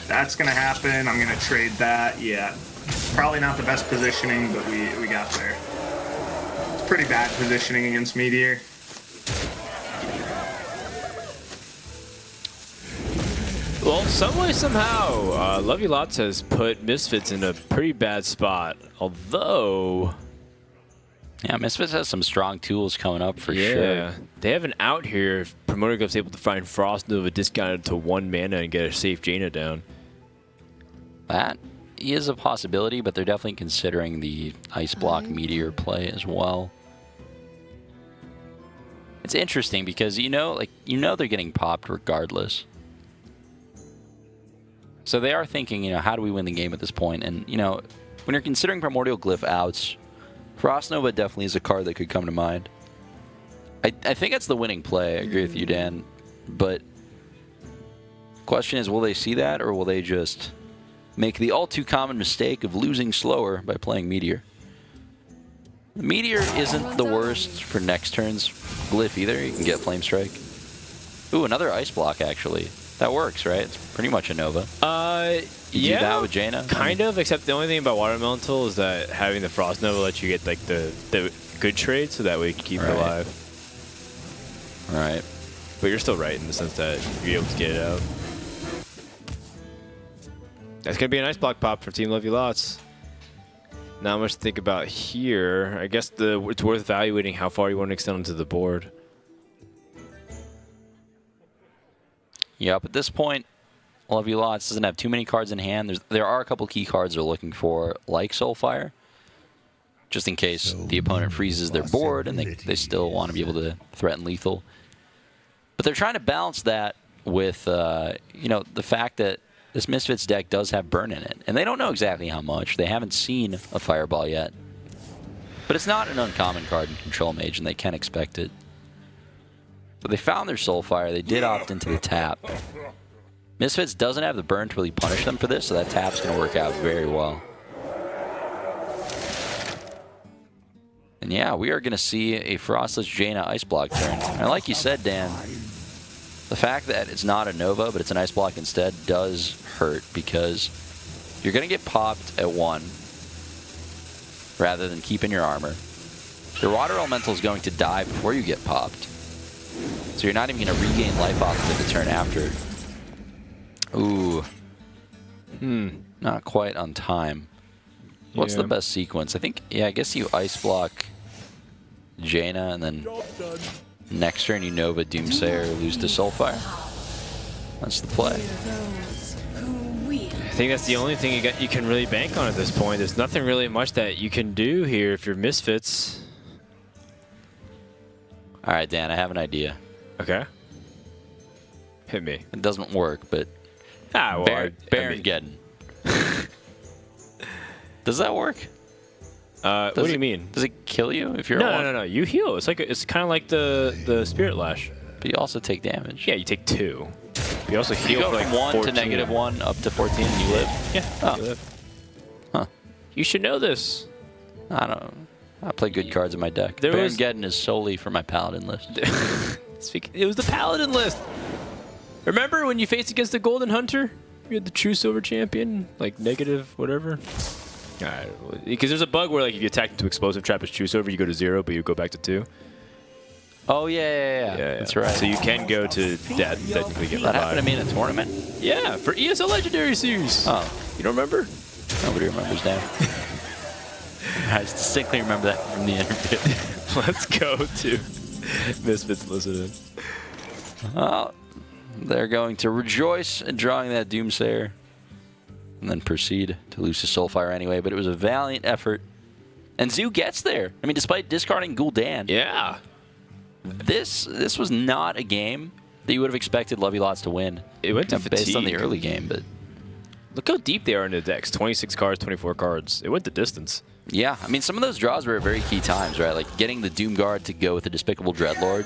That's gonna happen. I'm gonna trade that. Yeah. Probably not the best positioning, but we got there. It's pretty bad positioning against Meteor. Well, some way, somehow, Lovey Lots has put Misfits in a pretty bad spot. Although, Yeah, Misfits has some strong tools coming up for yeah, sure. they have an out here if Promoter Club's able to find Frost Nova discounted to 1 mana and get a safe Jaina down. That is a possibility, but they're definitely considering the Ice Block Meteor play as well. It's interesting because they're getting popped regardless. So they are thinking, how do we win the game at this point? And, when you're considering Primordial Glyph outs, Frost Nova definitely is a card that could come to mind. I think that's the winning play. I agree with you, Dan. But the question is, will they see that, or will they just make the all too common mistake of losing slower by playing Meteor? Meteor isn't the worst for next turn's Glyph either. You can get Flame Strike. Ooh, another Ice Block, actually. That works, right? It's pretty much a Nova. You do that with Jaina? Kind of, except the only thing about Water Elemental is that having the Frost Nova lets you get like the good trade, so that way you can keep it alive. Right. But you're still right in the sense that you're able to get it out. That's gonna be a nice block pop for Team Lovey Lots. Not much to think about here. I guess it's worth evaluating how far you want to extend onto the board. Yep, at this point, Lovey Lots doesn't have too many cards in hand. There are a couple key cards they're looking for, like Soulfire, just in case the opponent freezes their board and they still want to be able to threaten lethal. But they're trying to balance that with, the fact that this Misfits deck does have burn in it. And they don't know exactly how much. They haven't seen a Fireball yet. But it's not an uncommon card in Control Mage, and they can expect it. So they found their Soulfire. They did opt into the tap. Misfits doesn't have the burn to really punish them for this, so that tap's going to work out very well. And yeah, we are going to see a Frostless Jaina Ice Block turn. And like you said, Dan, the fact that it's not a Nova, but it's an Ice Block instead, does hurt because you're going to get popped at 1 rather than keeping your armor. The Water Elemental is going to die before you get popped. So you're not even going to regain life off of it the turn after. Ooh. Not quite on time. What's the best sequence? I think, yeah, I guess you Ice Block Jaina, and then next turn you Nova Doomsayer, lose to Soulfire. That's the play. I think that's the only thing you can really bank on at this point. There's nothing really much that you can do here if you're Misfits. All right, Dan, I have an idea. Okay. Hit me. It doesn't work, but Baron-geddon. Does that work? What do you mean? Does it kill you if you're No. You heal. It's like it's kind of like the Spirit Lash. But you also take damage. Yeah, you take 2. You also heal. You go for from like 1 to 14. -1 up to 14 and you live? Yeah, you live. Huh. You should know this. I don't know. I play good cards in my deck. Baron-geddon is solely for my Paladin list. It was the Paladin list. Remember when you faced against the Golden Hunter? You had the True Silver Champion, like negative whatever. Alright, because there's a bug where like if you attack into Explosive Trap as True Silver, you go to 0, but you go back to 2. Oh yeah. That's right. So you can go to death and technically get That happened to me in a tournament? Yeah, for ESL Legendary Series. Oh. You don't remember? Nobody remembers that. I distinctly remember that from the interview. Let's go to Misfits listening. They're going to rejoice in drawing that Doomsayer and then proceed to lose to Soulfire anyway, but it was a valiant effort. And Zoo gets there. I mean, despite discarding Gul'dan. Yeah. This was not a game that you would have expected Lovey Lots to win. It went to based on the fatigue. early game, but look how deep they are in the decks. 26 cards, 24 cards. It went the distance. yeah, I mean, some of those draws were at very key times, right? Like getting the Doomguard to go with the Despicable Dreadlord,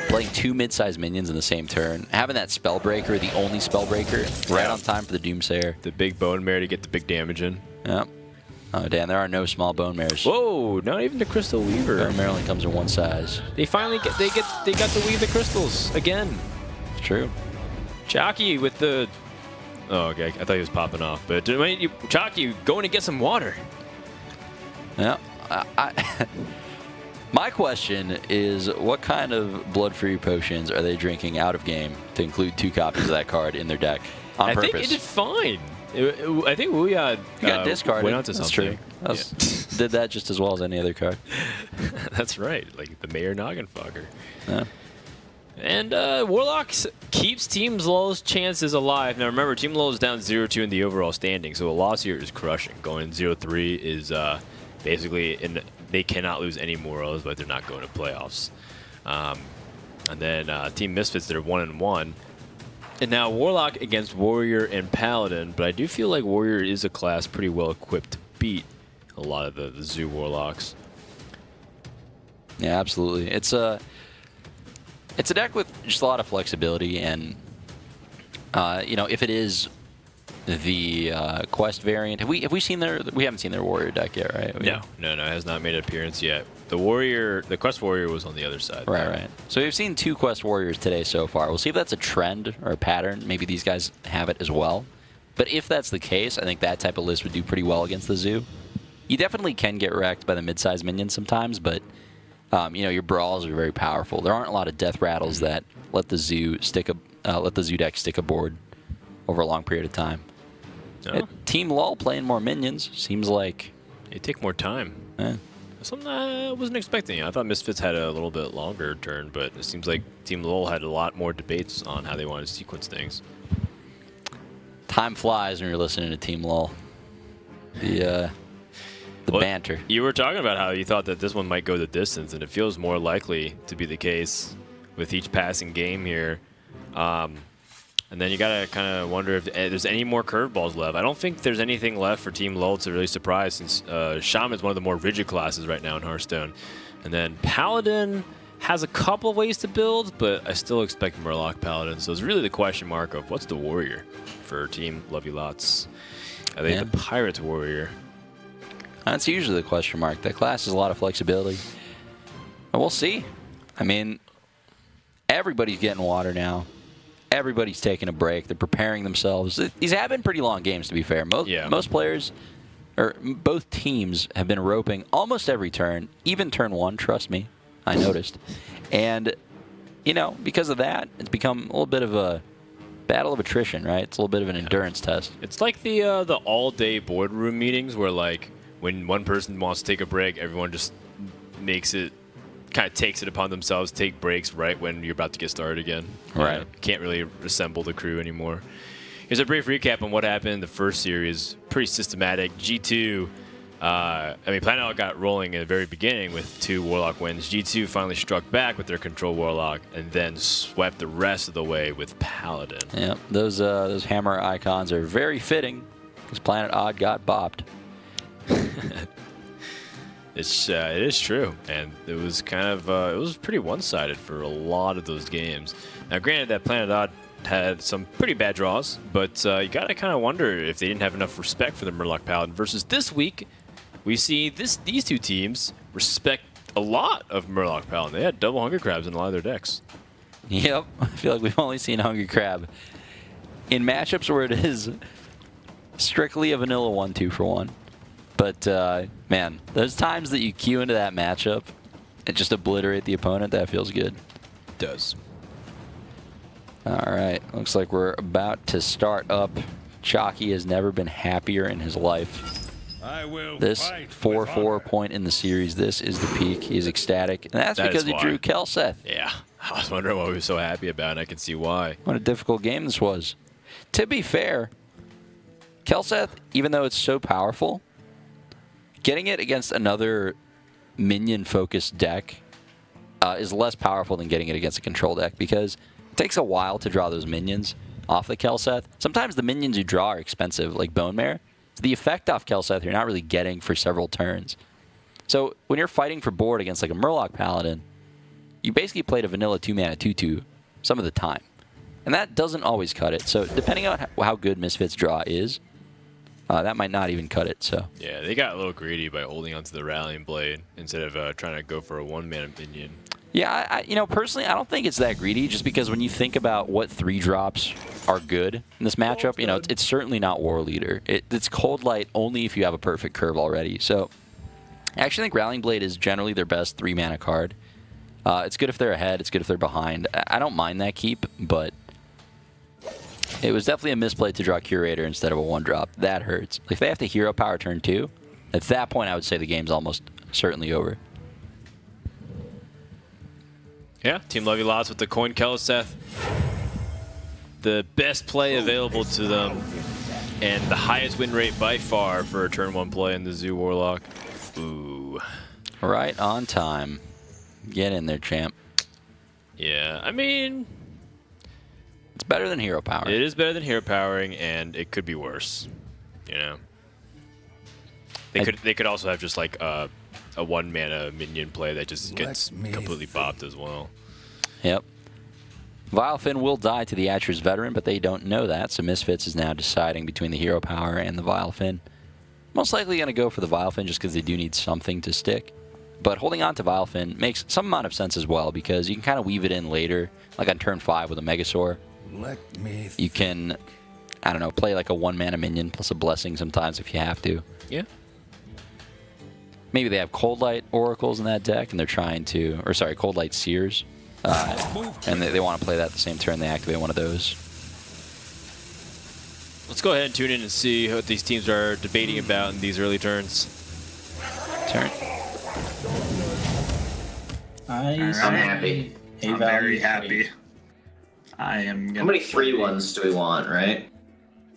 playing 2 mid-sized minions in the same turn, having that Spellbreaker, the only Spellbreaker, right on time for the Doomsayer. The big Bone Mare to get the big damage in. Yep. Oh, damn, there are no small Bone Mares. Whoa, not even the Crystal Weaver. Bone Mare only comes in one size. They finally got to weave the crystals again. It's true. Chalky with the... Oh, okay. I thought he was popping off. But Chalky, going to get some water. Yeah. My question is, what kind of blood-free potions are they drinking out of game to include 2 copies of that card in their deck on purpose? I think it did fine. I think we got discarded. went on to something. That's true. Did that just as well as any other card. That's right. Like the Mayor Noggenfogger. Yeah. And Warlock keeps Team LUL's chances alive. Now remember, Team LUL is down 0-2 in the overall standing, so a loss here is crushing. Going 0-3 is basically they cannot lose any more, otherwise they're not going to playoffs. And then Team Misfits, they're 1-1. And now Warlock against Warrior and Paladin, but I do feel like Warrior is a class pretty well equipped to beat a lot of the Zoo Warlocks. Yeah, absolutely. It's a deck with just a lot of flexibility, and you know, if it is the quest variant, have we seen their? We haven't seen their Warrior deck yet, right? No, it has not made an appearance yet. The Quest Warrior was on the other side. Right. So we've seen 2 Quest Warriors today so far. We'll see if that's a trend or a pattern. Maybe these guys have it as well. But if that's the case, I think that type of list would do pretty well against the Zoo. You definitely can get wrecked by the mid-sized minions sometimes, but you know, your brawls are very powerful. There aren't a lot of death rattles that let the Zoo deck stick a board over a long period of time. No. Team LUL playing more minions seems like they take more time. Yeah. Something I wasn't expecting. I thought Misfits had a little bit longer turn, but it seems like Team LUL had a lot more debates on how they wanted to sequence things. Time flies when you're listening to Team LUL. The banter. You were talking about how you thought that this one might go the distance, and it feels more likely to be the case with each passing game here. And then you gotta kind of wonder if there's any more curveballs left. I don't think there's anything left for Team LUL to really surprise, since Shaman's one of the more rigid classes right now in Hearthstone. And then Paladin has a couple of ways to build, but I still expect Murloc Paladin. So it's really the question mark of what's the warrior for Team Lovey Lots. Are they the Pirate warrior? That's usually the question mark. That class has a lot of flexibility. And we'll see. I mean, everybody's getting water now. Everybody's taking a break. They're preparing themselves. These have been pretty long games, to be fair. Most players, or both teams, have been roping almost every turn, even turn 1, trust me. I noticed. And, you know, because of that, it's become a little bit of a battle of attrition, right? It's a little bit of an endurance test. It's like the all-day boardroom meetings where, like, when one person wants to take a break, everyone just kind of takes it upon themselves, take breaks right when you're about to get started again. Right. Can't really assemble the crew anymore. Here's a brief recap on what happened in the first series. Pretty systematic. G2, Planet got rolling at the very beginning with 2 Warlock wins. G2 finally struck back with their control Warlock and then swept the rest of the way with Paladin. Yeah, those hammer icons are very fitting because Planet Odd got bopped. It is true, and it was kind of it was pretty one-sided for a lot of those games. Now, granted, that Planet Odd had some pretty bad draws, but you gotta kind of wonder if they didn't have enough respect for the Murloc Paladin. Versus this week, we see these two teams respect a lot of Murloc Paladin. They had double Hunger Crabs in a lot of their decks. Yep, I feel like we've only seen Hungry Crab in matchups where it is strictly a vanilla 1-2 for 1. But, man, those times that you queue into that matchup and just obliterate the opponent, that feels good. It does. All right, looks like we're about to start up. Chalky has never been happier in his life. This 4-4 point in the series, this is the peak. He's ecstatic, and that's because he drew Kelseth. Yeah, I was wondering what he was so happy about, and I can see why. What a difficult game this was. To be fair, Kelseth, even though it's so powerful, getting it against another minion-focused deck is less powerful than getting it against a control deck because it takes a while to draw those minions off the Kelseth. Sometimes the minions you draw are expensive, like Bone Mare. So the effect off Kelseth you're not really getting for several turns. So when you're fighting for board against like a Murloc Paladin, you basically played a vanilla 2-mana 2-2 some of the time. And that doesn't always cut it. So depending on how good Misfits draw is, that might not even cut it. So yeah, they got a little greedy by holding onto the Rallying Blade instead of trying to go for a 1-mana minion. Yeah, personally, I don't think it's that greedy. Just because when you think about what 3-drops are good in this matchup, it's certainly not War Leader. It's Cold Light only if you have a perfect curve already. So I actually think Rallying Blade is generally their best 3-mana card. It's good if they're ahead. It's good if they're behind. I don't mind that keep, but it was definitely a misplay to draw Curator instead of a 1-drop. That hurts. If they have to hero power turn 2, at that point I would say the game's almost certainly over. Yeah, Team Lovey Lots with the Coin Kelseth. The best play available to them, and the highest win rate by far for a turn 1 play in the Zoo Warlock. Ooh. Right on time. Get in there, champ. Yeah, I mean, it's better than hero power. It is better than hero powering, and it could be worse. They could also have just like a 1-mana minion play that just gets completely bopped as well. Yep. Vilefin will die to the Atcher's Veteran, but they don't know that, so Misfits is now deciding between the hero power and the Vilefin. Most likely going to go for the Vilefin just because they do need something to stick. But holding on to Vilefin makes some amount of sense as well because you can kind of weave it in later, like on turn 5 with a Megasaur. You can, I don't know, play like a 1-mana minion plus a Blessing sometimes if you have to. Yeah. Maybe they have Cold Light Oracles in that deck, and they're trying to, or sorry, Cold Light Seers, and they want to play that the same turn they activate one of those. Let's go ahead and tune in and see what these teams are debating about in these early turns. Turn. I'm happy. I'm very happy. I am gonna. How many 3-1s do we want, right?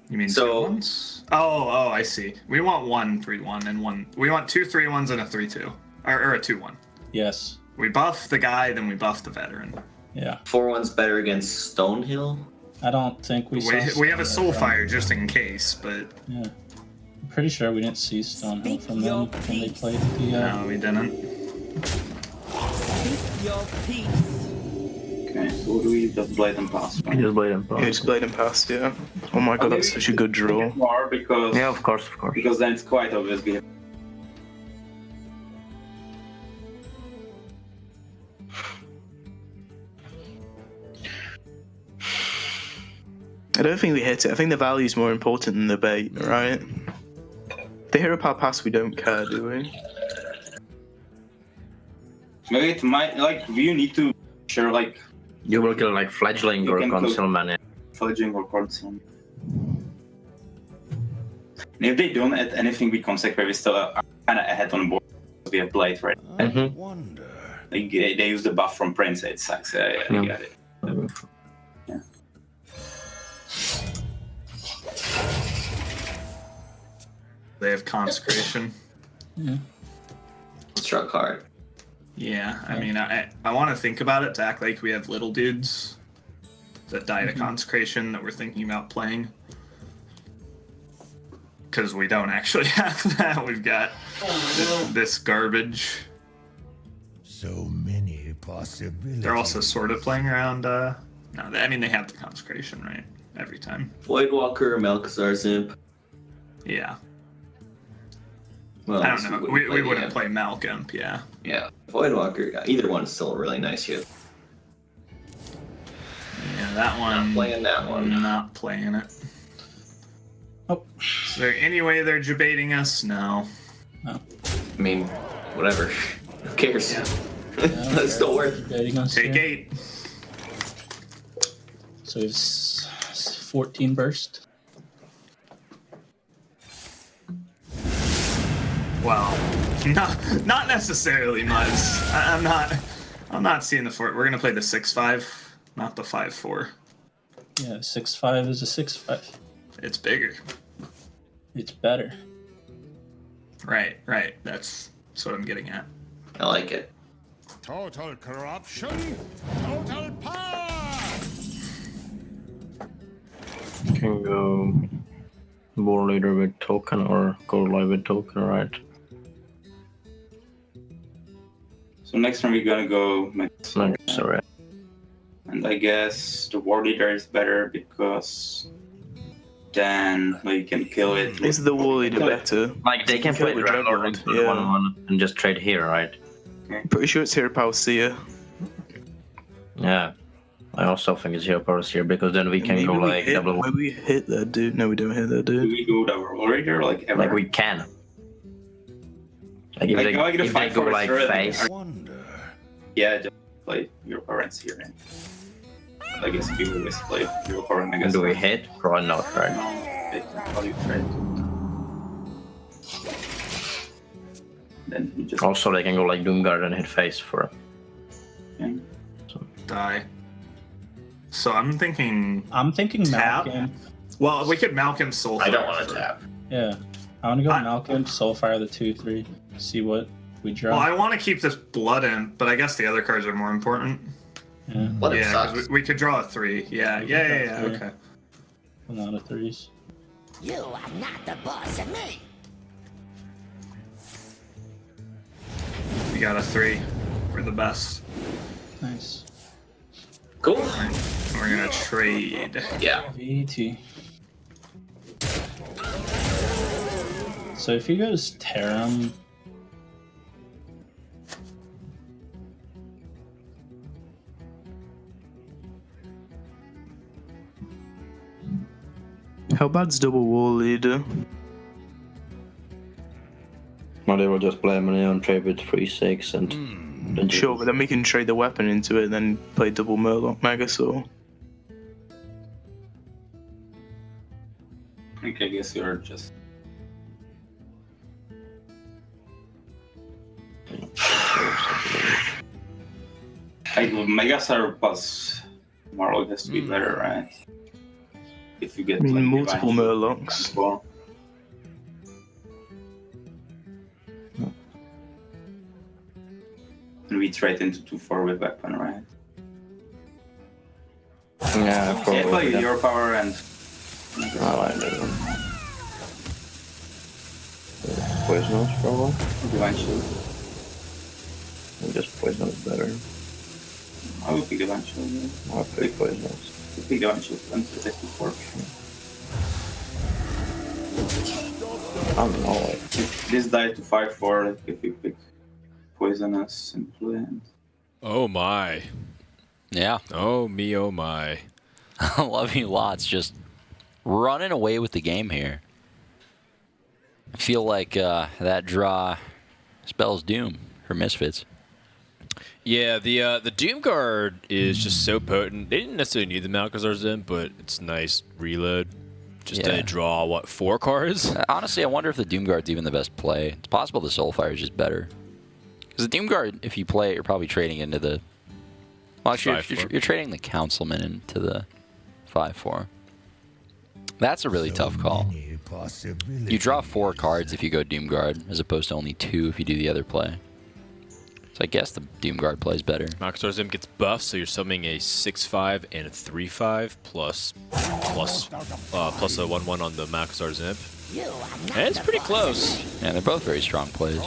You mean 3-1s? Oh, I see. We want 1 3-1 and 1. We want 2 3-1s and a 3-2, or a 2-1. Yes. We buff the guy, then we buff the veteran. Yeah. 4-1's better against Stonehill. I don't think we saw. We have a Soulfire just in case, but yeah, I'm pretty sure we didn't see Stonehill from them when they played the. No, we didn't. Okay, so what do we just blade and pass? Right? Just blade and pass. Yeah, just blade and pass, yeah. Oh my god, that's such a good draw. More because Yeah, of course. because then it's quite obvious. We have I don't think we hit it. I think the value's more important than the bait, right? The hero power pass, we don't care, do we? maybe it might like you need to share like You will kill like fledgling You or can kill- concealman. Yeah. fledgling or concealment. And if they don't add anything we consecrate, we still are kind of ahead on board. We have blade, right? Like, they use the buff from Prince. It sucks. I get it. Yeah. They have Consecration. Struck hard. Yeah, I mean, I want to think about it to act like we have little dudes that die to Consecration that we're thinking about playing. Because we don't actually have that. We've got this garbage. So many possibilities. They're also sort of playing around. No, I mean, they have the Consecration, right? Every time. Voidwalker, Malkazar Zimp. Yeah. Well, I don't know. We wouldn't yeah. play Malcolm, yeah. Yeah. Voidwalker, either one's still a really nice hit. Yeah, that one. Not playing that one. Not playing it. Oh. Is there any way they're debating us? No. I mean, whatever. Who cares? Yeah, It's still worth it. Take 8. So it's 14 burst. Well, not necessarily, Muzz. I'm not seeing the 4. We're gonna play the 6/5, not the 5/4. Yeah, 6/5 is a 6/5. It's bigger. It's better. Right. That's what I'm getting at. I like it. Total corruption, total power. Can go war leader with token or go live with token, right? So next time we're gonna go. Sorry. And I guess the war leader is better because then we can kill it. Is the war leader better? Like they can play Dreadlord yeah. 1/1 and just trade here, right? Pretty sure it's hero power seer. Yeah. I also think it's hero power here because then we can go like double. Maybe we hit that dude. No, we don't hit that Do dude. we go the war leader like ever? Like we can. Like if Like, they, I get a if they fight go for like sure, face. Yeah, just play your parents here. And I guess we always play your parent. I guess. Do we hit? Probably not, right? No, how do you trade? Then you just Also, they can go like Doomguard and hit face for. Die. So I'm thinking tap. Malcolm. Well, we could Malcolm Soulfire. I don't want to tap. Yeah. I want to go Malcolm, Soulfire the 2/3. See what we draw. Well, I want to keep this Blood Imp, but I guess the other cards are more important. Yeah. Blood Imp Yeah, sucks. because we could draw a 3. Yeah. Okay. A lot of 3s. You are not the boss of me. We got a 3. We're the best. Nice. Cool. We're gonna trade. Yeah. VT. So if he goes Tarum, How bad's double war leader? Or they will just play money on trade with 3/6 and. Sure, but then we can trade the weapon into it and then play double Murloc Megasaur. Okay, I guess you're just. Like Megasaur plus Marlock has to be better, right? If you get I mean, like, multiple Divine Murlocs. Well, and we trade into 2/4 with weapon, right? Yeah, probably. Yeah, play your power and. I like that one. Poisonous, probably. Divine Shield. I guess Poisonous is better. I would pick Divine Shield. Yeah. I'll pick Poisonous. Pick Divine Shield and protect you for. I don't know. Like, This die to 5/4 like, if you pick Poisonous simply. And... Oh my. Yeah. Oh me, oh my. I love you lots. Just running away with the game here. I feel like that draw spells doom for Misfits. Yeah, the Doom Guard is just so potent. They didn't necessarily need the Malchazar's in, but it's nice reload. Just to draw, what, 4 cards? Honestly, I wonder if the Doom Guard's even the best play. It's possible the Soulfire is just better. Because the Doom Guard, if you play it, you're probably trading into the... Well, actually, you're trading the Councilman into the 5/4. That's a really tough call. You draw 4 cards if you go Doom Guard, as opposed to only 2 if you do the other play. So I guess the Doom Guard plays better. Malchazar's Imp gets buffed, so you're summoning a 6/5 and a 3/5 plus a 1/1 on the Malchazar's Imp. And it's pretty close. Yeah, they're both very strong plays.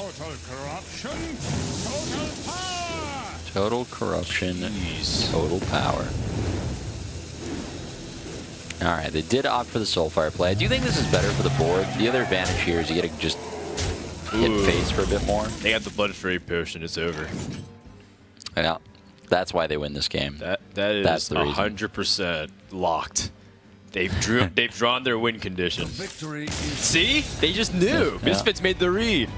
Total corruption, total power. All right, they did opt for the Soulfire play. I do think this is better for the board. The other advantage here is you get to just hit face for a bit more. They got the Blood Fury potion. It's over. Yeah, that's why they win this game. That is 100% locked. They've drawn their win condition. See? They just knew. Misfits made the read.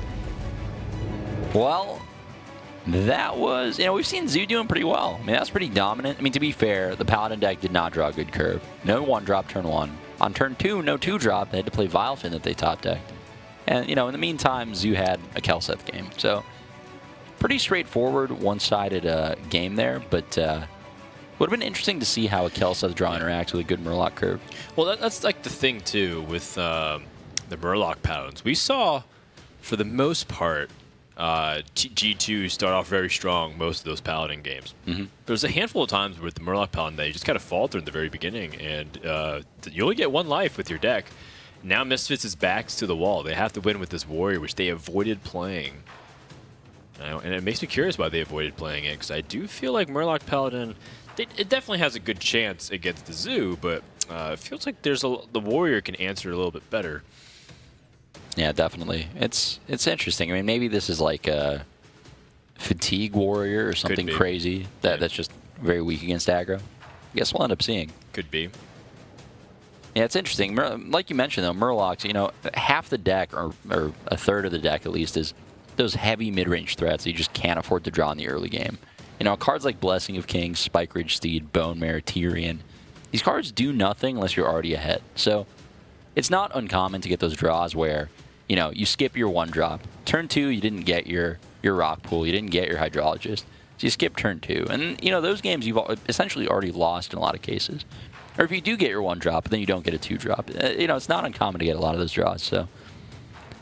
Well, that was, we've seen Zoo doing pretty well. I mean, that's pretty dominant. I mean, to be fair, the Paladin deck did not draw a good curve. No 1-drop turn 1. On turn 2, no 2-drop. They had to play Vilefin that they top decked. And, in the meantime, Zoo had a Kelseth game. So, pretty straightforward, one-sided game there. But would have been interesting to see how a Kelseth draw interacts with a good Murloc curve. Well, that's like the thing, too, with the Murloc Paladins. We saw, for the most part, G2 start off very strong most of those Paladin games. There's a handful of times with the Murloc Paladin that you just kind of falter in the very beginning, and you only get 1 life with your deck. Now Misfits is backs to the wall. They have to win with this Warrior, which they avoided playing. And it makes me curious why they avoided playing it, because I do feel like Murloc Paladin, it definitely has a good chance against the Zoo, but it feels like the Warrior can answer a little bit better. Yeah, definitely. It's interesting. I mean, maybe this is like a Fatigue Warrior or something crazy that's just very weak against aggro. I guess we'll end up seeing. Could be. Yeah, it's interesting. Like you mentioned, though, Murlocs, half the deck, or a third of the deck at least, is those heavy mid-range threats that you just can't afford to draw in the early game. Cards like Blessing of Kings, Spike Ridge Steed, Bone Mare, Tyrion, these cards do nothing unless you're already ahead. So it's not uncommon to get those draws where, you skip your 1-drop. Turn 2, you didn't get your Rock Pool, you didn't get your Hydrologist. So you skip turn 2. And, those games you've essentially already lost in a lot of cases. Or if you do get your 1-drop, then you don't get a 2-drop. It's not uncommon to get a lot of those draws. So,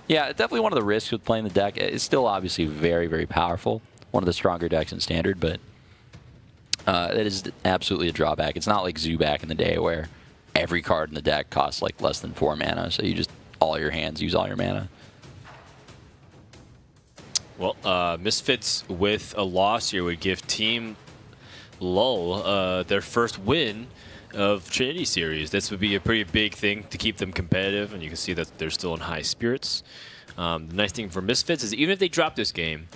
yeah, definitely one of the risks with playing the deck. It's still obviously very, very powerful. One of the stronger decks in Standard, but that is absolutely a drawback. It's not like Zoo back in the day where every card in the deck costs like less than 4 mana, so you just all your hands use all your mana. Well, Misfits with a loss here would give Team LUL their first win of Trinity Series. This would be a pretty big thing to keep them competitive, and you can see that they're still in high spirits. The nice thing for Misfits is even if they drop this game,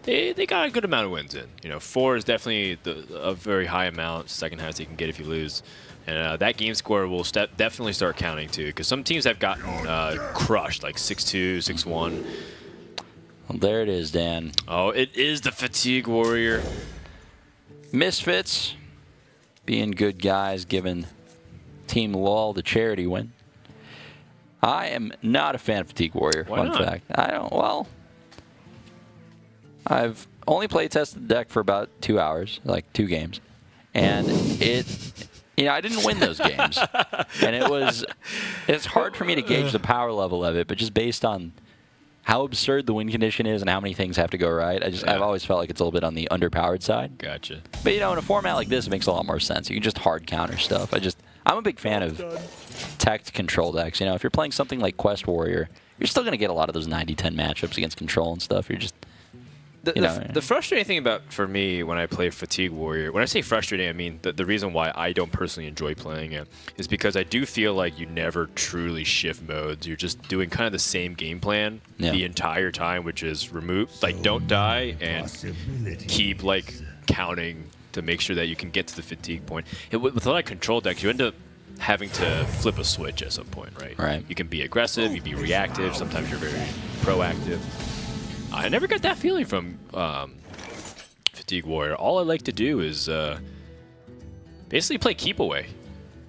they got a good amount of wins in. 4 is definitely a very high amount, second highest you can get if you lose. And that game score will definitely start counting too, because some teams have gotten crushed, like 6-2, 6-1. Well, there it is, Dan. Oh, it is the Fatigue Warrior. Misfits being good guys, giving Team LUL the charity win. I am not a fan of Fatigue Warrior. Why fun not? fact. I've only play tested the deck for about 2 hours, like 2 games, and I didn't win those games, and it's hard for me to gauge the power level of it, but just based on how absurd the win condition is and how many things have to go right. I've always felt like it's a little bit on the underpowered side. Gotcha. But in a format like this, it makes a lot more sense. You can just hard counter stuff. I'm a big fan of tech control decks. If you're playing something like Quest Warrior, you're still going to get a lot of those 90-10 matchups against control and stuff. You're just The frustrating thing for me when I play Fatigue Warrior, when I say frustrating, I mean the reason why I don't personally enjoy playing it is because I do feel like you never truly shift modes. You're just doing kind of the same game plan the entire time, which is don't die and keep counting to make sure that you can get to the fatigue point. With a lot of control decks, you end up having to flip a switch at some point, right? Right. You can be aggressive, you can be reactive, sometimes you're very proactive. I never got that feeling from Fatigue Warrior. All I like to do is basically play keep away.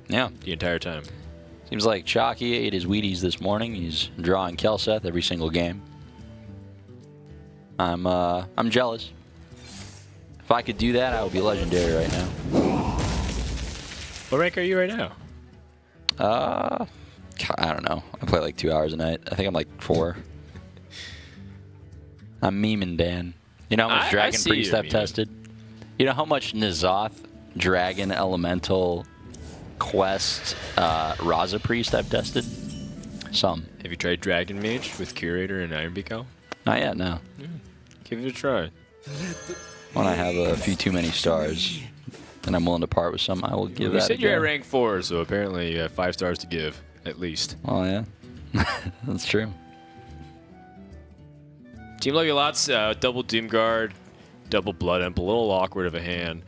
Yeah. The entire time. Seems like Chalky ate his Wheaties this morning. He's drawing Kelseth every single game. I'm jealous. If I could do that, I would be legendary right now. What rank are you right now? I don't know. I play like 2 hours a night. I think I'm like 4. I'm memeing, Dan. You know how much Dragon Priest I've tested? You know how much N'Zoth, Dragon, Elemental, Quest, Raza Priest I've tested? Some. Have you tried Dragon Mage with Curator and Iron Beak Owl? Not yet, no. Yeah. Give it a try. When I have a few too many stars and I'm willing to part with some, I will give that a go. You said you're at rank 4, so apparently you have 5 stars to give, at least. Oh, yeah. That's true. Team love you lots. Double Doomguard, double Blood Imp. A little awkward of a hand.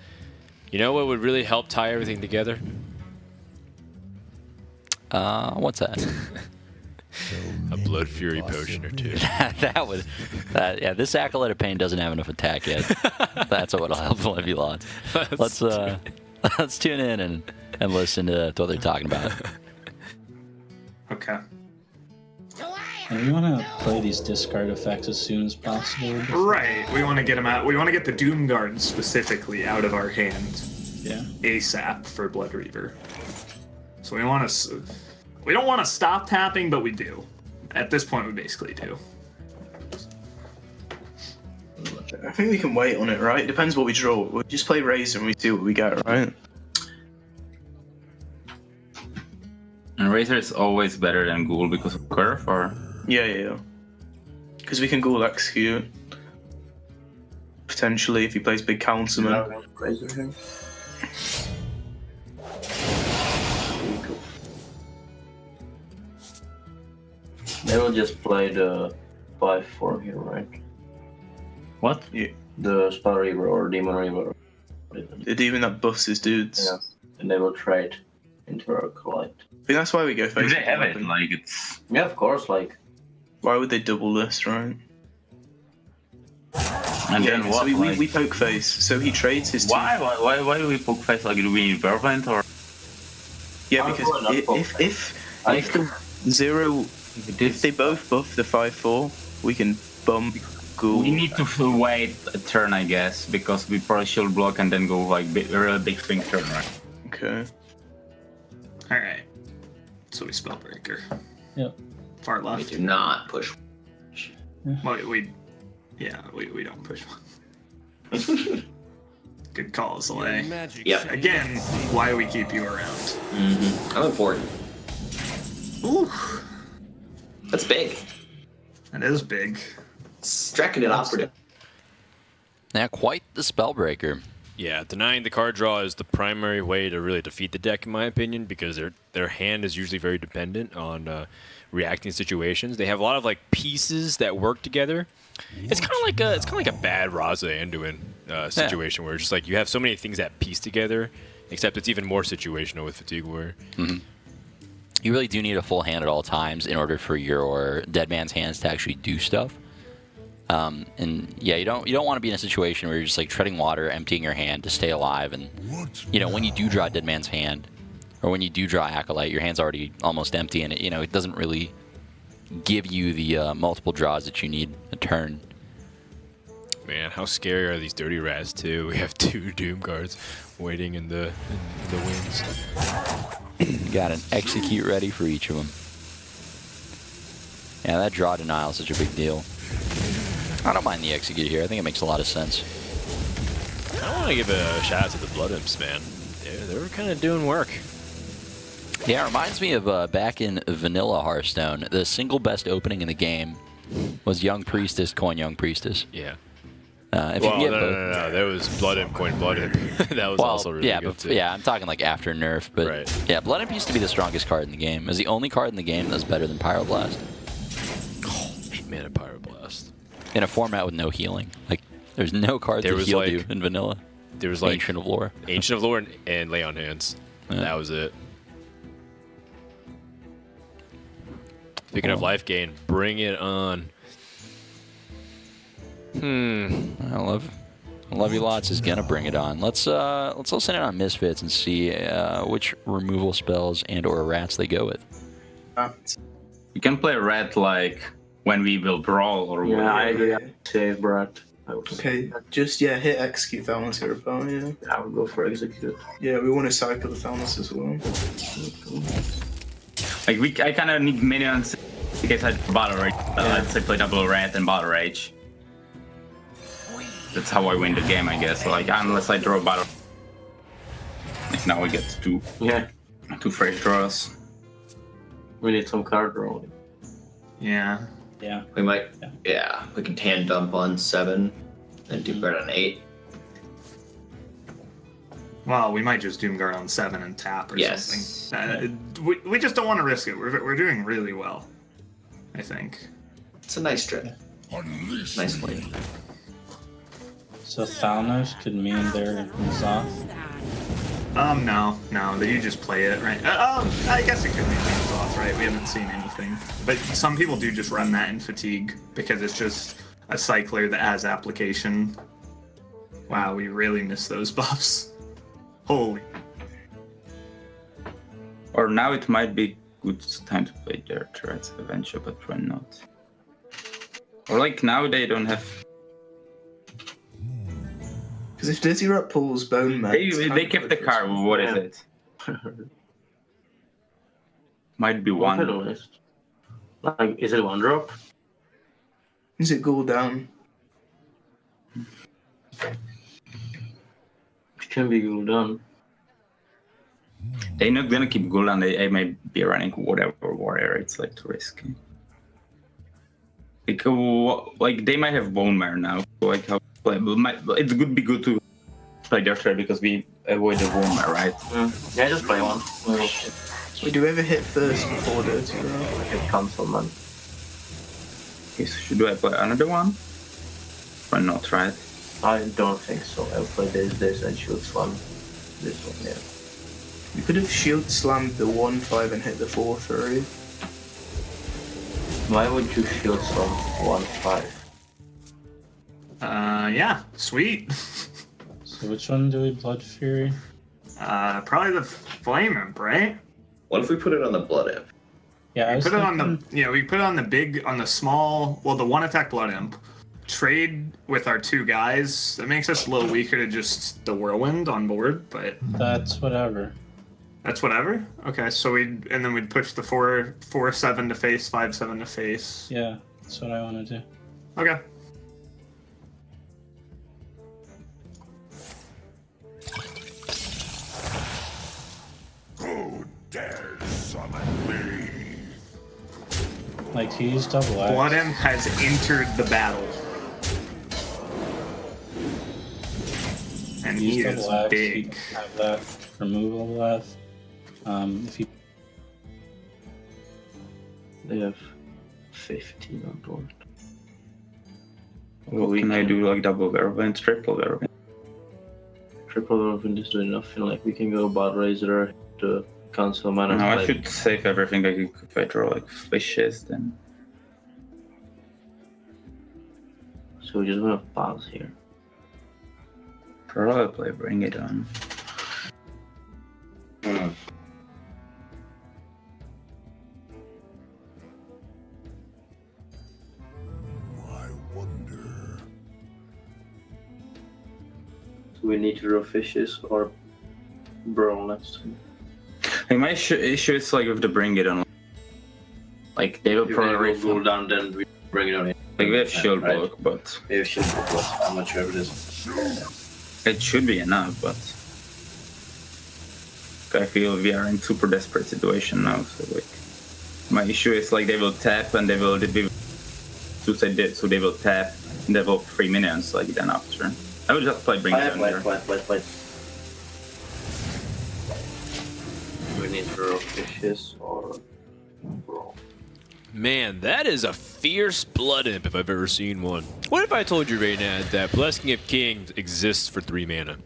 You know what would really help tie everything together? What's that? A Blood Fury potion or two. Yeah, this Acolyte of Pain doesn't have enough attack yet. That's what will help love you lots. Let's tune in and listen to what they're talking about. Okay. And we want to play these discard effects as soon as possible. Right. We want to get them out. We want to get the Doomguard specifically out of our hand. Yeah. ASAP for Blood Reaver. So we want to. We don't want to stop tapping, but we do. At this point, we basically do. I think we can wait on it, right? It depends what we draw. We'll just play Razor and we see what we get, right? And Razor is always better than Ghoul because of Curve, or? Yeah. Because we can Ghoul execute. Potentially, if he plays big Councilman. Razor here. They will just play the 5/4 here, right? What? Yeah. The Spell Reaver or Demon Reaver. The demon that buffs his dudes. Yeah. And they will trade into our Acolyte. I think that's why we go face. They have it, like it's. Yeah, of course, like. Why would they double this, right? And then what? So we poke face. So he trades his. Why do we poke face? Like, do we need Vervent or? Yeah, because if the zero. If they both buff the 5/4, we can bump Ghoul. We need to wait a turn, I guess, because we probably shield block and then go like really big swing turn, right? Okay. Alright. So we Spellbreaker. Yep. Far left. We do not push. Well, we don't push one. Good call, Soleil. Yeah. Again, why we keep you around. Mm-hmm. I'm important. Ooh. That's big. That is big. Strecking it operative. Yeah, quite the Spellbreaker. Yeah, denying the card draw is the primary way to really defeat the deck, in my opinion, because their hand is usually very dependent on reacting situations. They have a lot of pieces that work together. It's kind of like a bad Raza Anduin situation where it's just you have so many things that piece together, except it's even more situational with Fatigue Warrior. Mm-hmm. You really do need a full hand at all times in order for your dead man's hands to actually do stuff. And yeah, you don't want to be in a situation where you're just treading water, emptying your hand to stay alive. And when you do draw dead man's hand, or when you do draw Acolyte, your hand's already almost empty, and it doesn't really give you the multiple draws that you need a turn. Man, how scary are these dirty rats too? We have 2 Doomguards waiting in the wings. You got an execute ready for each of them. Yeah, that draw denial is such a big deal. I don't mind the execute here. I think it makes a lot of sense. I want to give a shout out to the Blood Imps, man. They were kind of doing work. Yeah, it reminds me of back in vanilla Hearthstone, the single best opening in the game was Young Priestess, coin Young Priestess. Yeah. If you can get both. No. That was Blood Imp, coin Blood Imp. That was also really good, too. Yeah, I'm talking like after nerf. But yeah, Blood Imp used to be the strongest card in the game. It was the only card in the game that was better than Pyroblast. Oh, 8-mana Pyroblast. In a format with no healing. Like, there's no card that healed you in vanilla. There was like Ancient of Lore. Ancient of Lore and Lay on Hands. Yeah. That was it. Speaking of life gain, bring it on. I love you lots is gonna bring it on. Let's listen in on Misfits and see which removal spells and/or rats they go with. You can play rat like when we will brawl or I agree. Save rat. Okay, just hit execute Thalmos here, yeah. I would go for execute. Yeah, we want to cycle the Thalmos as well. Like I kind of need minions in case I battle rage. Let's say play double rat and battle rage. That's how I win the game, I guess. Like unless I draw battle. Like now we get two fresh draws. We need some card drawing. Yeah. Yeah. We might. Yeah. We can tan dump on 7 and do guard on 8. Well, we might just Doomguard on 7 and tap or something. We just don't want to risk it. We're doing really well, I think. It's a nice trip. Nice play. So Thalmos could mean they're Zoth? No. You just play it, right? I guess it could be Zoth, right? We haven't seen anything. But some people do just run that in Fatigue because it's just a cycler that has application. Wow, we really miss those buffs. Holy. Or now it might be good time to play their threats eventually, but probably not. Or like now they don't have. Because if Dirty Rat pulls Bone Man, they kept the card. What is it? Might be one. Like, is it 1-drop? Is it Gul'dan? It can be Gul'dan. They're not gonna keep Gul'dan. They may be running whatever warrior. It's like too risky. Like they might have Bone Mare now. Like how play, but it would be good to play their threat because we avoid the Bone Mare, right? Yeah, just play one. Wait, do we ever hit first before Dirty Rat? I can cancel, man. Okay, so should I play another one? Or not, right? I don't think so. I'll play this, and Shield Slam this one, yeah. We could have Shield Slammed the 1/5 and hit the 4/3. Why would you Shield Slam 1/5? Yeah, sweet. So which one do we Blood Fury? Probably the Flame Imp, right? What if we put it on the Blood Imp? Yeah, we put it on the small, the 1-attack Blood Imp. Trade with our 2 guys. That makes us a little weaker to just the Whirlwind on board, but that's whatever. That's whatever. Okay, so we'd push the 4/7 to face, 5/7 to face. Yeah, that's what I want to do. Okay. Who dares summon me? Like, he used double axe. Blood Imp has entered the battle. And he is big. You can have that removal left. If you They have 15 on board. Well, can I do like double Whirlwind, triple Whirlwind? Triple Whirlwind is doing nothing. Like, we can go Bad Razor to cancel mana. No, I should save everything. Like if I draw like fishes, then. So we're just gonna pause here. Probably bring it on. Do we need to draw fishes or brawl next time? Like my issue is like with the bring it on. Like they will If probably they go down, then we bring it on in. Like we have shield block, but We have shield block. I'm not sure if it is. It should be enough, but I feel we are in super desperate situation now. So like, my issue is like they will tap and they will so they will tap and they will 3 minions like then after. I will just play bring down here. Wait. We need to rock fishes or roll. Man, that is a fierce blood imp if I've ever seen one. What if I told you right now that Blessing of Kings exists for 3 mana?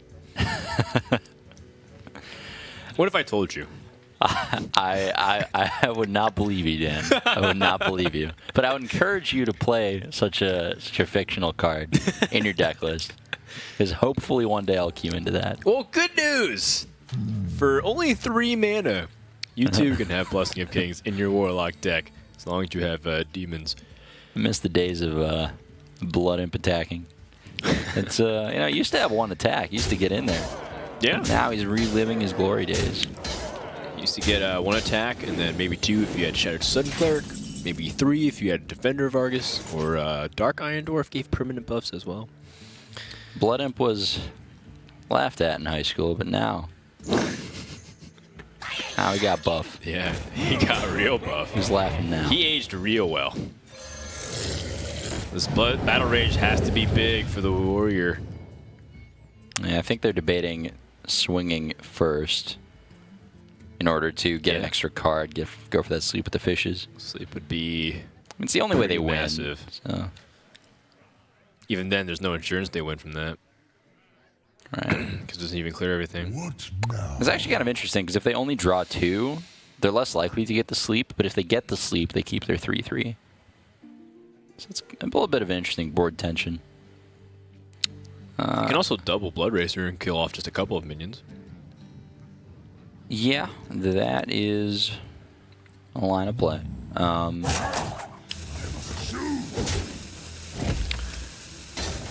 What if I told you? I would not believe you, Dan. I would not believe you. But I would encourage you to play such a fictional card in your deck list. Because hopefully one day I'll cue into that. Well, good news! For only 3 mana, you too can have Blessing of Kings in your Warlock deck, as long as you have demons. I miss the days of blood imp attacking. It's he used to have 1 attack. He used to get in there. Yeah. But now he's reliving his glory days. Used to get 1 attack, and then maybe 2 if you had Shattered Sun Cleric, maybe 3 if you had Defender of Argus, or Dark Iron Dwarf gave permanent buffs as well. Blood imp was laughed at in high school, but now he got buff. Yeah, he got real buff. He's laughing now. He aged real well. This battle rage has to be big for the warrior. Yeah, I think they're debating swinging first in order to get an extra card, go for that sleep with the fishes. Sleep would be... It's the only way they win. Massive. So. Even then, there's no insurance they win from that. Right. Because it doesn't even clear everything. It's actually kind of interesting, because if they only draw 2, they're less likely to get the sleep, but if they get the sleep, they keep their 3/3. So it's a little bit of interesting board tension. You can also double Blood Racer and kill off just a couple of minions. Yeah, that is a line of play.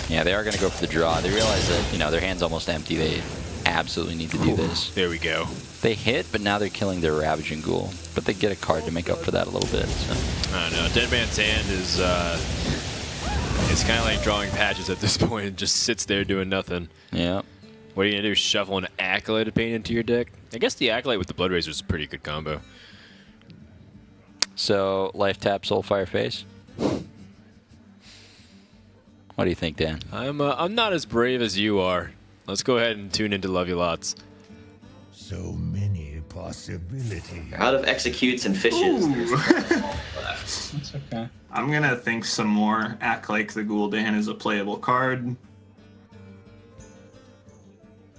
Yeah, they are going to go for the draw. They realize that, their hand's almost empty. They absolutely need to do this. There we go. They hit, but now they're killing their Ravaging Ghoul. But they get a card to make up for that a little bit. So. I don't know. Dead Man's Hand is... it's kind of like drawing patches at this point. It just sits there doing nothing. Yeah. What are you going to do? Shuffle an Acolyte to paint into your deck? I guess the Acolyte with the Blood Razor is a pretty good combo. So, life tap, Soulfire Face? What do you think, Dan? I'm not as brave as you are. Let's go ahead and tune into Love You Lots. So many possibilities. Out of executes and fishes. That's okay. I'm gonna think some more. Act like the Gul'dan is a playable card.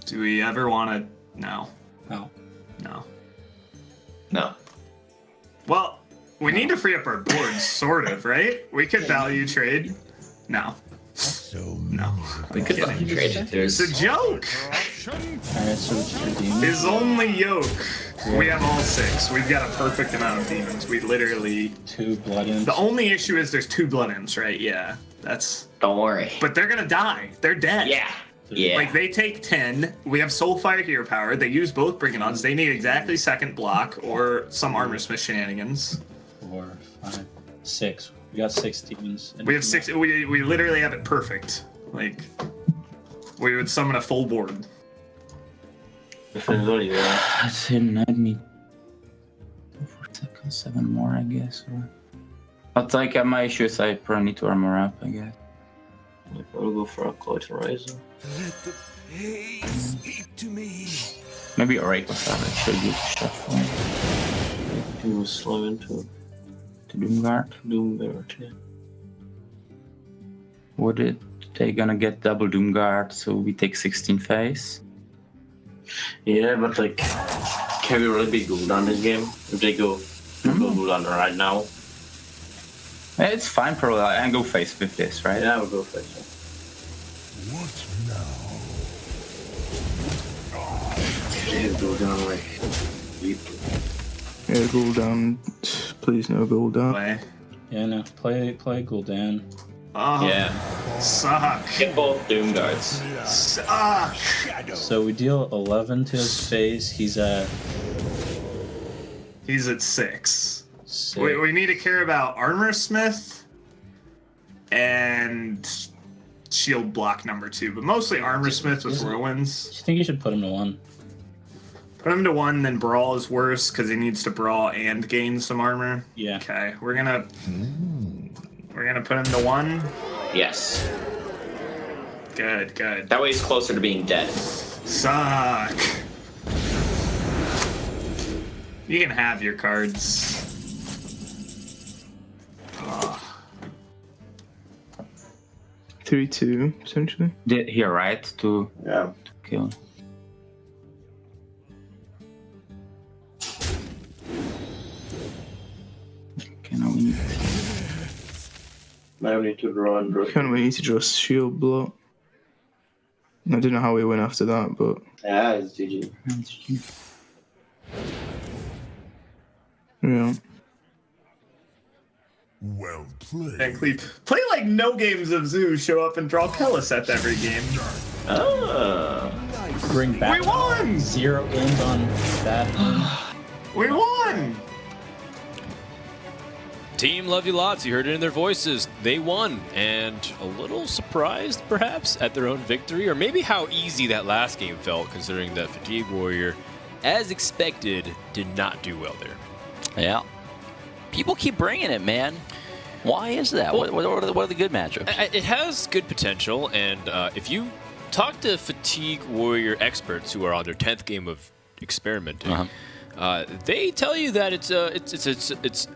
Do we ever want to? No. No. No. No. Well, we need to free up our boards, sort of, right? We could value trade. No. No. We could value trade. It's a joke. Alright, so it's your demon. His only yoke. We have all 6. We've got a perfect amount of demons. We literally 2 blood imps. The only issue is there's 2 blood imps, right? Yeah. That's. Don't worry. But they're gonna die. They're dead. Yeah. Yeah. Like they take 10. We have Soulfire Hero Power. They use both Bring-It-Ons. They need exactly second block or some Armor Smith shenanigans. 4, 5, 6. We got 6 demons. We have 6. We literally have it perfect. Like we would summon a full board. I think I need 4 seconds, 7 more, I guess. But like my issue is I probably need to armor up, I guess. I'll go for a Cloyd Horizon. Let the pain speak to me. Maybe Oracle Savage should use shuffle. You slow into Doomguard. Yeah. Would it? They gonna get double Doomguard, so we take 16 face. Yeah, but like, can we really beat Gul'dan this game? If they go Gul'dan right now? It's fine, probably. I can go face with this, right? Yeah, we'll go face. What now? Yeah, Gul'dan like. Yeah, Gul'dan. Please no Gul'dan. Yeah, no. Play Gul'dan. Oh, yeah. Suck. Get both Doomguards. Suck. So we deal 11 to his face. He's at 6. We need to care about Armor Smith and Shield Block number 2, but mostly Armor Smith with Ruins. I think you should put him to 1. Put him to 1, then Brawl is worse because he needs to Brawl and gain some armor. Yeah. Okay, we're gonna put him to 1. Yes. Good. That way he's closer to being dead. Suck. You can have your cards. 3-2 potentially. Here, right? To kill. Now we need to draw and draw. Can we need to draw Shield Block? I don't know how we win after that, but Yeah, it's GG. yeah. Well played. And play like no games of Zoo, show up and draw Peliseth every game. Bring back We won! 0 games on that. We won! Team love you lots. You heard it in their voices. They won, and a little surprised, perhaps, at their own victory, or maybe how easy that last game felt, considering that Fatigue Warrior, as expected, did not do well there. Yeah. People keep bringing it, man. Why is that? Well, what are the good matchups? It has good potential, and if you talk to Fatigue Warrior experts who are on their 10th game of experimenting, they tell you that it's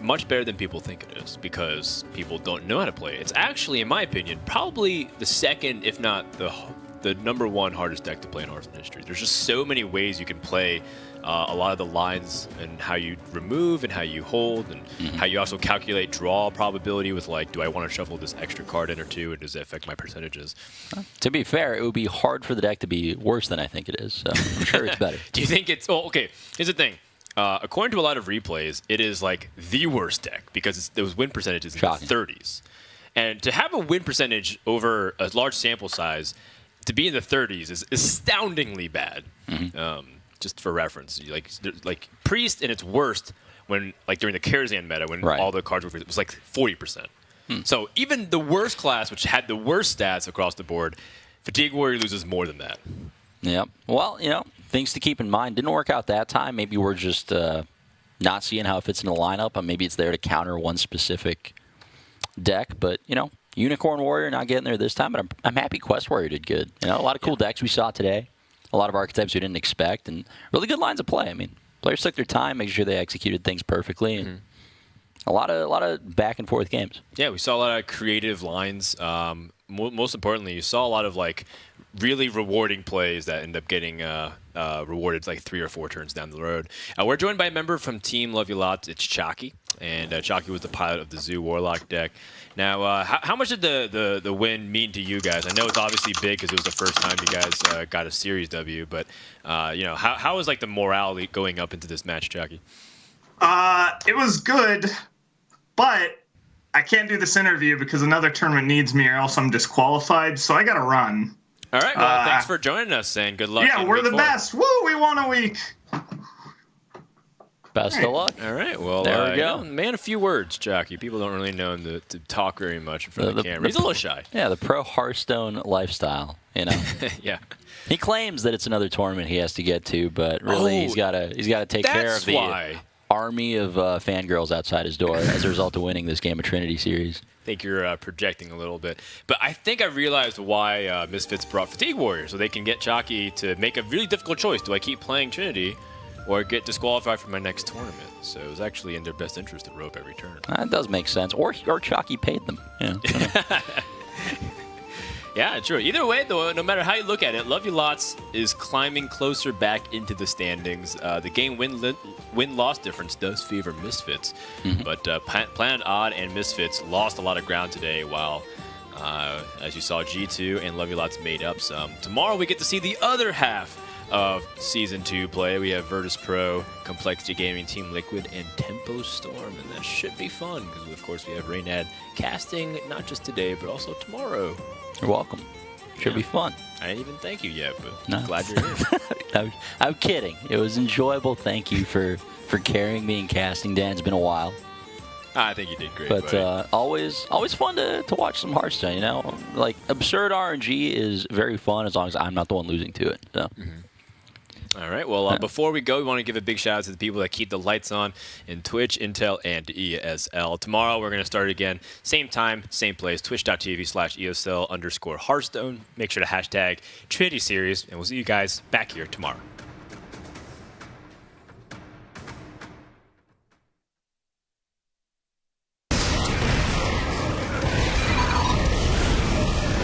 much better than people think it is because people don't know how to play it. It's actually, in my opinion, probably the second, if not the number 1 hardest deck to play in Hearthstone history. There's just so many ways you can play a lot of the lines and how you remove and how you hold and how you also calculate draw probability with like, do I want to shuffle this extra card in or two, and does it affect my percentages? To be fair, it would be hard for the deck to be worse than I think it is, so I'm sure it's better. Do you think it's... Well, okay, here's the thing. According to a lot of replays, it is like the worst deck because those win percentages in the 30s. And to have a win percentage over a large sample size to be in the 30s is astoundingly bad. Just for reference, like Priest in its worst when like during the Karazhan meta when all the cards were free, it was like 40%. So even the worst class, which had the worst stats across the board, Fatigue Warrior loses more than that. Yep. Well, things to keep in mind. Didn't work out that time. Maybe we're just not seeing how it fits in the lineup, and maybe it's there to counter one specific deck. But Unicorn Warrior not getting there this time. But I'm happy Quest Warrior did good. A lot of cool decks we saw today. A lot of archetypes we didn't expect, and really good lines of play. I mean, players took their time, making sure they executed things perfectly, and a lot of back and forth games. Yeah, we saw a lot of creative lines. Most importantly, you saw a lot of like really rewarding plays that end up getting rewarded like 3 or 4 turns down the road. We're joined by a member from Team Love You Lots. It's Chalky, and Chalky was the pilot of the Zoo Warlock deck. Now, how much did the win mean to you guys? I know it's obviously big because it was the first time you guys got a series W, but how was like the morale going up into this match, Chalky? It was good, but I can't do this interview because another tournament needs me or else I'm disqualified, so I gotta run. All right, well, thanks for joining us, and good luck. Yeah, we're the best. Woo, we won a week. Best of luck. All right, well, there we go. Man, a few words, Jockey. People don't really know him to talk very much in front of the camera. He's a little shy. Yeah, the pro Hearthstone lifestyle, Yeah. He claims that it's another tournament he has to get to, but really he's got to take care of the army of fangirls outside his door as a result of winning this game of Trinity Series. I think you're projecting a little bit. But I think I realized why Misfits brought Fatigue Warrior, so they can get Chalky to make a really difficult choice. Do I keep playing Trinity or get disqualified from my next tournament? So it was actually in their best interest to rope every turn. That does make sense. Or Chalky paid them. Yeah, true. Either way, though, no matter how you look at it, Love You Lots is climbing closer back into the standings. The game win-loss difference does favor Misfits, but Planet Odd and Misfits lost a lot of ground today, while, as you saw, G2 and Love You Lots made up some. Tomorrow we get to see the other half of Season 2 play. We have Virtus Pro, Complexity Gaming, Team Liquid, and Tempo Storm, and that should be fun, because, of course, we have Raynad casting not just today, but also tomorrow. You're welcome. Should be fun. I didn't even thank you yet, but I'm glad you're here. I'm kidding. It was enjoyable. Thank you for for carrying me in casting, Dan. It's been a while. I think you did great. But always fun to watch some Hearthstone, you know? Like, absurd RNG is very fun as long as I'm not the one losing to it. So. All right. Well, before we go, we want to give a big shout out to the people that keep the lights on in Twitch, Intel, and ESL. Tomorrow, we're going to start again. Same time, same place, twitch.tv/ESL_Hearthstone. Make sure to hashtag Trinity Series, and we'll see you guys back here tomorrow.